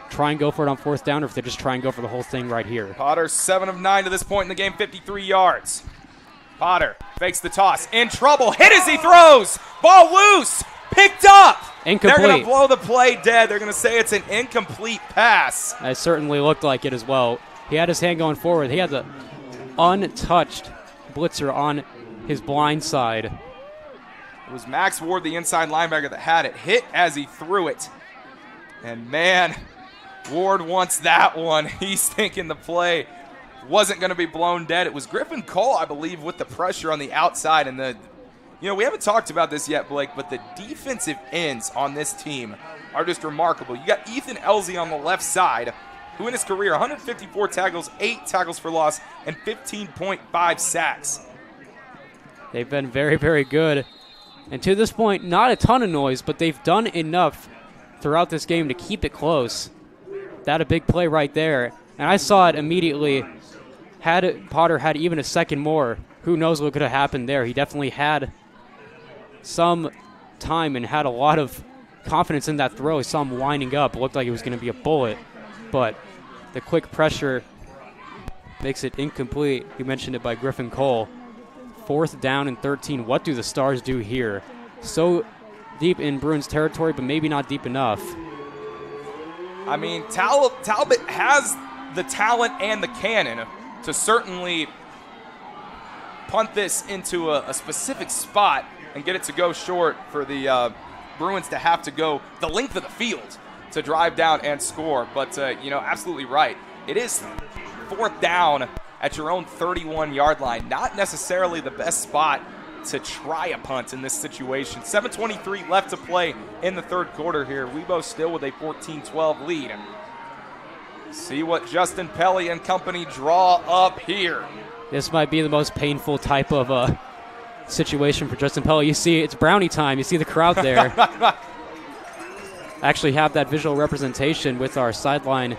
try and go for it on 4th down, or if they just try and go for the whole thing right here. Potter 7 of 9 to this point in the game, 53 yards. Potter fakes the toss. In trouble. Hit as he throws. Ball loose. Picked up. Incomplete. They're going to blow the play dead. They're going to say it's an incomplete pass. It certainly looked like it as well. He had his hand going forward. He had the untouched blitzer on his blind side. It was Max Ward, the inside linebacker, that had it. Hit as he threw it. And, man, Ward wants that one. He's thinking the play wasn't going to be blown dead. It was Griffin Cole, I believe, with the pressure on the outside. And, we haven't talked about this yet, Blake, but the defensive ends on this team are just remarkable. You got Ethan Elzey on the left side, who in his career, 154 tackles, 8 tackles for loss, and 15.5 sacks. They've been very, very good. And to this point, not a ton of noise, but they've done enough throughout this game to keep it close. That a big play right there. And I saw it immediately. Had Potter had even a second more, who knows what could have happened there. He definitely had some time and had a lot of confidence in that throw. He saw him winding up. It looked like it was going to be a bullet. But the quick pressure makes it incomplete. You mentioned it by Griffin Cole. 4th down and 13. What do the Stars do here? So deep in Bruins territory, but maybe not deep enough. I mean, Talbot has the talent and the cannon to certainly punt this into a specific spot and get it to go short for the Bruins to have to go the length of the field to drive down and score. But, absolutely right. It is 4th down at your own 31-yard line. Not necessarily the best spot to try a punt in this situation. 7:23 left to play in the 3rd quarter here. Webo still with a 14-12 lead. See what Justin Pelly and company draw up here. This might be the most painful type of situation for Justin Pella. You see, it's brownie time. You see the crowd there. Actually have that visual representation with our sideline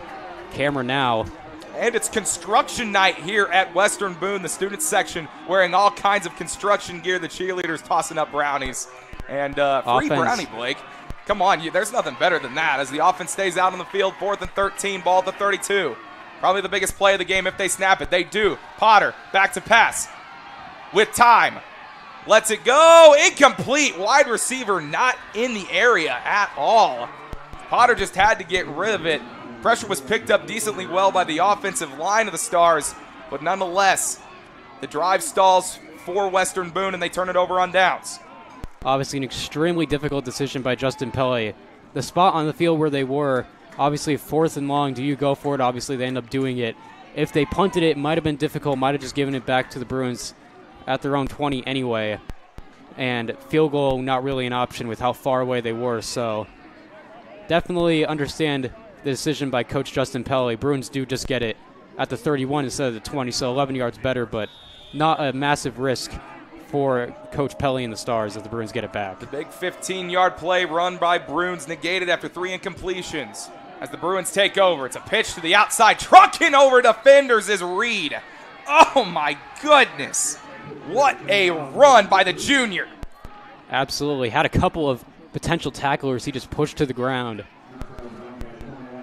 camera now. And it's construction night here at Western Boone. The student section wearing all kinds of construction gear. The cheerleaders tossing up brownies. And free brownie, Blake. Come on, there's nothing better than that. As the offense stays out on the field, 4th and 13, ball at the 32. Probably the biggest play of the game if they snap it. They do. Potter, back to pass. With time. Lets it go. Incomplete. Wide receiver not in the area at all. Potter just had to get rid of it. Pressure was picked up decently well by the offensive line of the Stars. But nonetheless, the drive stalls for Western Boone, and they turn it over on downs. Obviously an extremely difficult decision by Justin Pelle. The spot on the field where they were, obviously 4th and long, do you go for it? Obviously they end up doing it. If they punted it, it might have been difficult, might have just given it back to the Bruins at their own 20 anyway. And field goal, not really an option with how far away they were. So definitely understand the decision by Coach Justin Pelle. Bruins do just get it at the 31 instead of the 20, so 11 yards better, but not a massive risk for Coach Pelle and the Stars as the Bruins get it back. The big 15-yard play run by Bruins negated after 3 incompletions. As the Bruins take over, it's a pitch to the outside. Trucking over defenders is Reed. Oh, my goodness. What a run by the junior. Absolutely. Had a couple of potential tacklers he just pushed to the ground.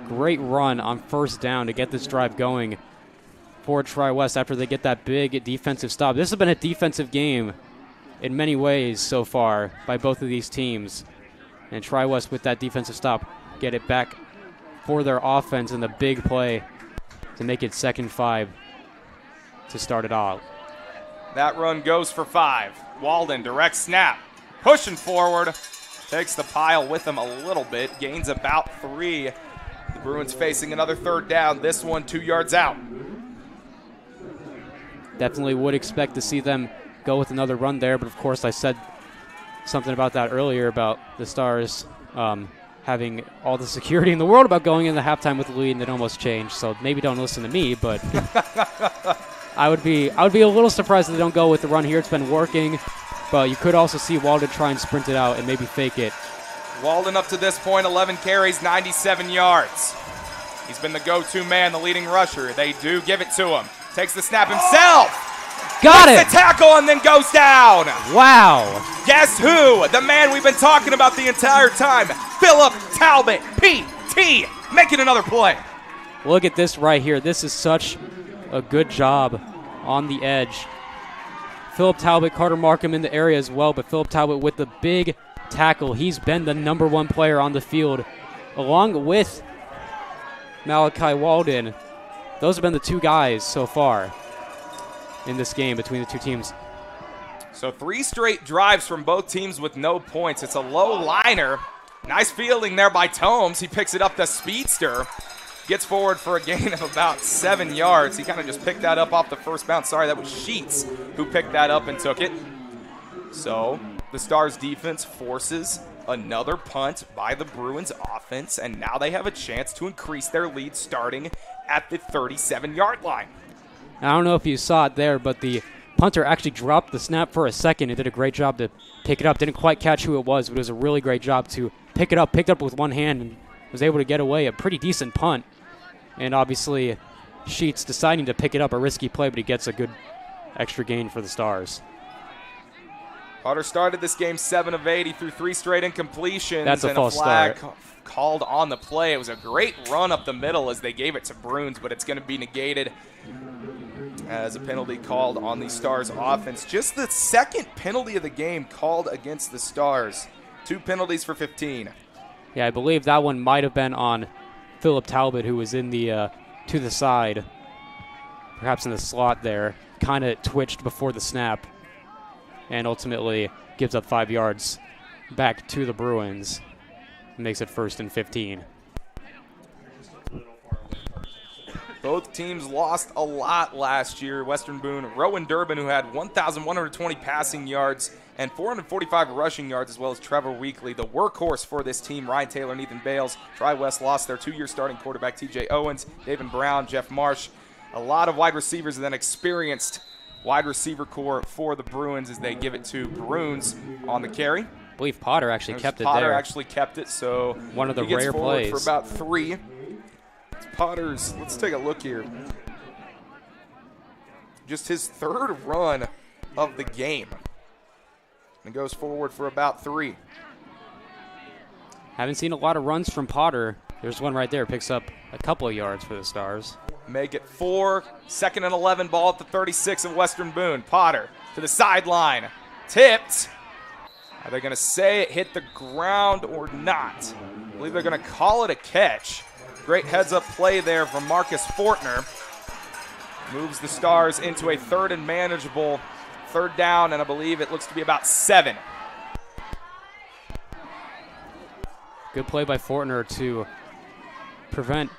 Great run on 1st down to get this drive going for TriWest after they get that big defensive stop. This has been a defensive game in many ways so far by both of these teams. And TriWest with that defensive stop get it back for their offense in the big play to make it 2nd and 5 to start it off. That run goes for 5. Walden, direct snap. Pushing forward. Takes the pile with him a little bit. Gains about 3. The Bruins facing another 3rd down. This one 2 yards out. Definitely would expect to see them go with another run there, but of course I said something about that earlier about the Stars having all the security in the world about going in the halftime with the lead, and it almost changed. So maybe don't listen to me, but I would be a little surprised if they don't go with the run here. It's been working, but you could also see Walden try and sprint it out and maybe fake it. Walden up to this point, 11 carries, 97 yards. He's been the go-to man, the leading rusher. They do give it to him. Takes the snap himself. Got Makes it. the tackle and then goes down. Wow. Guess who? The man we've been talking about the entire time. Philip Talbot, PT, making another play. Look at this right here. This is such a good job on the edge. Philip Talbot, Carter Markham in the area as well, but Philip Talbot with the big tackle. He's been the number 1 player on the field, along with Malachi Walden. Those have been the 2 guys so far in this game between the 2 teams. So 3 straight drives from both teams with no points. It's a low liner. Nice fielding there by Tomes. He picks it up the speedster. Gets forward for a gain of about 7 yards. He kind of just picked that up off the first bounce. Sorry, that was Sheets who picked that up and took it. So the Stars defense forces another punt by the Bruins offense, and now they have a chance to increase their lead starting at the 37-yard line. I don't know if you saw it there, but the punter actually dropped the snap for a second and did a great job to pick it up. Didn't quite catch who it was, but it was a really great job to pick it up. Picked up with one hand and was able to get away a pretty decent punt. And obviously, Sheets deciding to pick it up, a risky play, but he gets a good extra gain for the Stars. Potter started this game 7 of 8. He threw 3 straight incompletions. That's a false start. Called on the play. It was a great run up the middle as they gave it to Bruins, but it's going to be negated as a penalty called on the Stars offense. Just the 2nd penalty of the game called against the Stars. 2 penalties for 15. Yeah, I believe that one might have been on Philip Talbot, who was in the to the side, perhaps in the slot there, kind of twitched before the snap, and ultimately gives up 5 yards back to the Bruins. Makes it 1st and 15. Both teams lost a lot last year. Western Boone, Rowan Durbin, who had 1,120 passing yards and 445 rushing yards, as well as Trevor Weekly, the workhorse for this team. Ryan Taylor and Ethan Bales. TriWest lost their 2-year starting quarterback, TJ Owens, David Brown, Jeff Marsh. A lot of wide receivers, and then experienced wide receiver core for the Bruins as they give it to Bruins on the carry. I believe Potter actually kept it Potter there. actually kept it, so one of the he gets rare forward plays. for about 3. Potter's, let's take a look here. Just his 3rd run of the game. And goes forward for about 3. Haven't seen a lot of runs from Potter. There's one right there, picks up a couple of yards for the Stars. Make it 4, 2nd and 11, ball at the 36 of Western Boone. Potter to the sideline, tipped. Are they going to say it hit the ground or not? I believe they're going to call it a catch. Great heads-up play there from Marcus Fortner. Moves the Stars into a 3rd and manageable 3rd down, and I believe it looks to be about 7. Good play by Fortner to prevent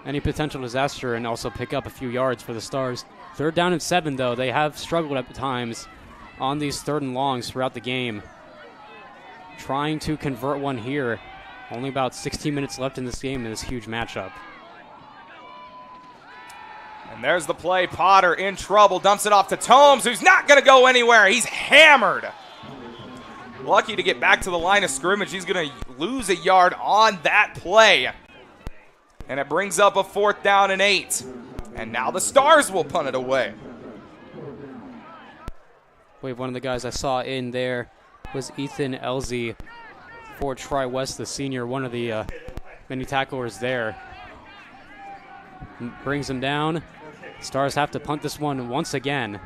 any potential disaster and also pick up a few yards for the Stars. 3rd down and 7, though. They have struggled at times on these 3rd and longs throughout the game. Trying to convert one here. Only about 16 minutes left in this game in this huge matchup. And there's the play. Potter in trouble. Dumps it off to Tomes, who's not going to go anywhere. He's hammered. Lucky to get back to the line of scrimmage. He's going to lose a yard on that play. And it brings up a 4th down and 8. And now the Stars will punt it away. Wait, one of the guys I saw in there was Ethan Elzey for TriWest, the senior, one of the many tacklers there. Brings him down. Stars have to punt this one once again.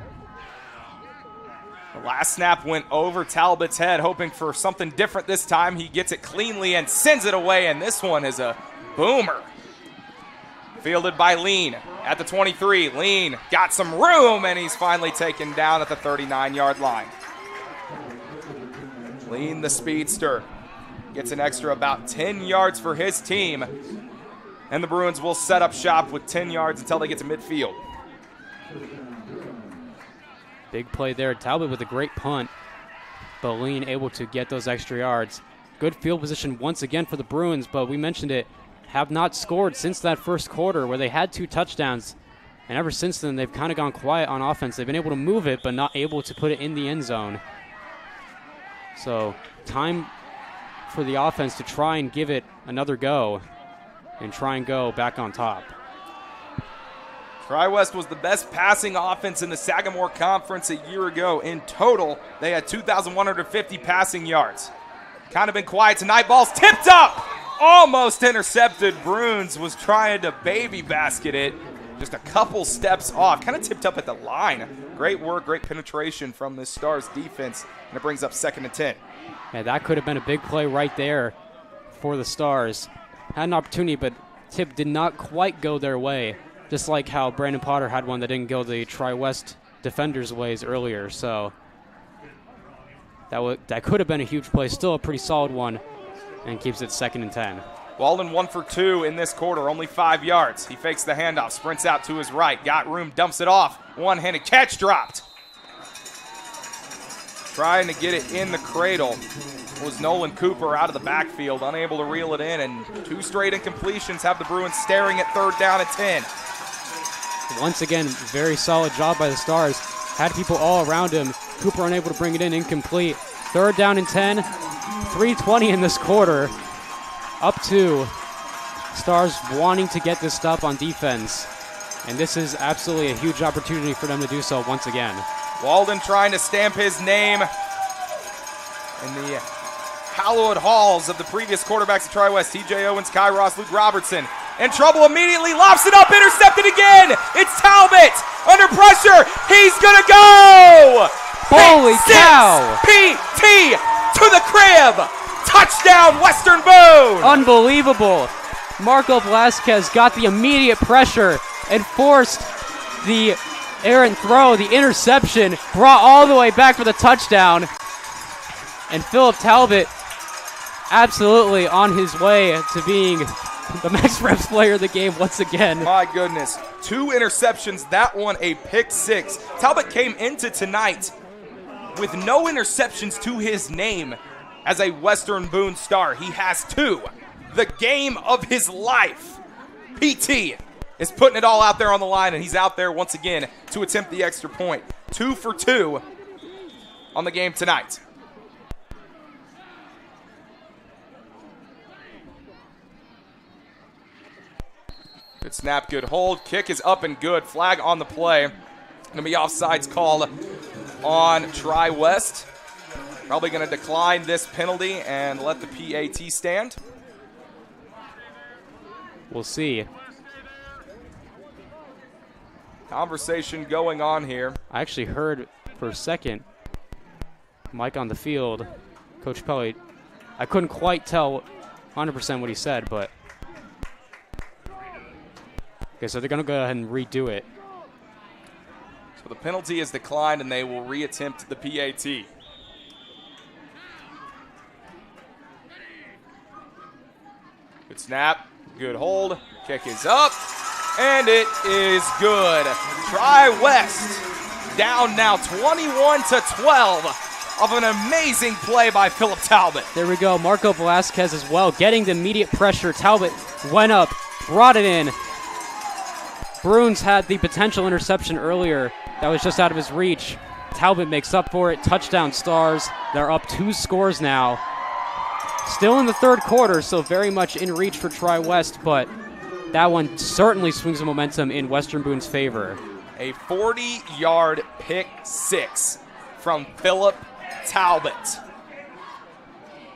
The last snap went over Talbot's head, hoping for something different this time. He gets it cleanly and sends it away, and this one is a boomer. Fielded by Lean at the 23. Lean got some room, and he's finally taken down at the 39-yard line. Lean, the speedster, gets an extra about 10 yards for his team, and the Bruins will set up shop with 10 yards until they get to midfield. Big play there. Talbot with a great punt, but Lean able to get those extra yards. Good field position once again for the Bruins, but we mentioned it, have not scored since that first quarter where they had 2 touchdowns, and ever since then they've kind of gone quiet on offense. They've been able to move it, but not able to put it in the end zone. So time for the offense to try and give it another go and try and go back on top. TriWest was the best passing offense in the Sagamore Conference a year ago. In total, they had 2,150 passing yards. Kind of been quiet tonight. Ball's tipped up. Almost intercepted. Bruins was trying to baby basket it. Just a couple steps off. Kind of tipped up at the line. Great work, great penetration from this Stars defense. And it brings up 2nd and 10. Yeah, that could have been a big play right there for the Stars. Had an opportunity, but tip did not quite go their way. Just like how Brandon Potter had one that didn't go the TriWest defenders' ways earlier. So that could have been a huge play. Still a pretty solid one, and keeps it 2nd and 10. Walden 1 for 2 in this quarter, only 5 yards. He fakes the handoff, sprints out to his right, got room, dumps it off. One-handed catch dropped. Trying to get it in the cradle was Nolan Cooper out of the backfield, unable to reel it in, and 2 straight incompletions have the Bruins staring at 3rd down and 10. Once again, very solid job by the Stars. Had people all around him. Cooper unable to bring it in, incomplete. 3rd down and 10, 3:20 in this quarter. Up 2. Stars wanting to get this stuff on defense. And this is absolutely a huge opportunity for them to do so once again. Walden trying to stamp his name in the hallowed halls of the previous quarterbacks of TriWest, TJ Owens, Kai Ross, Luke Robertson. In trouble immediately, lofts it up, intercepted again. It's Talbot under pressure. He's going to go. Holy cow. PT to the crib. Touchdown, Western Boone. Unbelievable. Marco Velasquez got the immediate pressure and forced the errant throw, the interception, brought all the way back for the touchdown. And Philip Talbot absolutely on his way to being the Max Reps player of the game once again. My goodness. 2 interceptions, that one a pick 6. Talbot came into tonight with no interceptions to his name as a Western Boone Star. He has 2. The game of his life. PT is putting it all out there on the line, and he's out there once again to attempt the extra point. 2 for 2 on the game tonight. Good snap, good hold. Kick is up and good. Flag on the play. Going to be offsides called on TriWest. Probably going to decline this penalty and let the PAT stand. We'll see. Conversation going on here. I actually heard for a second Mike on the field, Coach Pelly. I couldn't quite tell 100% what he said, but okay, so they're going to go ahead and redo it. So the penalty is declined, and they will reattempt the PAT. Good snap, good hold. Kick is up, and it is good. TriWest down now 21-12 of an amazing play by Philip Talbot. There we go. Marco Velasquez as well, getting the immediate pressure. Talbot went up, brought it in. Bruins had the potential interception earlier. That was just out of his reach. Talbot makes up for it. Touchdown Stars. They're up 2 scores now. Still in the third quarter, so very much in reach for TriWest, but that one certainly swings the momentum in Western Boone's favor. A 40-yard pick six from Philip Talbot.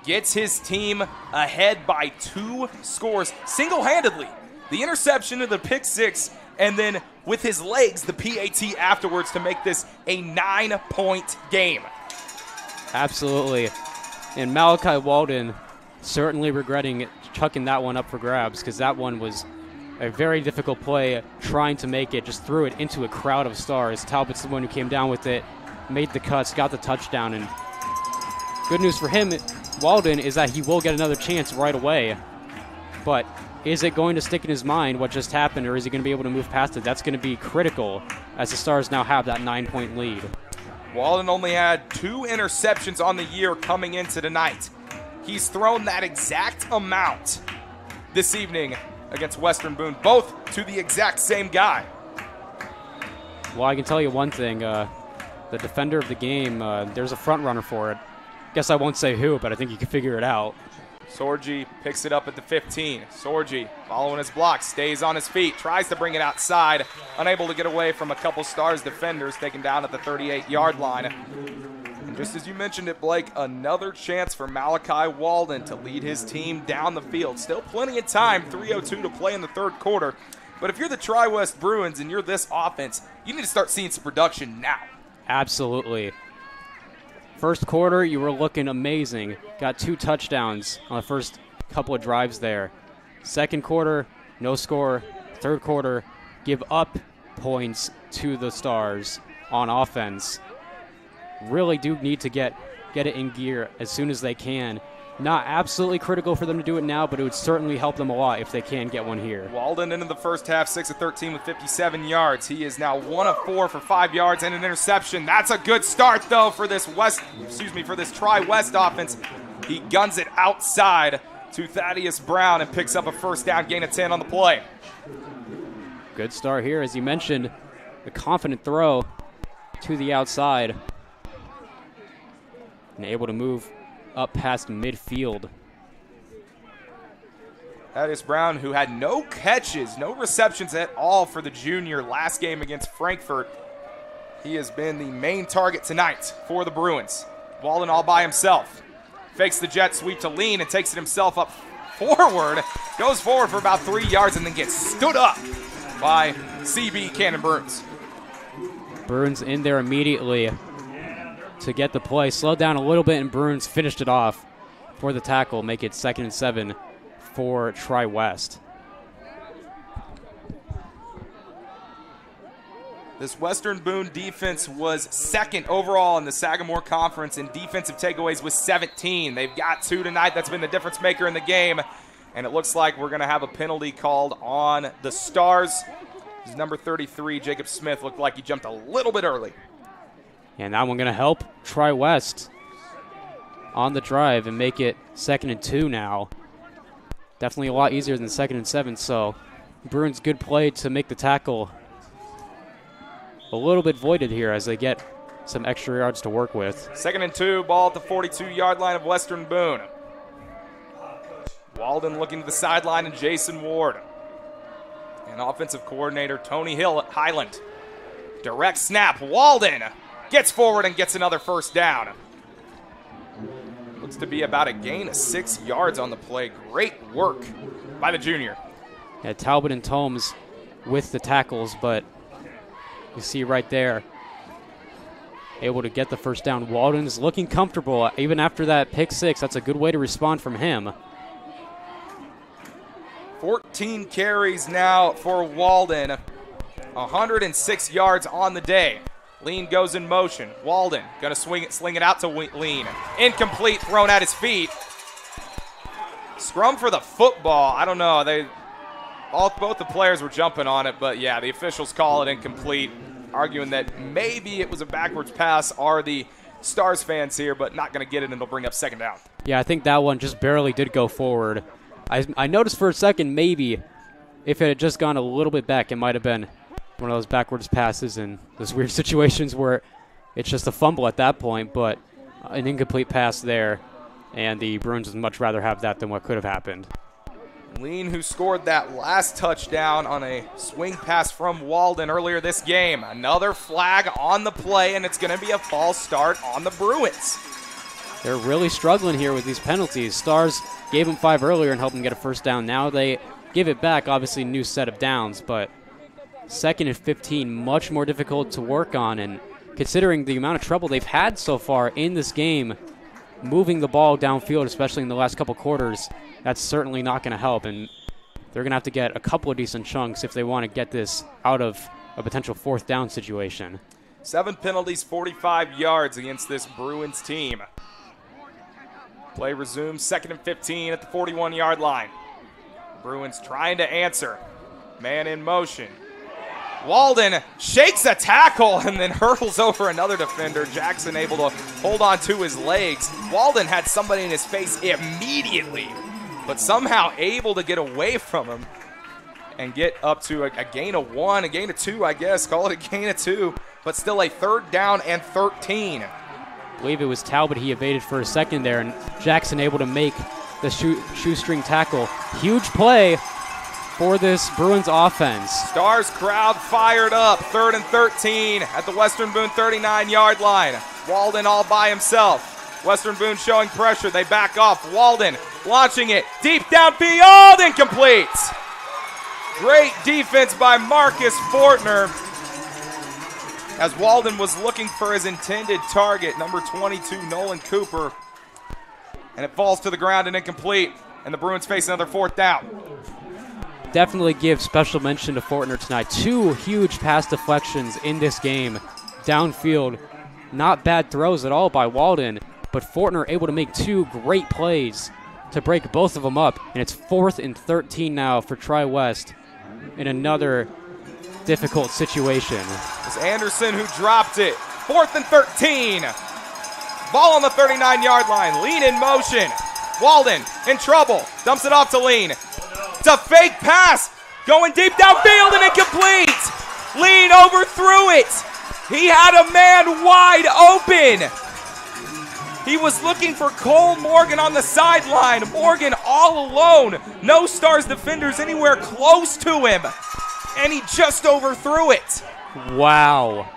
Gets his team ahead by 2 scores single-handedly. The interception of the pick six, and then with his legs, the PAT afterwards to make this a 9-point game. Absolutely. And Malachi Walden certainly regretting chucking that one up for grabs, because that one was a very difficult play, trying to make it, just threw it into a crowd of Stars. Talbot's the one who came down with it, made the cuts, got the touchdown, and good news for him, Walden, is that he will get another chance right away. But is it going to stick in his mind what just happened, or is he going to be able to move past it? That's going to be critical, as the Stars now have that 9-point lead. Walden only had 2 interceptions on the year coming into tonight. He's thrown that exact amount this evening against Western Boone, both to the exact same guy. Well, I can tell you one thing. The defender of the game, there's a front runner for it. Guess I won't say who, but I think you can figure it out. Sorgi picks it up at the 15. Sorgi, following his block, stays on his feet, tries to bring it outside, unable to get away from a couple Stars defenders, taken down at the 38-yard line. And just as you mentioned it, Blake, another chance for Malachi Walden to lead his team down the field. Still plenty of time, 3:02 to play in the third quarter. But if you're the TriWest Bruins and you're this offense, you need to start seeing some production now. Absolutely. First quarter, you were looking amazing. Got 2 touchdowns on the first couple of drives there. Second quarter, no score. Third quarter, give up points to the Stars on offense. Really do need to get it in gear as soon as they can. Not absolutely critical for them to do it now, but it would certainly help them a lot if they can get one here. Walden into the first half, 6 of 13 with 57 yards. He is now 1 of 4 for 5 yards and an interception. That's a good start, though, for this TriWest offense. He guns it outside to Thaddeus Brown and picks up a first down, gain of 10 on the play. Good start here, as you mentioned. A confident throw to the outside. And able to move up past midfield. Thaddeus Brown, who had no catches, no receptions at all for the junior last game against Frankfurt. He has been the main target tonight for the Bruins. Walden all by himself. Fakes the jet sweep to lean and takes it himself up forward. Goes forward for about 3 yards and then gets stood up by CB Cannon Bruins. Bruins in there immediately to get the play. Slowed down a little bit, and Bruins finished it off for the tackle. Make it 2nd and 7 for TriWest. This Western Boone defense was 2nd overall in the Sagamore Conference in defensive takeaways with 17. They've got 2 tonight. That's been the difference maker in the game. And it looks like we're going to have a penalty called on the Stars. Number 33, Jacob Smith, looked like he jumped a little bit early. And that one going to help TriWest on the drive and make it 2nd and 2 now. Definitely a lot easier than 2nd and 7, so Bruins good play to make the tackle a little bit voided here as they get some extra yards to work with. 2nd and 2, ball at the 42-yard line of Western Boone. Walden looking to the sideline, and Jason Ward. And offensive coordinator Tony Highland. Direct snap, Walden gets forward and gets another first down. Looks to be about a gain of 6 yards on the play. Great work by the junior. Yeah, Talbot and Tomes with the tackles, but you see right there, able to get the first down. Walden's looking comfortable even after that pick six. That's a good way to respond from him. 14 carries now for Walden. 106 yards on the day. Lean goes in motion. Walden going to sling it out to Lean. Incomplete, thrown at his feet. Scrum for the football. I don't know. Both the players were jumping on it, but yeah, the officials call it incomplete, arguing that maybe it was a backwards pass. Are the Stars fans here, but not going to get it, and it'll bring up 2nd down. Yeah, I think that one just barely did go forward. I noticed for a second maybe if it had just gone a little bit back, it might have been one of those backwards passes and those weird situations where it's just a fumble at that point, but an incomplete pass there, and the Bruins would much rather have that than what could have happened. Lean, who scored that last touchdown on a swing pass from Walden earlier this game. Another flag on the play, and it's going to be a false start on the Bruins. They're really struggling here with these penalties. Stars gave them 5 earlier and helped them get a first down. Now they give it back, obviously new set of downs, but 2nd and 15, much more difficult to work on, and considering the amount of trouble they've had so far in this game, moving the ball downfield, especially in the last couple quarters, that's certainly not going to help, and they're going to have to get a couple of decent chunks if they want to get this out of a potential 4th down situation. 7 penalties, 45 yards against this Bruins team. Play resumes, 2nd and 15 at the 41-yard line. Bruins trying to answer. Man in motion. Walden shakes a tackle and then hurdles over another defender. Jackson able to hold on to his legs. Walden had somebody in his face immediately, but somehow able to get away from him and get up to a gain of 1, a gain of 2, I guess. Call it a gain of 2, but still a 3rd down and 13. I believe it was Talbot he evaded for a second there, and Jackson able to make the shoestring tackle. Huge play for this Bruins offense. Stars crowd fired up. 3rd and 13 at the Western Boone 39-yard line. Walden all by himself. Western Boone showing pressure. They back off. Walden launching it deep downfield. Incomplete. Great defense by Marcus Fortner, as Walden was looking for his intended target, number 22, Nolan Cooper. And it falls to the ground and incomplete, and the Bruins face another 4th down. Definitely give special mention to Fortner tonight. 2 huge pass deflections in this game. Downfield, not bad throws at all by Walden, but Fortner able to make 2 great plays to break both of them up. And it's 4th and 13 now for TriWest in another difficult situation. It's Anderson who dropped it. 4th and 13. Ball on the 39-yard line. Lean in motion. Walden in trouble. Dumps it off to Lean. It's a fake pass. Going deep downfield and incomplete. Lean overthrew it. He had a man wide open. He was looking for Cole Morgan on the sideline. Morgan all alone. No Stars defenders anywhere close to him. And he just overthrew it. Wow.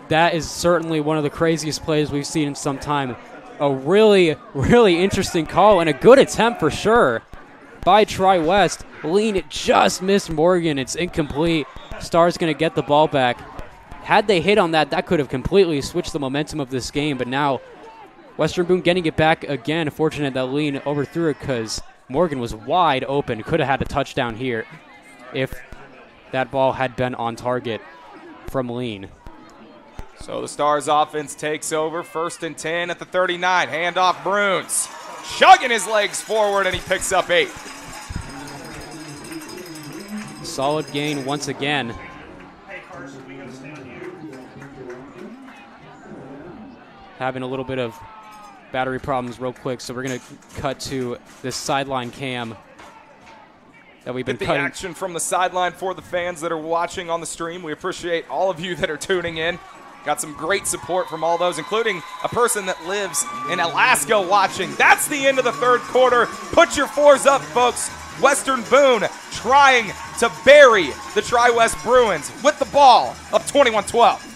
That is certainly one of the craziest plays we've seen in some time. A really, really interesting call and a good attempt for sure by TriWest. Lean just missed Morgan. It's incomplete. Stars going to get the ball back. Had they hit on that, that could have completely switched the momentum of this game. But now Western Boone getting it back again. Fortunate that Lean overthrew it because Morgan was wide open. Could have had a touchdown here if that ball had been on target from Lean. So the Stars offense takes over. 1st and 10 at the 39. Handoff Bruins. Chugging his legs forward, and he picks up 8. Solid gain once again. Having a little bit of battery problems real quick, so we're going to cut to this sideline cam that we've been Get the cutting. action from the sideline for the fans that are watching on the stream. We appreciate all of you that are tuning in. Got some great support from all those, including a person that lives in Alaska watching. That's the end of the third quarter. Put your fours up, folks. Western Boone trying to bury the TriWest Bruins with the ball up 21-12.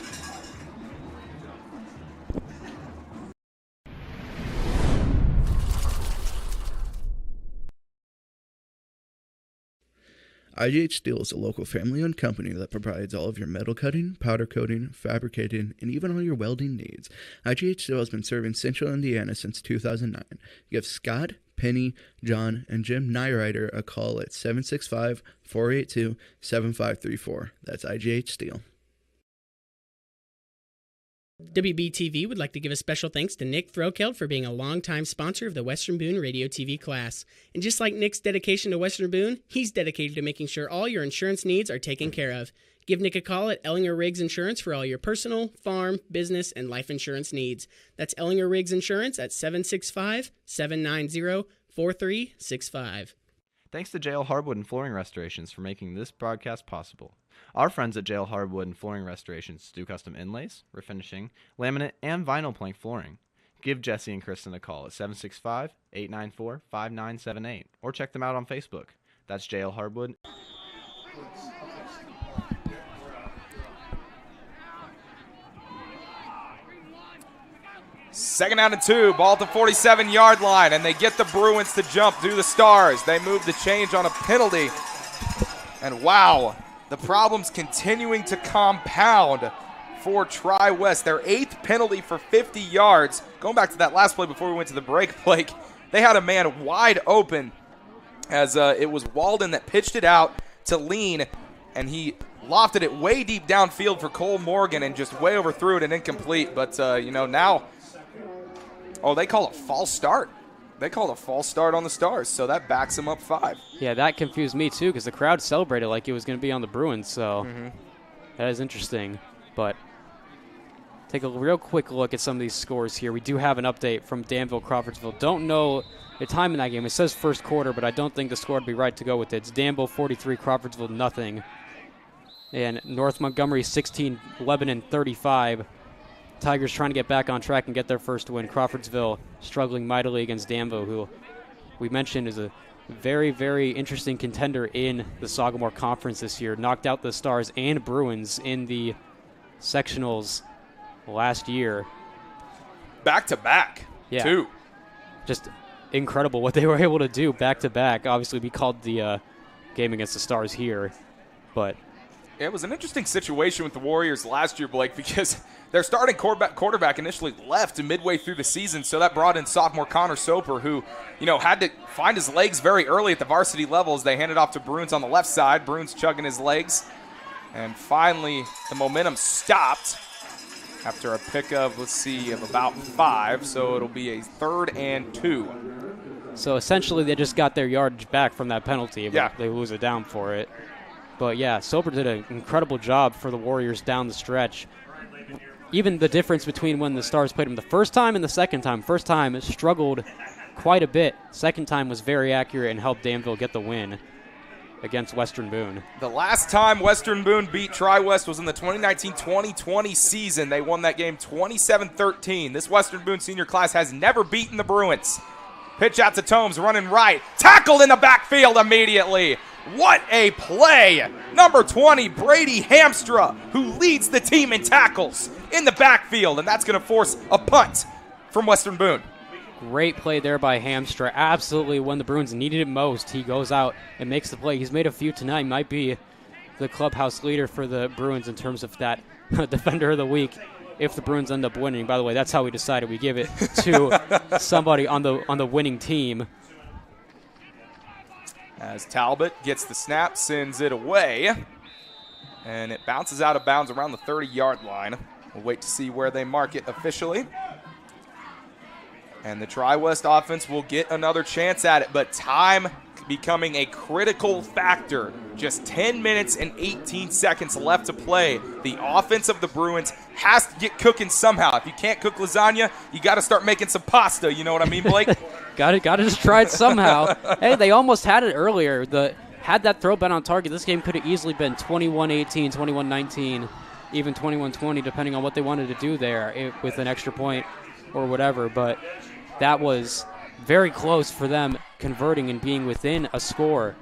IGH Steel is a local family-owned company that provides all of your metal cutting, powder coating, fabricating, and even all your welding needs. IGH Steel has been serving Central Indiana since 2009. Give Scott, Penny, John, and Jim Nyrider a call at 765-482-7534. That's IGH Steel. WBTV would like to give a special thanks to Nick Throkeld for being a longtime sponsor of the Western Boone Radio TV class. And just like Nick's dedication to Western Boone, he's dedicated to making sure all your insurance needs are taken care of. Give Nick a call at Ellinger Riggs Insurance for all your personal, farm, business, and life insurance needs. That's Ellinger Riggs Insurance at 765-790-4365. Thanks to JL Hardwood and Flooring Restorations for making this broadcast possible. Our friends at JL Hardwood and Flooring Restorations do custom inlays, refinishing, laminate, and vinyl plank flooring. Give Jesse and Kristen a call at 765-894-5978 or check them out on Facebook. That's JL Hardwood. Second down and 2, ball at the 47-yard line, and they get the Bruins to jump, do the Stars. They move the change on a penalty, and wow, the problems continuing to compound for TriWest. Their 8th penalty for 50 yards. Going back to that last play before we went to the break, Blake, they had a man wide open as it was Walden that pitched it out to Lean, and he lofted it way deep downfield for Cole Morgan and just way overthrew it and incomplete. But, now – oh, they call a false start. They called a false start on the Stars, so that backs them up 5. Yeah, that confused me too because the crowd celebrated like it was going to be on the Bruins, so that is interesting. But take a real quick look at some of these scores here. We do have an update from Danville Crawfordsville. Don't know the time in that game. It says first quarter, but I don't think the score would be right to go with it. It's Danville 43, Crawfordsville nothing. And North Montgomery 16, Lebanon 35. Tigers trying to get back on track and get their first win. Crawfordsville struggling mightily against Danville, who we mentioned is a very, very interesting contender in the Sagamore Conference this year. Knocked out the Stars and Bruins in the sectionals last year. Back-to-back, too. Just incredible what they were able to do back-to-back. Obviously, we called the game against the Stars here, but it was an interesting situation with the Warriors last year, Blake, because their starting quarterback initially left midway through the season, so that brought in sophomore Connor Soper, who, had to find his legs very early at the varsity level as they handed off to Bruins on the left side. Bruins chugging his legs. And finally, the momentum stopped after a pick of, of about 5, so it'll be a 3rd and 2. So essentially they just got their yardage back from that penalty, but they lose it down for it. But yeah, Soper did an incredible job for the Warriors down the stretch. Even the difference between when the Stars played him the first time and the second time. First time struggled quite a bit. Second time was very accurate and helped Danville get the win against Western Boone. The last time Western Boone beat TriWest was in the 2019-2020 season. They won that game 27-13. This Western Boone senior class has never beaten the Bruins. Pitch out to Tomes, running right. Tackled in the backfield immediately. What a play! Number 20, Brady Hamstra, who leads the team in tackles in the backfield, and that's going to force a punt from Western Boone. Great play there by Hamstra. Absolutely, when the Bruins needed it most, he goes out and makes the play. He's made a few tonight. Might be the clubhouse leader for the Bruins in terms of that Defender of the Week if the Bruins end up winning. By the way, that's how we decided. We give it to somebody on the winning team. As Talbot gets the snap, sends it away, and it bounces out of bounds around the 30-yard line. We'll wait to see where they mark it officially. And the TriWest offense will get another chance at it, but time becoming a critical factor. Just 10 minutes and 18 seconds left to play. The offense of the Bruins has to get cooking somehow. If you can't cook lasagna, you got to start making some pasta. You know what I mean, Blake? Got to just try it somehow. Hey, they almost had it earlier. had that throw been on target, this game could have easily been 21-18, 21-19, even 21-20, depending on what they wanted to do there with an extra point or whatever. But that was very close for them converting and being within a score.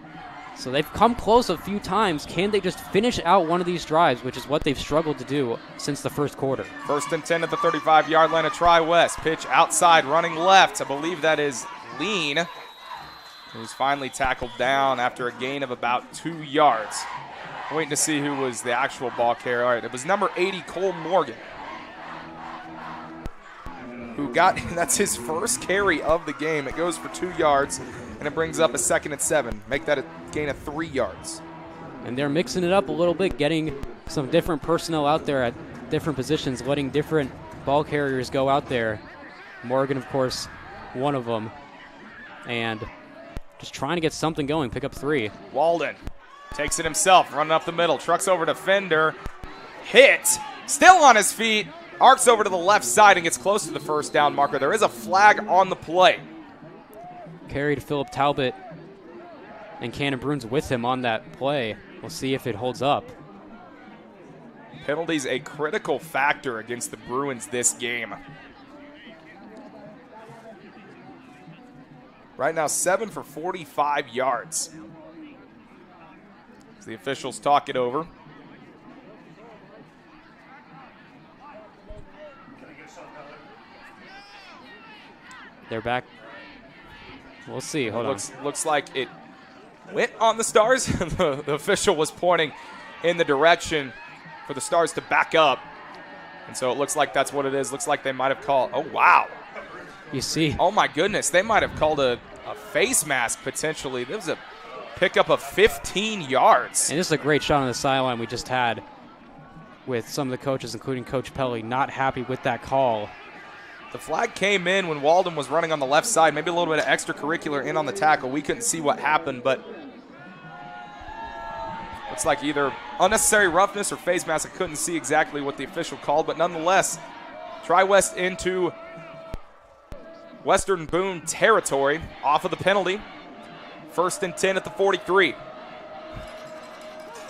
So they've come close a few times. Can they just finish out one of these drives, which is what they've struggled to do since the first quarter? 1st and 10 at the 35-yard line of TriWest. Pitch outside, running left. I believe that is Lean, who's finally tackled down after a gain of about 2 yards. Waiting to see who was the actual ball carrier. All right, it was number 80, Cole Morgan, who got, that's his first carry of the game. It goes for 2 yards, and it brings up a 2nd and 7. Make that a gain of 3 yards. And they're mixing it up a little bit, getting some different personnel out there at different positions, letting different ball carriers go out there. Morgan, of course, one of them. And just trying to get something going, pick up 3. Walden takes it himself, running up the middle, trucks over to Fender, hit, still on his feet, arcs over to the left side and gets close to the first down marker. There is a flag on the play. Carry to Philip Talbot, and Cannon Bruins with him on that play. We'll see if it holds up. Penalties a critical factor against the Bruins this game. Right now, 7 for 45 yards. As the officials talk it over. They're back. We'll see. Hold on. Looks like it went on the Stars. The official was pointing in the direction for the Stars to back up. And so it looks like that's what it is. Looks like they might have called. Oh, wow. You see. Oh, my goodness. They might have called a face mask potentially. There was a pickup of 15 yards. And this is a great shot on the sideline we just had with some of the coaches, including Coach Pelly, not happy with that call. The flag came in when Walden was running on the left side. Maybe a little bit of extracurricular in on the tackle. We couldn't see what happened, but looks like either unnecessary roughness or face mask. I couldn't see exactly what the official called, but nonetheless, TriWest into Western Boone territory off of the penalty. 1st and 10 at the 43.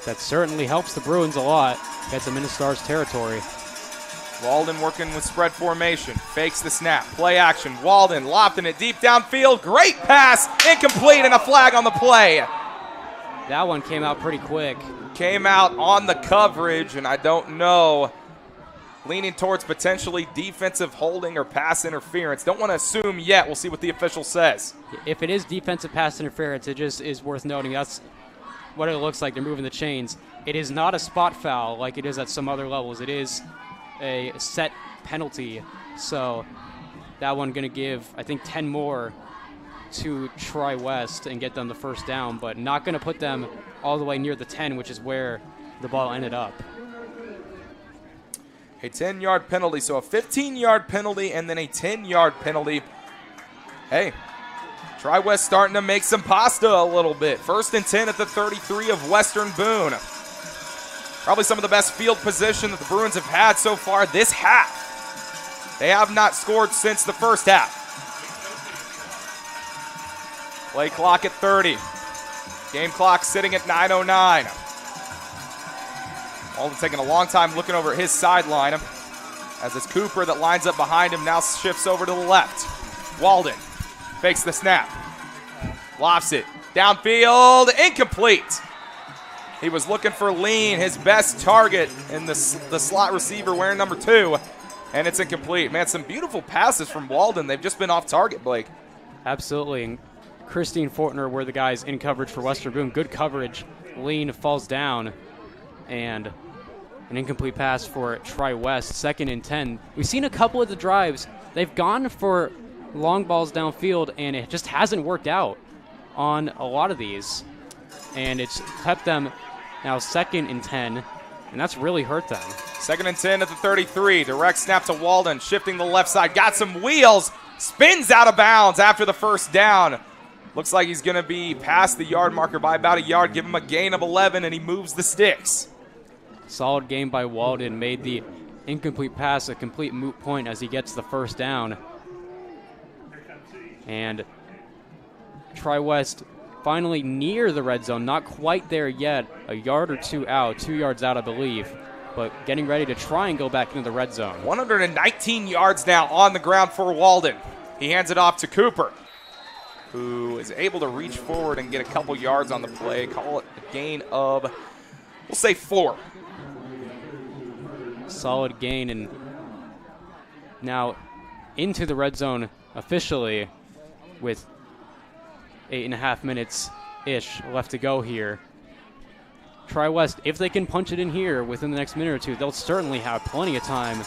That certainly helps the Bruins a lot. Gets them into Stars territory. Walden working with spread formation. Fakes the snap. Play action. Walden lofting it deep downfield. Great pass. Incomplete and a flag on the play. That one came out pretty quick. Came out on the coverage, and I don't know. Leaning towards potentially defensive holding or pass interference. Don't want to assume yet. We'll see what the official says. If it is defensive pass interference, it just is worth noting. That's what it looks like. They're moving the chains. It is not a spot foul like it is at some other levels. It is a set penalty. So that one going to give, I think, 10 more to TriWest and get them the first down, but not going to put them all the way near the 10, which is where the ball ended up. A 10-yard penalty, so a 15-yard penalty and then a 10-yard penalty. Hey, TriWest starting to make some pasta a little bit. 1st and 10 at the 33 of Western Boone. Probably some of the best field position that the Bruins have had so far this half. They have not scored since the first half. Play clock at 30. Game clock sitting at 9:09. Walden taking a long time looking over at his sideline as it's Cooper that lines up behind him, now shifts over to the left. Walden fakes the snap. Lofts it. Downfield. Incomplete. He was looking for Lean, his best target in the slot receiver wearing number 2, and it's incomplete. Man, some beautiful passes from Walden. They've just been off target, Blake. Absolutely. And Christine Fortner were the guys in coverage for Western Boone. Good coverage. Lean falls down, and an incomplete pass for TriWest. 2nd and 10. We've seen a couple of the drives. They've gone for long balls downfield, and it just hasn't worked out on a lot of these. And it's kept them now 2nd and 10, and that's really hurt them. 2nd and 10 at the 33. Direct snap to Walden, shifting the left side. Got some wheels. Spins out of bounds after the first down. Looks like he's going to be past the yard marker by about a yard. Give him a gain of 11, and he moves the sticks. Solid game by Walden. Made the incomplete pass a complete moot point as he gets the first down. And TriWest finally near the red zone. Not quite there yet. A yard or two out, 2 yards out, I believe. But getting ready to try and go back into the red zone. 119 yards now on the ground for Walden. He hands it off to Cooper, who is able to reach forward and get a couple yards on the play. Call it a gain of, we'll say 4. Solid gain, and now into the red zone officially with 8.5 minutes-ish left to go here. TriWest, if they can punch it in here within the next minute or two, they'll certainly have plenty of time to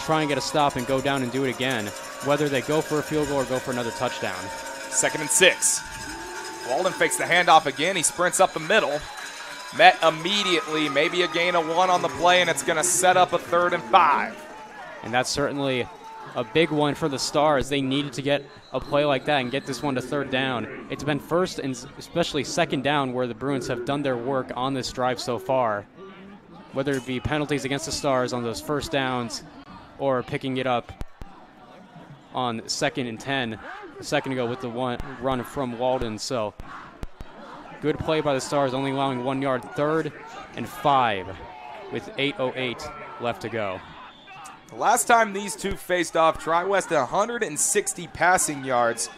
try and get a stop and go down and do it again, whether they go for a field goal or go for another touchdown. 2nd and 6. Walden fakes the handoff again. He sprints up the middle. Met immediately, maybe a gain of 1 on the play, and it's going to set up a 3rd and 5. And that's certainly a big one for the Stars. They needed to get a play like that and get this one to 3rd down. It's been 1st and especially 2nd down where the Bruins have done their work on this drive so far, whether it be penalties against the Stars on those 1st downs or picking it up on 2nd and 10 a second ago with the one run from Walden. So good play by the Stars, only allowing 1 yard. 3rd and 5 with 8:08 left to go. The last time these two faced off, TriWest 160 passing yards.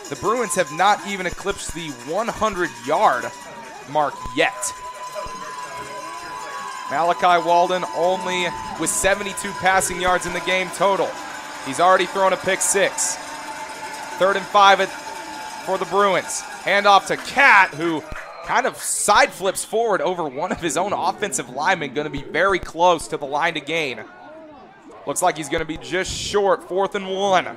The Bruins have not even eclipsed the 100-yard mark yet. Malachi Walden only with 72 passing yards in the game total. He's already thrown a pick 6. 3rd and 5 for the Bruins. Handoff to Cat, who kind of side flips forward over one of his own offensive linemen. Going to be very close to the line to gain. Looks like he's going to be just short. 4th and 1.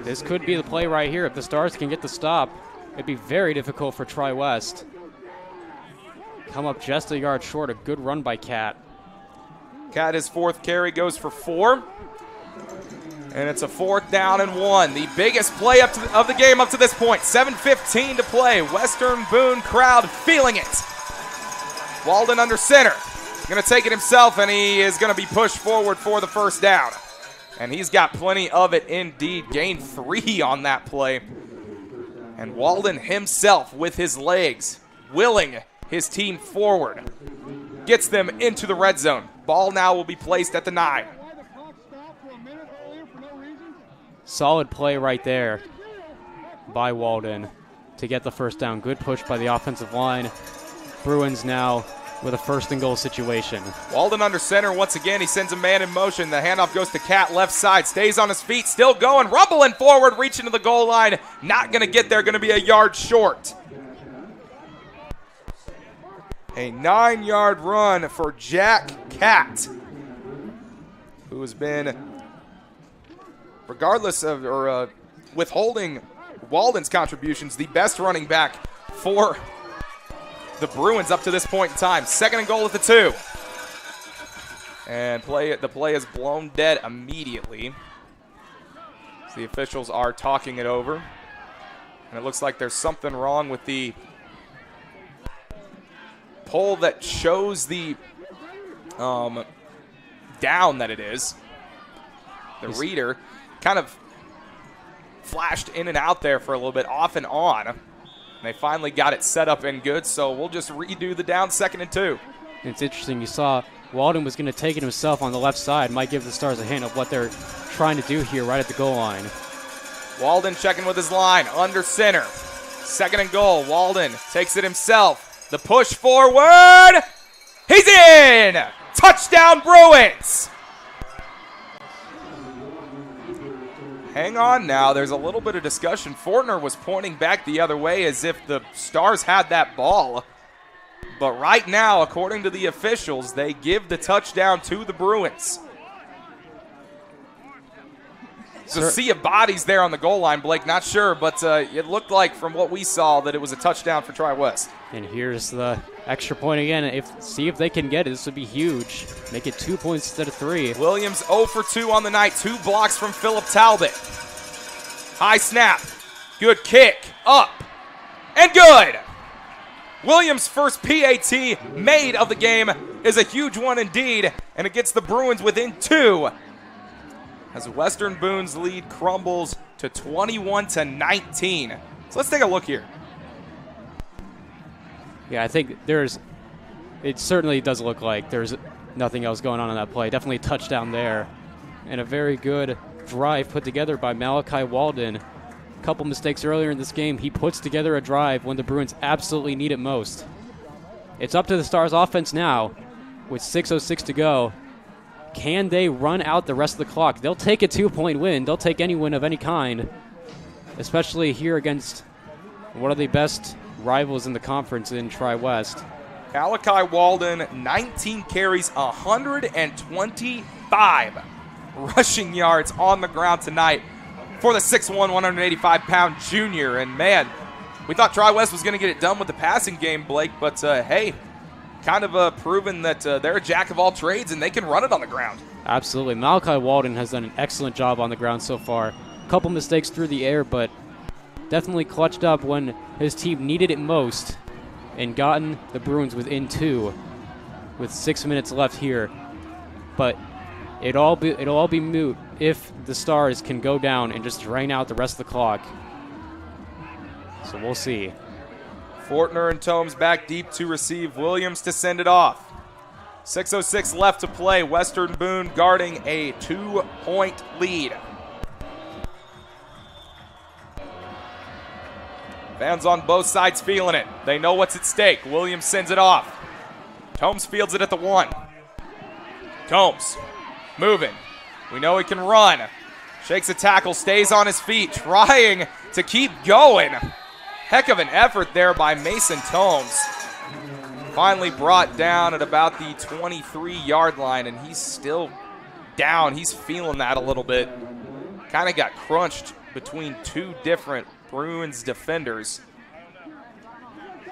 This could be the play right here. If the Stars can get the stop, it'd be very difficult for TriWest. Come up just a yard short. A good run by Cat. Cat, his 4th carry, goes for 4. And it's a 4th down and 1. The biggest play of the game up to this point. 7:15 to play. Western Boone crowd feeling it. Walden under center. Going to take it himself, and he is going to be pushed forward for the 1st down. And he's got plenty of it indeed. Gained 3 on that play. And Walden himself with his legs willing his team forward. Gets them into the red zone. Ball now will be placed at the 9. Solid play right there by Walden to get the 1st down. Good push by the offensive line. Bruins now with a 1st and goal situation. Walden under center once again. He sends a man in motion. The handoff goes to Cat left side. Stays on his feet. Still going. Rumbling forward. Reaching to the goal line. Not going to get there. Going to be a yard short. A 9-yard run for Jack Cat, who has been, regardless of or withholding Walden's contributions, the best running back for the Bruins up to this point in time. 2nd and goal at the 2. And the play is blown dead immediately. The officials are talking it over. And it looks like there's something wrong with the pole that shows the down that it is. The reader kind of flashed in and out there for a little bit, off and on. And they finally got it set up and good, so we'll just redo the down. 2nd and 2. It's interesting. You saw Walden was going to take it himself on the left side. Might give the Stars a hint of what they're trying to do here right at the goal line. Walden checking with his line, under center. 2nd and goal. Walden takes it himself. The push forward. He's in! Touchdown Bruins! Hang on now. There's a little bit of discussion. Fortner was pointing back the other way as if the Stars had that ball. But right now, according to the officials, they give the touchdown to the Bruins. So sea of bodies there on the goal line, Blake. Not sure, but it looked like from what we saw that it was a touchdown for TriWest. And here's the extra point again. See if they can get it. This would be huge. Make it 2 points instead of 3. Williams 0 for 2 on the night. 2 blocks from Philip Talbot. High snap. Good kick. Up. And good. Williams' first PAT made of the game is a huge one indeed, and it gets the Bruins within 2 as Western Boone's lead crumbles to 21-19. So let's take a look here. Yeah, I think it certainly does look like there's nothing else going on that play. Definitely a touchdown there. And a very good drive put together by Malachi Walden. A couple mistakes earlier in this game. He puts together a drive when the Bruins absolutely need it most. It's up to the Stars offense now with 6:06 to go. Can they run out the rest of the clock? They'll take a 2-point win. They'll take any win of any kind, especially here against one of the best rivals in the conference in TriWest. Malachi Walden, 19 carries, 125 rushing yards on the ground tonight for the 6'1", 185-pound junior. And, man, we thought TriWest was going to get it done with the passing game, Blake, but, hey, kind of proven that they're a jack of all trades and they can run it on the ground. Absolutely. Malachi Walden has done an excellent job on the ground so far. A couple mistakes through the air, but definitely clutched up when his team needed it most and gotten the Bruins within 2 with 6 minutes left here. But it'll all be moot if the Stars can go down and just drain out the rest of the clock. So we'll see. Fortner and Tomes back deep to receive. Williams to send it off. 6:06 left to play. Western Boone guarding a 2-point lead. Fans on both sides feeling it. They know what's at stake. Williams sends it off. Tomes fields it at the 1. Tomes moving. We know he can run. Shakes a tackle, stays on his feet, trying to keep going. Heck of an effort there by Mason Tomes. Finally brought down at about the 23-yard line, and he's still down. He's feeling that a little bit. Kind of got crunched between 2 different Bruins defenders.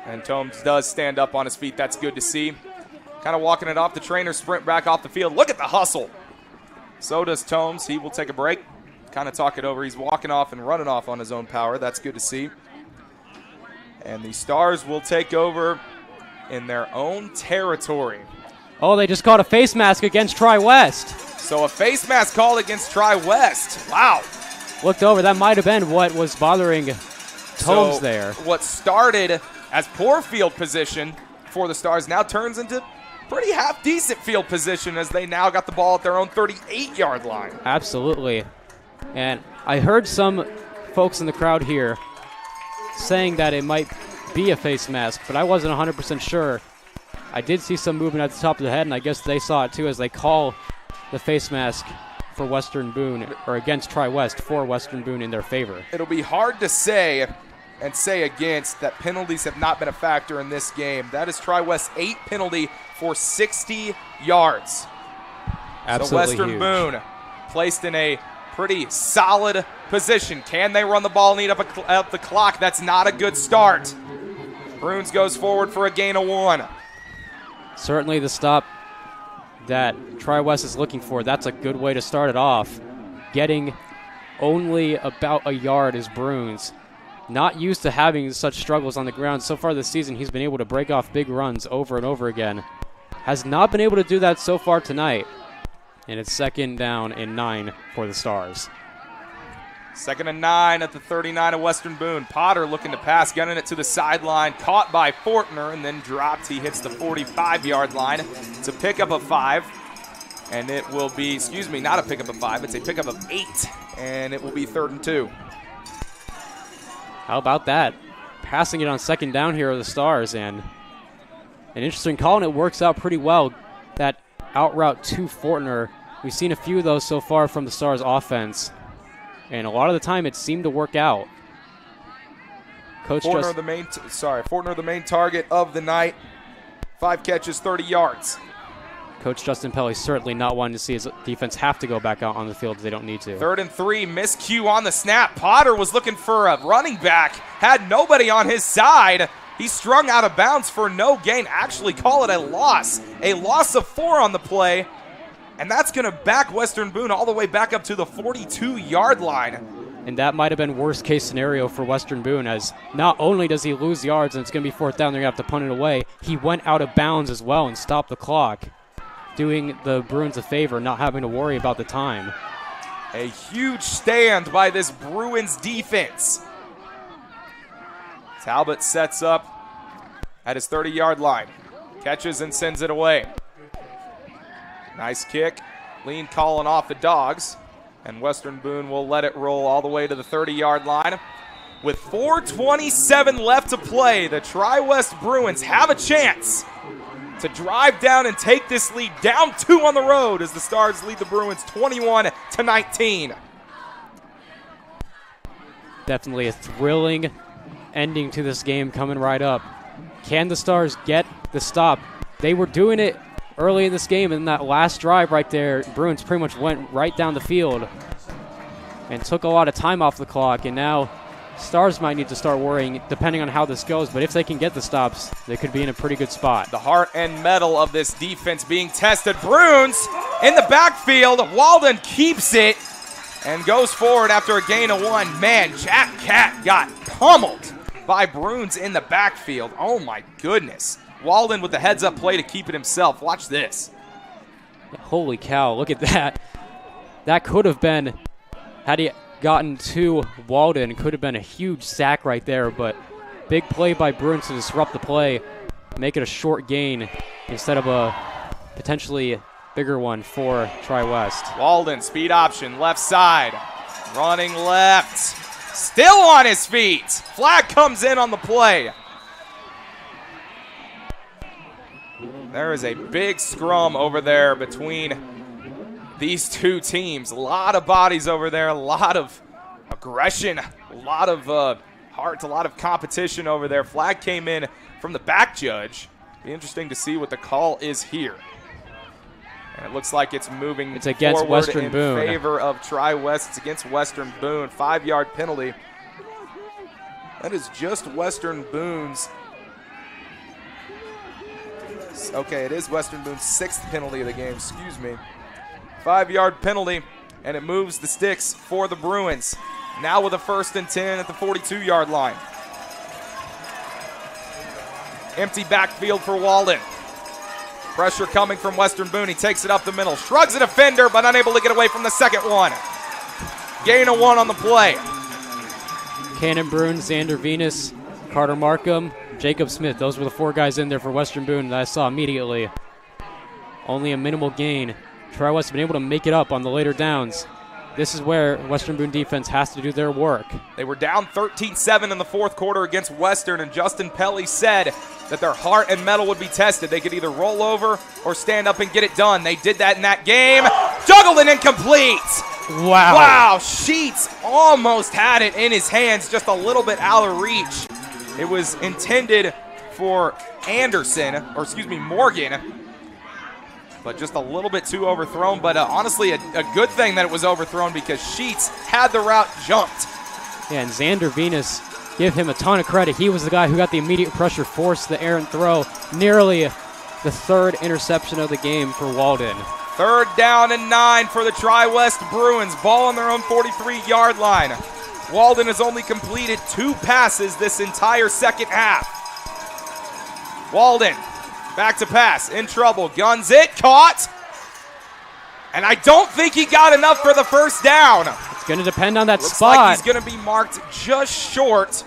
And Tomes does stand up on his feet. That's good to see. Kind of walking it off. The trainer sprint back off the field. Look at the hustle. So does Tomes. He will take a break. Kind of talk it over. He's walking off and running off on his own power. That's good to see. And the Stars will take over in their own territory. Oh, they just caught a face mask against TriWest. So a face mask called against TriWest. Wow. Looked over. That might have been what was bothering Tomes there. What started as poor field position for the Stars now turns into pretty half-decent field position as they now got the ball at their own 38-yard line. Absolutely. And I heard some folks in the crowd here saying that it might be a face mask, but I wasn't 100% sure. I did see some movement at the top of the head, and I guess they saw it too as they call the face mask for Western Boone, or against TriWest for Western Boone in their favor. It'll be hard to say and say against that penalties have not been a factor in this game. That is TriWest's 8th penalty for 60 yards. Absolutely so Western huge. Boone placed in a pretty solid position. Can they run the ball and eat up the clock? That's not a good start. Bruins goes forward for a gain of 1. Certainly the stop that TriWest is looking for. That's a good way to start it off. Getting only about a yard is Bruins. Not used to having such struggles on the ground. So far this season, he's been able to break off big runs over and over again. Has not been able to do that so far tonight. And it's 2nd down and 9 for the Stars. 2nd and 9 at the 39 of Western Boone. Potter looking to pass, gunning it to the sideline. Caught by Fortner and then dropped. He hits the 45-yard line. It's a pickup of 5. And it will be, not a pickup of 5. It's a pickup of 8. And it will be 3rd and 2. How about that? Passing it on 2nd down here are the Stars. And an interesting call, and it works out pretty well. That out route to Fortner. We've seen a few of those so far from the Stars offense. And a lot of the time it seemed to work out. Fortner the main target of the night. 5 catches, 30 yards. Coach Justin Pelly certainly not wanting to see his defense have to go back out on the field if they don't need to. 3rd and 3, miscue on the snap. Potter was looking for a running back, had nobody on his side. He strung out of bounds for no gain. Actually call it a loss. A loss of 4 on the play. And that's going to back Western Boone all the way back up to the 42-yard line. And that might have been worst case scenario for Western Boone, as not only does he lose yards and it's going to be 4th down, they're going to have to punt it away, he went out of bounds as well and stopped the clock, doing the Bruins a favor, not having to worry about the time. A huge stand by this Bruins defense. Talbot sets up at his 30-yard line. Catches and sends it away. Nice kick. Lean calling off the Dogs. And Western Boone will let it roll all the way to the 30-yard line. With 4:27 left to play, the TriWest Bruins have a chance to drive down and take this lead down 2 on the road as the Stars lead the Bruins 21-19. Definitely a thrilling ending to this game coming right up. Can the Stars get the stop? They were doing it early in this game, and that last drive right there, Bruins pretty much went right down the field and took a lot of time off the clock, and now Stars might need to start worrying depending on how this goes, but if they can get the stops, they could be in a pretty good spot. The heart and metal of this defense being tested. Bruins in the backfield. Walden keeps it and goes forward after a gain of 1. Man, Jack Cat got pummeled by Bruins in the backfield. Oh my goodness. Walden with the heads-up play to keep it himself. Watch this. Holy cow, look at that. That could have been, had he gotten to Walden, could have been a huge sack right there, but big play by Bruins to disrupt the play, make it a short gain instead of a potentially bigger one for TriWest. Walden, speed option, left side, running left, still on his feet. Flag comes in on the play. There is a big scrum over there between these two teams. A lot of bodies over there, a lot of aggression, a lot of heart, a lot of competition over there. Flag came in from the back judge. Be interesting to see what the call is here. And it looks like it's moving it's against forward Western in Boone. favor of TriWest. It's against Western Boone. 5-yard penalty. That is just Western Boone's. Okay, it is Western Boone's 6th penalty of the game, excuse me. 5-yard penalty, and it moves the sticks for the Bruins. Now with a 1st and 10 at the 42-yard line. Empty backfield for Walden. Pressure coming from Western Boone. He takes it up the middle. Shrugs a defender, but unable to get away from the second one. Gain of 1 on the play. Cannon Bruin, Xander Venus, Carter Markham, Jacob Smith. Those were the 4 guys in there for Western Boone that I saw immediately. Only a minimal gain. TriWest has been able to make it up on the later downs. This is where Western Boone defense has to do their work. They were down 13-7 in the 4th quarter against Western, and Justin Pelly said that their heart and metal would be tested. They could either roll over or stand up and get it done. They did that in that game. Juggled and incomplete. Wow. Wow, Sheets almost had it in his hands, just a little bit out of reach. It was intended for Morgan, but just a little bit too overthrown. But honestly, a good thing that it was overthrown because Sheets had the route jumped. Yeah, and Xander Venus, give him a ton of credit. He was the guy who got the immediate pressure, forced the errant throw. Nearly the 3rd interception of the game for Walden. 3rd down and 9 for the TriWest Bruins. Ball on their own 43-yard line. Walden has only completed 2 passes this entire second half. Walden, back to pass, in trouble, guns it, caught. And I don't think he got enough for the 1st down. It's going to depend on that Looks spot. like he's going to be marked just short.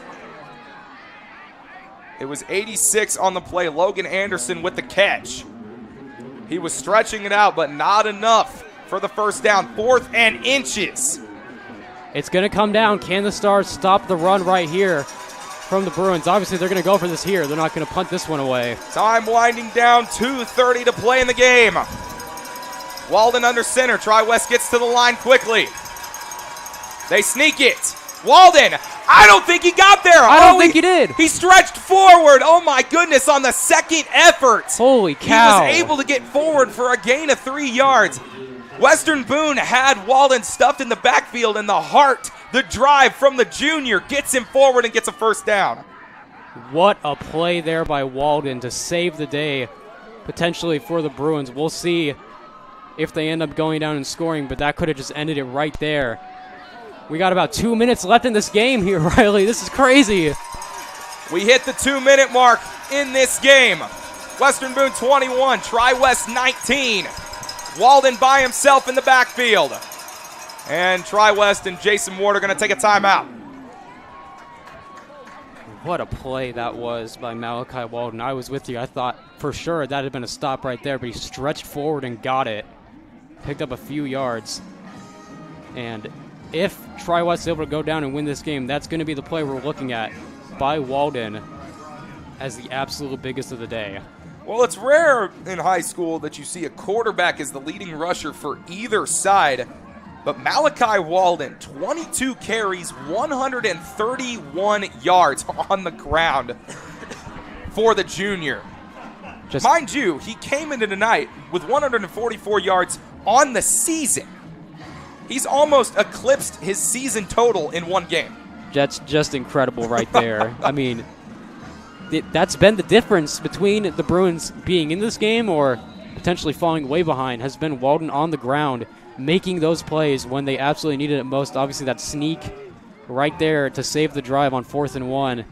It was 86 on the play. Logan Anderson with the catch. He was stretching it out, but not enough for the 1st down. 4th and inches. It's going to come down. Can the Stars stop the run right here from the Bruins? Obviously, they're going to go for this here. They're not going to punt this one away. Time winding down, 2:30 to play in the game. Walden under center. TriWest gets to the line quickly. They sneak it. Walden, I don't think he got there. I don't think he did. He stretched forward. Oh my goodness, on the 2nd effort. Holy cow. He was able to get forward for a gain of 3 yards. Western Boone had Walden stuffed in the backfield, and the heart, the drive from the junior gets him forward and gets a 1st down. What a play there by Walden to save the day, potentially for the Bruins. We'll see if they end up going down and scoring, but that could have just ended it right there. We got about 2 minutes left in this game here, Riley. This is crazy. We hit the 2-minute mark in this game. Western Boone 21, TriWest 19. Walden by himself in the backfield. And TriWest and Jason Ward are going to take a timeout. What a play that was by Malachi Walden. I was with you. I thought for sure that had been a stop right there, but he stretched forward and got it. Picked up a few yards. And if TriWest is able to go down and win this game, that's going to be the play we're looking at by Walden as the absolute biggest of the day. Well, it's rare in high school that you see a quarterback as the leading rusher for either side. But Malachi Walden, 22 carries, 131 yards on the ground for the junior. Mind you, he came into tonight with 144 yards on the season. He's almost eclipsed his season total in one game. That's just incredible right there. I mean, that's been the difference between the Bruins being in this game or potentially falling way behind, has been Walden on the ground, making those plays when they absolutely needed it most. Obviously, that sneak right there to save the drive on 4th and 1.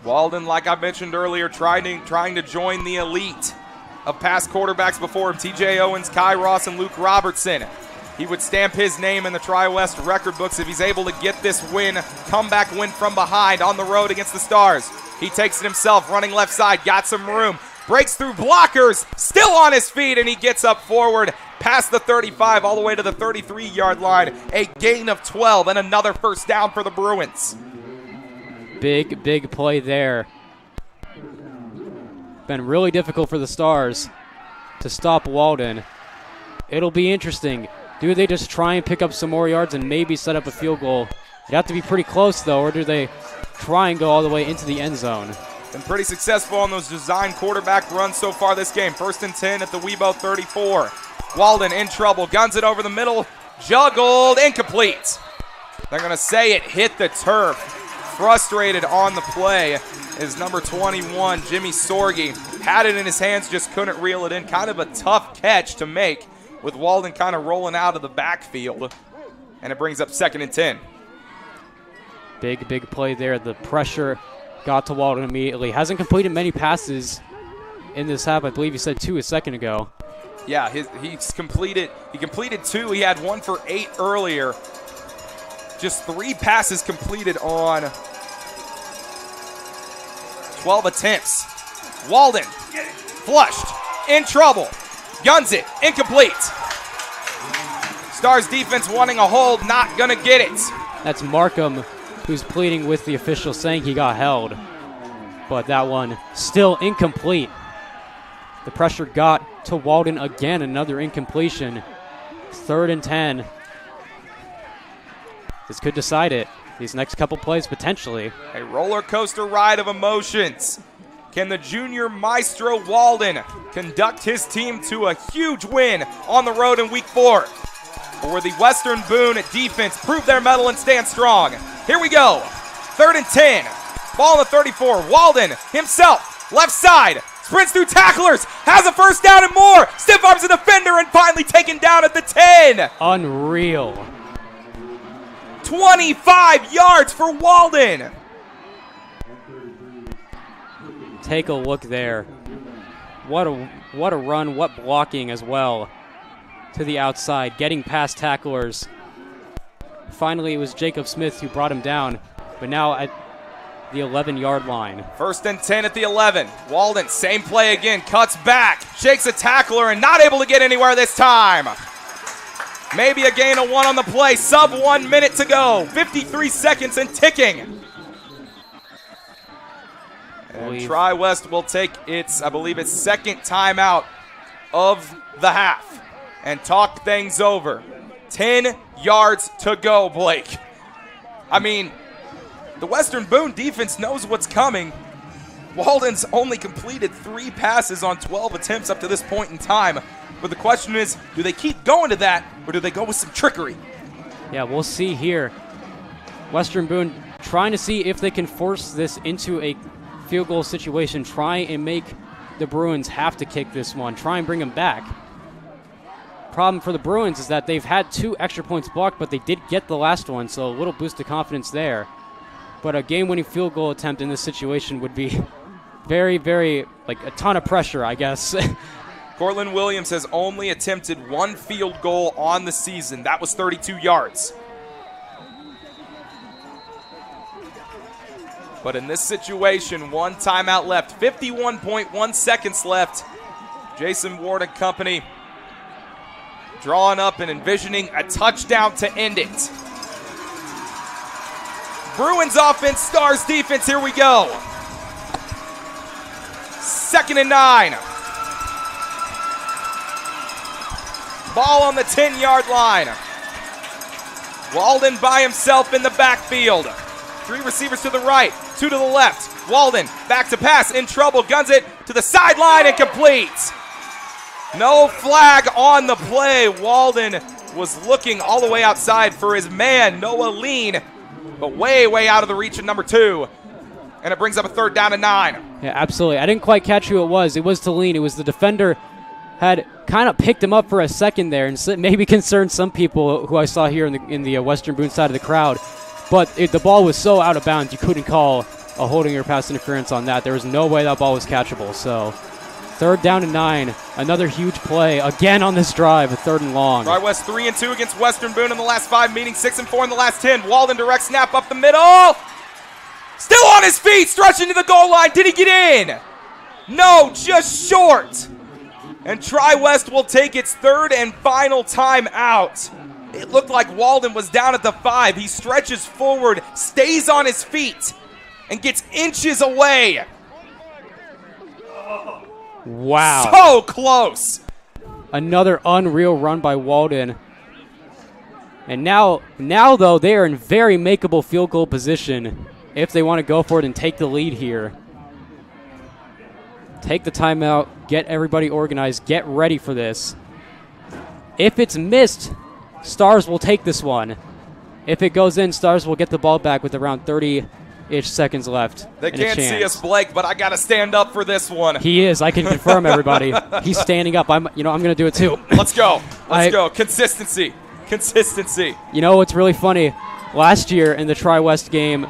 Walden, like I mentioned earlier, trying to join the elite of past quarterbacks before him, TJ Owens, Kai Ross, and Luke Robertson. He would stamp his name in the TriWest record books if he's able to get this win, comeback win from behind on the road against the Stars. He takes it himself, running left side, got some room, breaks through blockers, still on his feet, and he gets up forward past the 35 all the way to the 33-yard line. A gain of 12 and another first down for the Bruins. Big play there. Been really difficult for the Stars to stop Walden. It'll be interesting. Do they just try and pick up some more yards and maybe set up a field goal? It'd have to be pretty close, though, or do they try and go all the way into the end zone? Been pretty successful on those design quarterback runs so far this game. 1st and 10 at the Webo 34. Walden in trouble, guns it over the middle, juggled, incomplete. They're going to say it hit the turf. Frustrated on the play is number 21, Jimmy Sorge. Had it in his hands, just couldn't reel it in. Kind of a tough catch to make with Walden kind of rolling out of the backfield. And it brings up 2nd and 10. Big play there. The pressure got to Walden immediately. Hasn't completed many passes in this half. I believe he said 2 a second ago. Yeah, he completed 2. He had 1 for 8 earlier. Just 3 passes completed on 12 attempts. Walden, flushed, in trouble, guns it, incomplete. Stars defense wanting a hold, not gonna get it. That's Markham who's pleading with the official saying he got held. But that one still incomplete. The pressure got to Walden again, another incompletion. 3rd and 10. This could decide it. These next couple plays potentially. A roller coaster ride of emotions. Can the junior maestro Walden conduct his team to a huge win on the road in week 4? Or will the Western Boone defense prove their mettle and stand strong? Here we go. 3rd and 10. Ball on the 34. Walden himself, left side, sprints through tacklers, has a first down and more. Stiff arms a defender and finally taken down at the 10. Unreal. 25 yards for Walden. Take a look there. What a run, what blocking as well. To the outside, getting past tacklers. Finally, it was Jacob Smith who brought him down, but now at the 11-yard line. 1st and 10 at the 11. Walden, same play again, cuts back, shakes a tackler, and not able to get anywhere this time. Maybe a gain of 1 on the play. Sub 1 minute to go. 53 seconds and ticking. And TriWest will take its, I believe it's 2nd timeout of the half and talk things over. 10 yards to go, Blake. I mean, the Western Boone defense knows what's coming. Walden's only completed 3 passes on 12 attempts up to this point in time. But the question is, do they keep going to that, or do they go with some trickery? Yeah, we'll see here. Western Boone trying to see if they can force this into a field goal situation, try and make the Bruins have to kick this one, try and bring them back. Problem for the Bruins is that they've had 2 extra points blocked, but they did get the last one, so a little boost of confidence there. But a game-winning field goal attempt in this situation would be very, very, like a ton of pressure, I guess. Cortland Williams has only attempted one field goal on the season. That was 32 yards. But in this situation, one timeout left, 51.1 seconds left. Jason Ward and company drawing up and envisioning a touchdown to end it. Bruins offense, Stars defense, here we go. 2nd and 9. Ball on the 10-yard line. Walden by himself in the backfield. 3 receivers to the right, 2 to the left. Walden back to pass, in trouble, guns it to the sideline and completes. No flag on the play. Walden was looking all the way outside for his man, Noah Lean, but way out of the reach of number 2. And it brings up a 3rd down and 9. Yeah, absolutely. I didn't quite catch who it was. It was to Lean. It was the defender had kind of picked him up for a second there and maybe concerned some people who I saw here in the Western Boone side of the crowd. But the ball was so out of bounds, you couldn't call a holding or pass interference on that. There was no way that ball was catchable. So 3rd down and 9. Another huge play again on this drive, a 3rd and long. TriWest 3-2 against Western Boone in the last 5 meetings, 6-4 in the last 10. Walden direct snap up the middle. Still on his feet, stretching to the goal line. Did he get in? No, just short. And TriWest will take its 3rd and final time out. It looked like Walden was down at the 5. He stretches forward, stays on his feet, and gets inches away. Wow. So close. Another unreal run by Walden. And now though, they are in very makeable field goal position if they want to go for it and take the lead here. Take the timeout, get everybody organized, get ready for this. If it's missed, Stars will take this one. If it goes in, Stars will get the ball back with around 30-ish seconds left. They can't see us, Blake, but I got to stand up for this one. He is. I can confirm, everybody. He's standing up. I'm going to do it too. Let's go. Let's go. Consistency. You know what's really funny? Last year in the TriWest game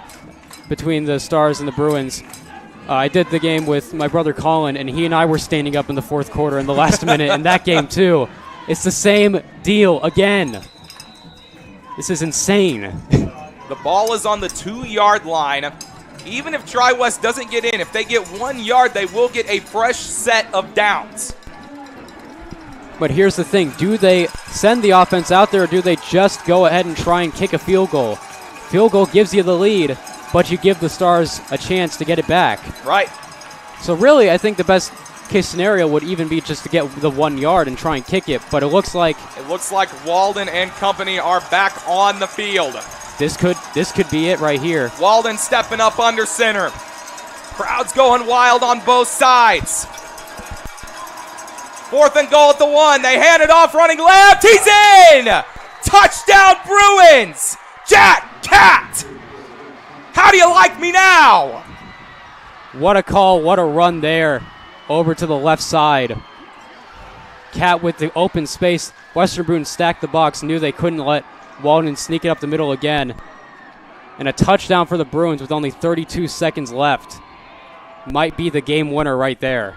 between the Stars and the Bruins, I did the game with my brother Colin, and he and I were standing up in the 4th quarter in the last minute in that game too. It's the same deal again. This is insane. The ball is on the 2-yard line. Even if TriWest doesn't get in, if they get 1 yard, they will get a fresh set of downs. But here's the thing. Do they send the offense out there, or do they just go ahead and try and kick a field goal? Field goal gives you the lead, but you give the Stars a chance to get it back. Right. So really, I think the best case scenario would even be just to get the 1 yard and try and kick it, but it looks like Walden and company are back on the field. This could be it right here. Walden stepping up under center. Crowd's going wild on both sides. 4th and goal at the 1. They hand it off, running left. He's in! Touchdown Bruins! Jack Cat! How do you like me now? What a call, what a run there. Over to the left side. Cat with the open space. Western Boone stacked the box, knew they couldn't let Walden sneak it up the middle again. And a touchdown for the Bruins with only 32 seconds left. Might be the game winner right there.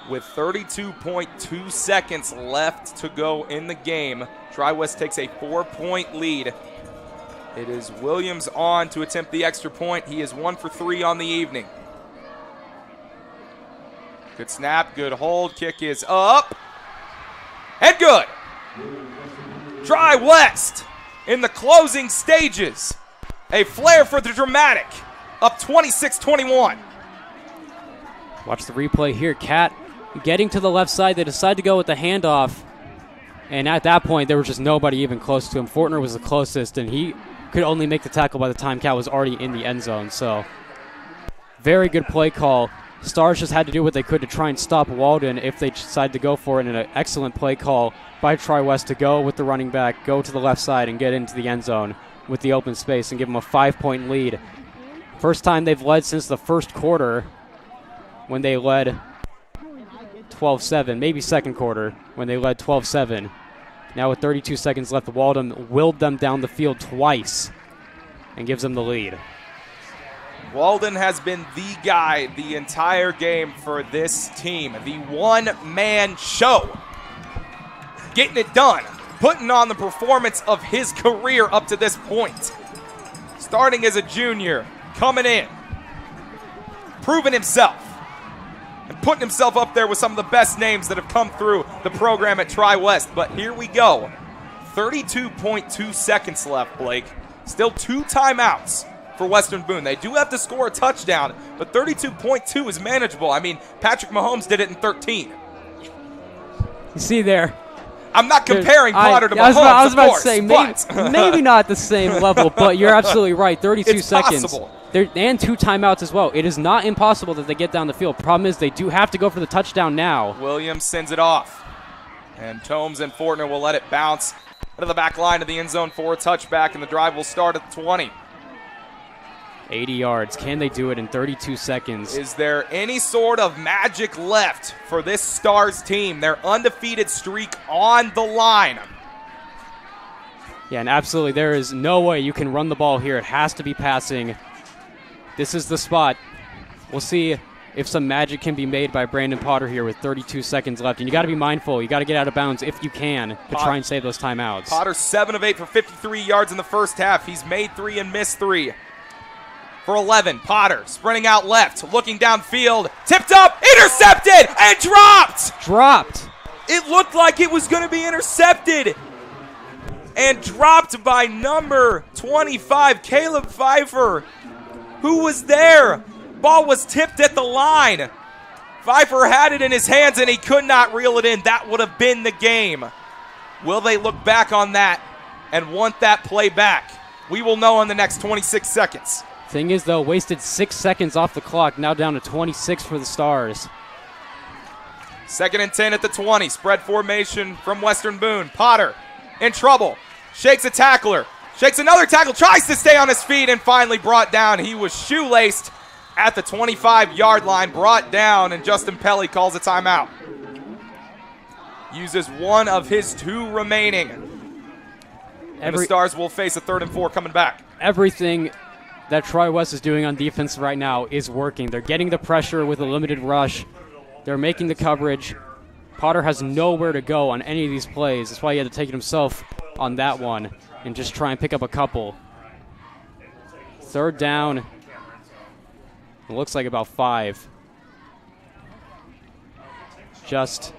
With 32.2 seconds left to go in the game, TriWest takes a 4-point lead. It is Williams on to attempt the extra point. He is 1 for 3 on the evening. Good snap, good hold, kick is up, and good. TriWest in the closing stages. A flair for the dramatic, up 26-21. Watch the replay here. Cat getting to the left side. They decide to go with the handoff, and at that point, there was just nobody even close to him. Fortner was the closest, and he could only make the tackle by the time Cat was already in the end zone. So, very good play call. Stars just had to do what they could to try and stop Walden if they decide to go for it, and an excellent play call by TriWest to go with the running back, go to the left side, and get into the end zone with the open space and give them a 5-point lead. First time they've led since the first quarter when they led 12-7, maybe second quarter when they led 12-7. Now with 32 seconds left, Walden willed them down the field twice and gives them the lead. Walden has been the guy the entire game for this team. The one-man show. Getting it done. Putting on the performance of his career up to this point. Starting as a junior, coming in, proving himself, and putting himself up there with some of the best names that have come through the program at TriWest. But here we go. 32.2 seconds left, Blake. Still 2 timeouts for Western Boone. They do have to score a touchdown, but 32.2 is manageable. I mean, Patrick Mahomes did it in 13. You see there. I'm not comparing Potter to Mahomes, I was about course, to say, maybe not at the same level, but you're absolutely right. 32 it's seconds. Possible. And 2 timeouts as well. It is not impossible that they get down the field. Problem is they do have to go for the touchdown now. Williams sends it off. And Tomes and Fortner will let it bounce out of the back line of the end zone for a touchback, and the drive will start at the 20. 80 yards. Can they do it in 32 seconds? Is there any sort of magic left for this Stars team? Their undefeated streak on the line. Yeah, and absolutely, there is no way you can run the ball here. It has to be passing. This is the spot. We'll see if some magic can be made by Brandon Potter here with 32 seconds left. And you got to be mindful. You got to get out of bounds if you can to try and save those timeouts. Potter 7 of 8 for 53 yards in the first half. He's made 3 and missed 3. For 11, Potter sprinting out left, looking downfield, tipped up, intercepted, and dropped! Dropped. It looked like it was going to be intercepted and dropped by number 25, Caleb Pfeiffer. Who was there? Ball was tipped at the line. Pfeiffer had it in his hands and he could not reel it in. That would have been the game. Will they look back on that and want that play back? We will know in the next 26 seconds. Thing is, though, wasted 6 seconds off the clock, now down to 26 for the Stars. 2nd and 10 at the 20. Spread formation from Western Boone. Potter in trouble. Shakes a tackler. Shakes another tackle. Tries to stay on his feet and finally brought down. He was shoelaced at the 25-yard line. Brought down, and Justin Pelly calls a timeout. Uses one of his 2 remaining. And the Stars will face a 3rd and 4 coming back. Everything that TriWest is doing on defense right now is working. They're getting the pressure with a limited rush. They're making the coverage. Potter has nowhere to go on any of these plays. That's why he had to take it himself on that one and just try and pick up a couple. 3rd down. It looks like about 5. Just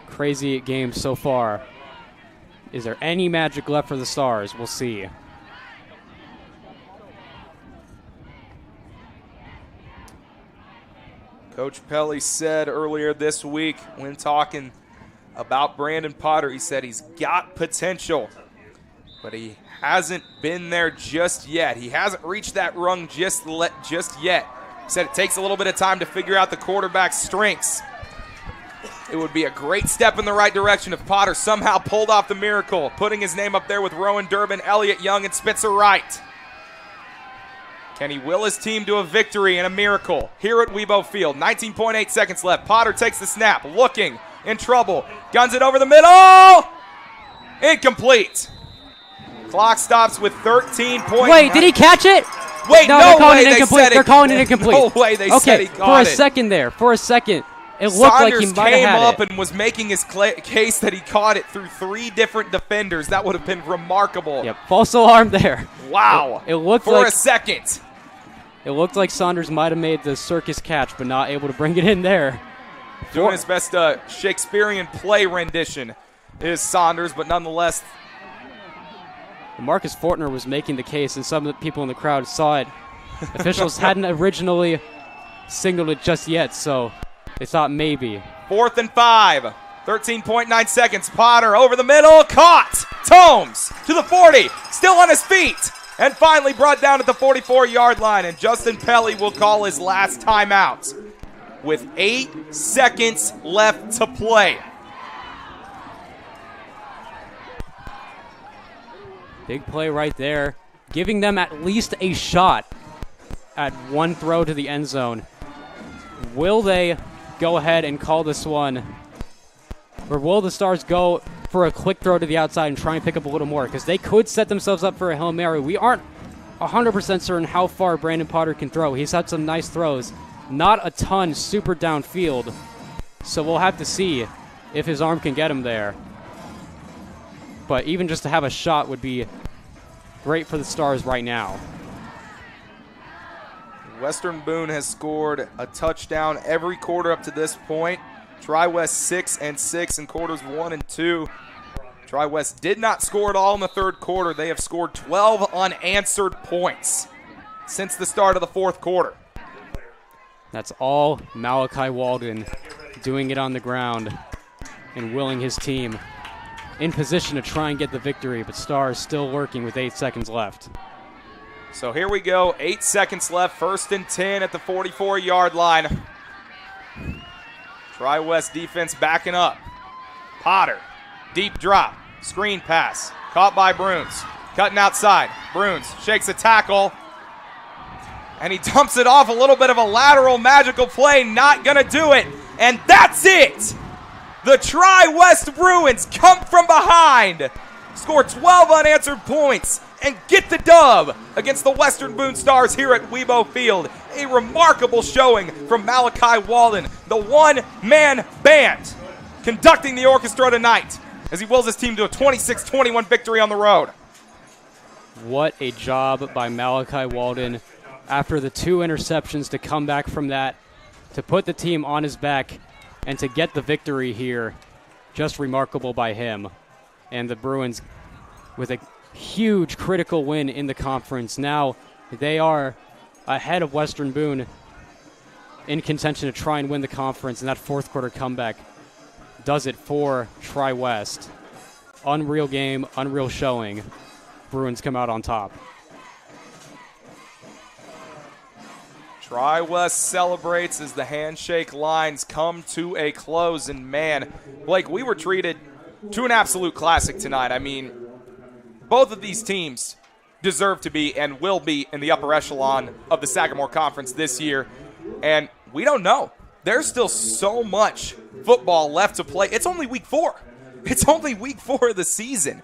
crazy game so far. Is there any magic left for the Stars? We'll see. Coach Pelly said earlier this week when talking about Brandon Potter, he said he's got potential, but he hasn't been there just yet. He hasn't reached that rung just yet. He said it takes a little bit of time to figure out the quarterback's strengths. It would be a great step in the right direction if Potter somehow pulled off the miracle, putting his name up there with Rowan Durbin, Elliott Young, and Spencer Wright. Can he will his team to a victory and a miracle here at Weibo Field? 19.8 seconds left. Potter takes the snap, looking, in trouble. Guns it over the middle. Incomplete. Clock stops with 13.9. Wait, did he catch it? Wait, no way they said it. They're calling it incomplete. No way they said he caught it. For a second, it looked like he might have had it. Saunders came up and was making his case that he caught it through 3 different defenders. That would have been remarkable. Yep, false alarm there. Wow. It looked for like a second. It looked like Saunders might have made the circus catch, but not able to bring it in there. Doing his best Shakespearean play rendition is Saunders, but nonetheless. Marcus Fortner was making the case, and some of the people in the crowd saw it. Officials hadn't originally signaled it just yet, so they thought maybe. 4th and 5. 13.9 seconds. Potter over the middle. Caught. Tomes to the 40. Still on his feet. And finally brought down at the 44-yard line. And Justin Pelly will call his last timeout with 8 seconds left to play. Big play right there, giving them at least a shot at one throw to the end zone. Will they go ahead and call this one? Or will the Stars go for a quick throw to the outside and try and pick up a little more? Because they could set themselves up for a Hail Mary. We aren't 100% certain how far Brandon Potter can throw. He's had some nice throws. Not a ton super downfield. So we'll have to see if his arm can get him there. But even just to have a shot would be great for the Stars right now. Western Boone has scored a touchdown every quarter up to this point. TriWest 6-6 in quarters 1 and 2. TriWest did not score at all in the third quarter. They have scored 12 unanswered points since the start of the fourth quarter. That's all Malachi Walden doing it on the ground and willing his team in position to try and get the victory, but Stars still working with 8 seconds left. So here we go, 8 seconds left, 1st and 10 at the 44-yard line. TriWest defense backing up. Potter, deep drop, screen pass, caught by Bruins, cutting outside. Bruins shakes a tackle, and he dumps it off, a little bit of a lateral magical play, not gonna do it, and that's it! The TriWest Bruins come from behind, score 12 unanswered points, and get the dub against the Western Boone Stars here at Weibo Field. A remarkable showing from Malachi Walden, the one-man band conducting the orchestra tonight as he wills his team to a 26-21 victory on the road. What a job by Malachi Walden after the 2 interceptions to come back from that, to put the team on his back, and to get the victory here. Just remarkable by him. And the Bruins with a huge critical win in the conference. Now they are ahead of Western Boone in contention to try and win the conference, and that fourth quarter comeback does it for TriWest. Unreal game, unreal showing. Bruins come out on top. TriWest celebrates as the handshake lines come to a close, and man, Blake, we were treated to an absolute classic tonight. I mean, both of these teams deserve to be and will be in the upper echelon of the Sagamore Conference this year, and we don't know. There's still so much football left to play. It's only week 4. It's only week 4 of the season.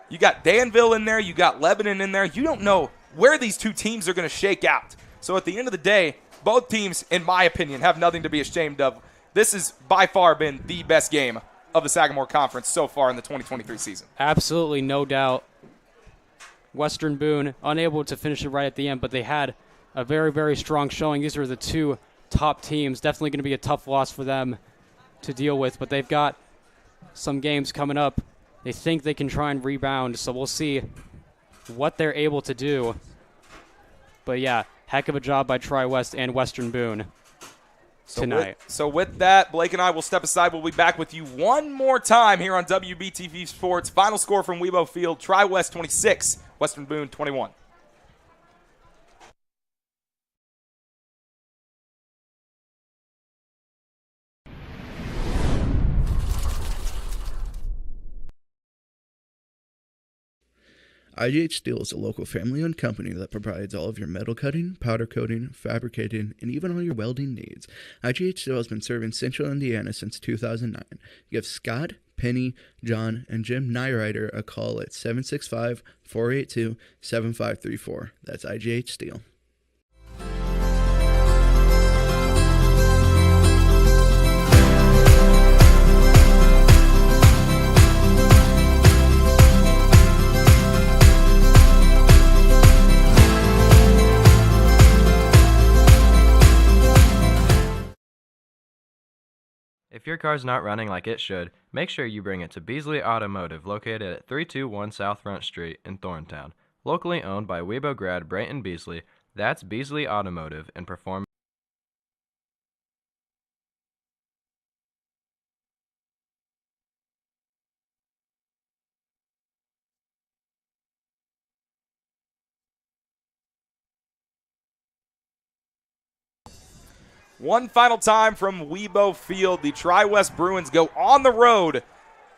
You got Danville in there. You got Lebanon in there. You don't know where these two teams are going to shake out. So at the end of the day, both teams, in my opinion, have nothing to be ashamed of. This has by far been the best game of the Sagamore Conference so far in the 2023 season. Absolutely, no doubt. Western Boone unable to finish it right at the end, but they had a very, very strong showing. These are the 2 top teams. Definitely going to be a tough loss for them to deal with, but they've got some games coming up. They think they can try and rebound, so we'll see what they're able to do. But yeah, heck of a job by TriWest and Western Boone tonight. So with that, Blake and I will step aside. We'll be back with you one more time here on WBTV Sports. Final score from Weibo Field, TriWest 26, Western Boone 21. IGH Steel is a local family-owned company that provides all of your metal cutting, powder coating, fabricating, and even all your welding needs. IGH Steel has been serving Central Indiana since 2009. Give Scott, Penny, John, and Jim Nyrider a call at 765-482-7534. That's IGH Steel. If your car's not running like it should, make sure you bring it to Beasley Automotive, located at 321 South Front Street in Thorntown. Locally owned by Weibo grad Brayton Beasley, that's Beasley Automotive and perform. One final time from Weibo Field, the TriWest Bruins go on the road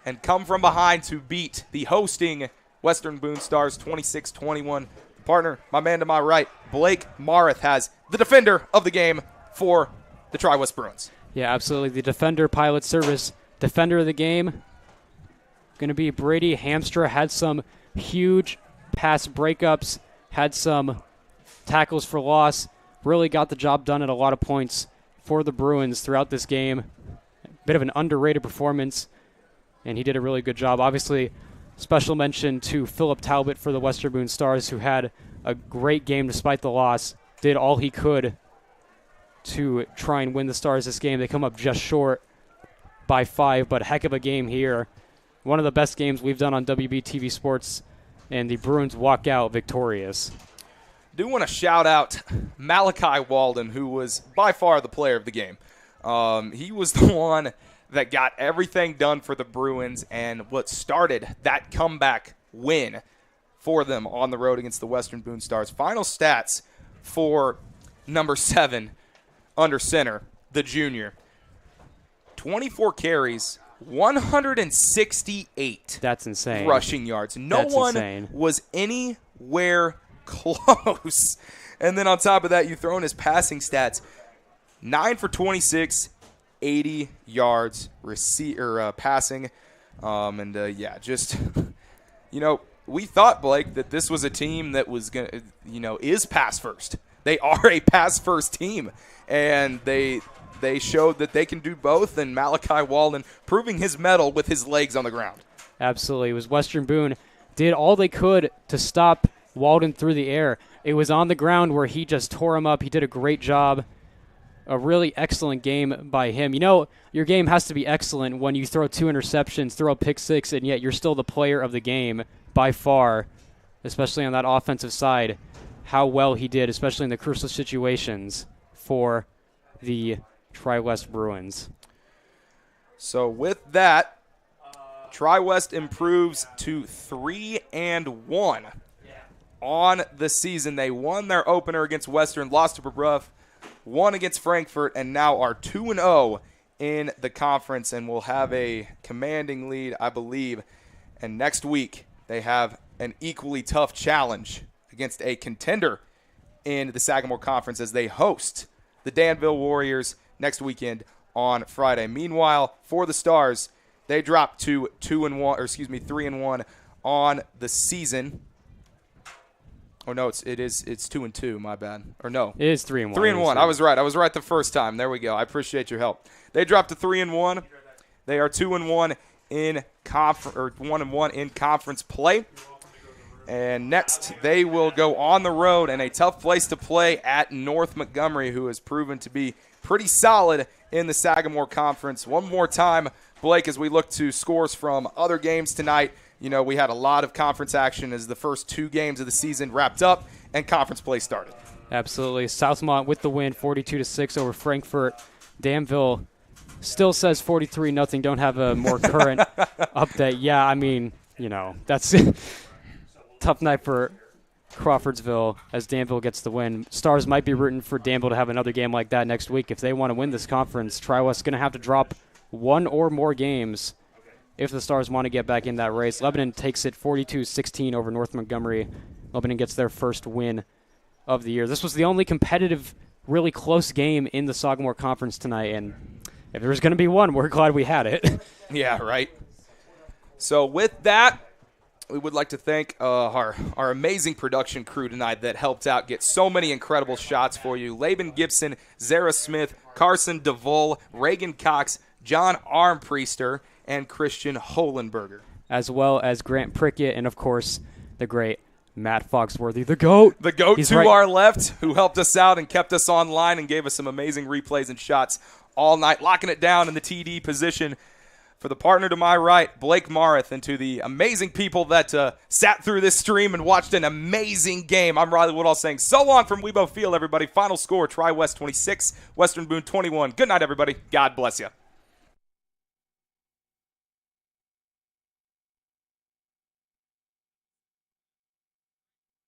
and come from behind to beat the hosting Western Boone Stars 26-21. Partner, my man to my right, Blake Marith, has the defender of the game for the TriWest Bruins. Yeah, absolutely. The defender, pilot service, defender of the game. Going to be Brady Hamstra. Had some huge pass breakups had some tackles for loss, really got the job done at a lot of points for the Bruins throughout this game. Bit of an underrated performance, and he did a really good job. Obviously, special mention to Philip Talbot for the Western Boone Stars, who had a great game despite the loss, did all he could to try and win the Stars this game. They come up just short by 5, but heck of a game here. One of the best games we've done on WBTV Sports, and the Bruins walk out victorious. Do want to shout out Malachi Walden, who was by far the player of the game. He was the one that got everything done for the Bruins and what started that comeback win for them on the road against the Western Boone Stars. Final stats for number 7 under center, the junior. 24 carries, 168. That's insane. Rushing yards. That's one insane. Was anywhere close. And then on top of that, you throw in his passing stats. 9 for 26, 80 yards passing. Just, we thought, Blake, that this was a team that was going to, is pass first. They are a pass first team. And they showed that they can do both. And Malachi Walden proving his mettle with his legs on the ground. Absolutely. It was Western Boone did all they could to stop Walden through the air. It was on the ground where he just tore him up. He did a great job. A really excellent game by him. Your game has to be excellent when you throw 2 interceptions, throw a pick 6, and yet you're still the player of the game by far, especially on that offensive side. How well he did, especially in the crucial situations for the TriWest Bruins. So with that, TriWest improves to 3-1 on the season. They won their opener against Western, lost to Brebeuf, won against Frankfurt, and now are 2-0 in the conference and will have a commanding lead, I believe. And next week, they have an equally tough challenge against a contender in the Sagamore Conference as they host the Danville Warriors next weekend on Friday. Meanwhile, for the Stars, they dropped to 3-1 on the season. Oh no, it's 2-2. My bad. Or no, it is 3-1. 3-1. I was right. I was right the first time. There we go. I appreciate your help. They dropped to 3-1. They are 2-1 in 1-1 in conference play. And next, they will go on the road in a tough place to play at North Montgomery, who has proven to be pretty solid in the Sagamore Conference. One more time, Blake, as we look to scores from other games tonight. We had a lot of conference action as the first 2 games of the season wrapped up and conference play started. Absolutely. Southmont with the win, 42-6 over Frankfurt. Danville still says 43-0. Don't have a more current update. Yeah, I mean, that's tough night for Crawfordsville as Danville gets the win. Stars might be rooting for Danville to have another game like that next week. If they want to win this conference, TriWest's going to have to drop 1 or more games if the Stars want to get back in that race. Lebanon takes it 42-16 over North Montgomery. Lebanon gets their first win of the year. This was the only competitive, really close game in the Sagamore Conference tonight, and if there's going to be one, we're glad we had it. Yeah, right. So with that, we would like to thank our amazing production crew tonight that helped out get so many incredible shots for you. Laban Gibson, Zara Smith, Carson DeVol, Reagan Cox, John Armpriester, and Christian Holenberger. As well as Grant Prickett and, of course, the great Matt Foxworthy, the GOAT. The GOAT to our left, who helped us out and kept us online and gave us some amazing replays and shots all night, locking it down in the TD position. For the partner to my right, Blake Marith, and to the amazing people that sat through this stream and watched an amazing game, I'm Riley Woodall saying so long from Webo Field, everybody. Final score, TriWest 26, Western Boone 21. Good night, everybody. God bless you.